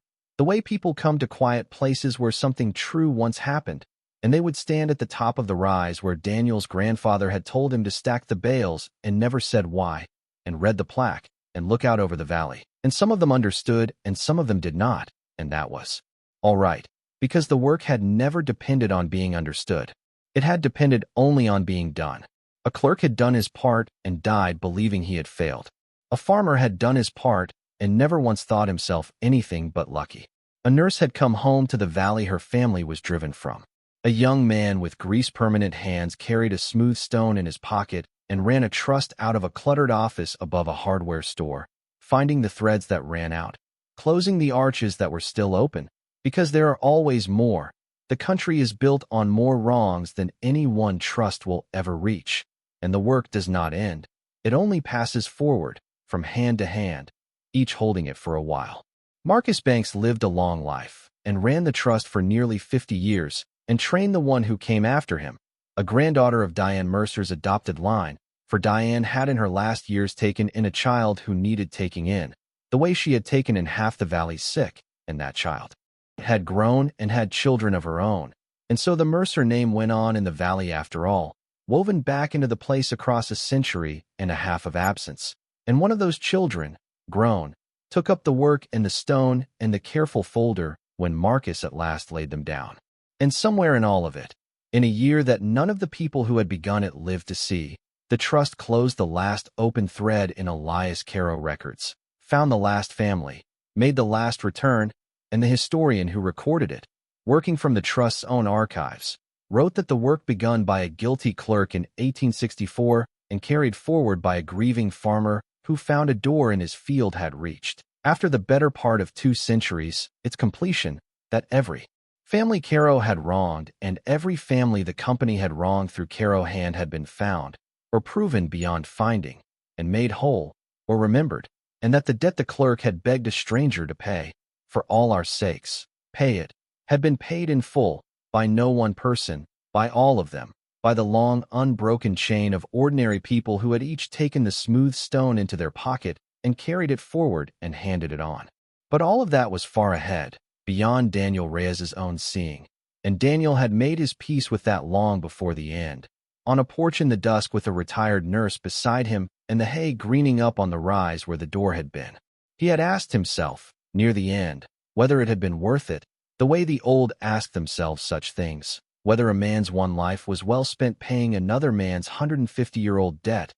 the way people come to quiet places where something true once happened, and they would stand at the top of the rise where Daniel's grandfather had told him to stack the bales and never said why, and read the plaque, and look out over the valley. And some of them understood and some of them did not, and that was all right, because the work had never depended on being understood. It had depended only on being done. A clerk had done his part and died believing he had failed. A farmer had done his part and never once thought himself anything but lucky. A nurse had come home to the valley her family was driven from. A young man with grease-permanent hands carried a smooth stone in his pocket and ran a trust out of a cluttered office above a hardware store, finding the threads that ran out, closing the arches that were still open, because there are always more. The country is built on more wrongs than any one trust will ever reach, and the work does not end. It only passes forward, from hand to hand, each holding it for a while. Marcus Banks lived a long life, and ran the trust for nearly 50 years, and trained the one who came after him, a granddaughter of Diane Mercer's adopted line, for Diane had in her last years taken in a child who needed taking in, the way she had taken in half the valley's sick, and that child had grown and had children of her own, and so the Mercer name went on in the valley after all, woven back into the place across a century and a half of absence. And one of those children, grown, took up the work and the stone and the careful folder when Marcus at last laid them down. And somewhere in all of it, in a year that none of the people who had begun it lived to see, the trust closed the last open thread in Elias Caro records, found the last family, made the last return, and the historian who recorded it, working from the trust's own archives, wrote that the work begun by a guilty clerk in 1864 and carried forward by a grieving farmer who found a door in his field had reached, after the better part of 2 centuries, its completion, that every family Caro had wronged and every family the company had wronged through Caro hand had been found, or proven beyond finding, and made whole, or remembered, and that the debt the clerk had begged a stranger to pay, for all our sakes, pay it, had been paid in full, by no one person, by all of them, by the long, unbroken chain of ordinary people who had each taken the smooth stone into their pocket and carried it forward and handed it on. But all of that was far ahead, beyond Daniel Reyes's own seeing, and Daniel had made his peace with that long before the end. On a porch in the dusk with a retired nurse beside him and the hay greening up on the rise where the door had been, he had asked himself, near the end, whether it had been worth it, the way the old asked themselves such things, whether a man's one life was well spent paying another man's 150-year-old debt,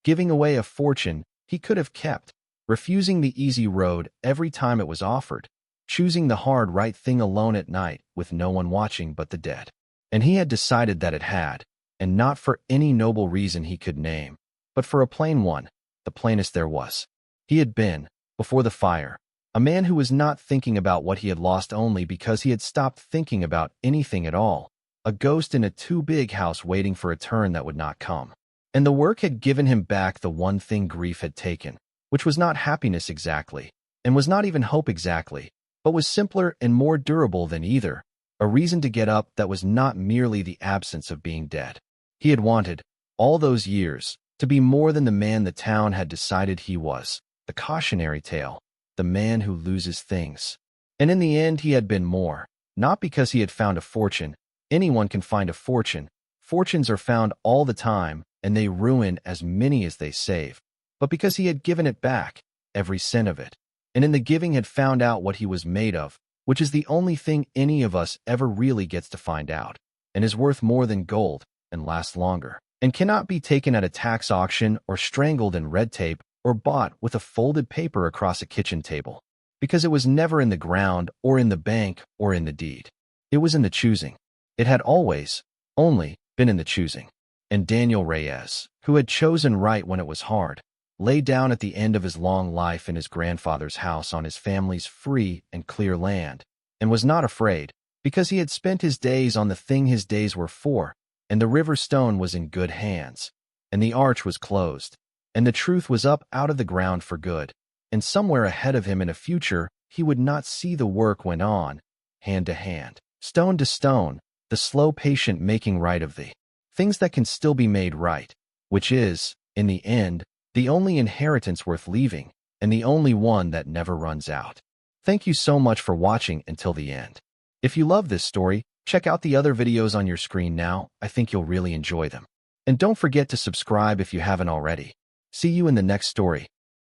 giving away a fortune he could have kept, refusing the easy road every time it was offered, choosing the hard right thing alone at night with no one watching but the dead. And he had decided that it had, and not for any noble reason he could name, but for a plain one, the plainest there was. He had been, before the fire, a man who was not thinking about what he had lost only because he had stopped thinking about anything at all, a ghost in a too-big house waiting for a turn that would not come. And the work had given him back the one thing grief had taken, which was not happiness exactly, and was not even hope exactly, but was simpler and more durable than either, a reason to get up that was not merely the absence of being dead. He had wanted, all those years, to be more than the man the town had decided he was, the cautionary tale, the man who loses things. And in the end he had been more, not because he had found a fortune. Anyone can find a fortune. Fortunes are found all the time, and they ruin as many as they save, but because he had given it back, every cent of it, and in the giving had found out what he was made of, which is the only thing any of us ever really gets to find out, and is worth more than gold, and last longer, and cannot be taken at a tax auction or strangled in red tape or bought with a folded paper across a kitchen table, because it was never in the ground or in the bank or in the deed. It was in the choosing. It had always, only, been in the choosing. And Daniel Reyes, who had chosen right when it was hard, lay down at the end of his long life in his grandfather's house on his family's free and clear land, and was not afraid, because he had spent his days on the thing his days were for, and the river stone was in good hands, and the arch was closed, and the truth was up out of the ground for good, and somewhere ahead of him in a future he would not see the work went on, hand to hand, stone to stone, the slow patient making right of the things that can still be made right, which is, in the end, the only inheritance worth leaving, and the only one that never runs out. Thank you so much for watching until the end. If you love this story, check out the other videos on your screen now. I think you'll really enjoy them. And don't forget to subscribe if you haven't already. See you in the next story.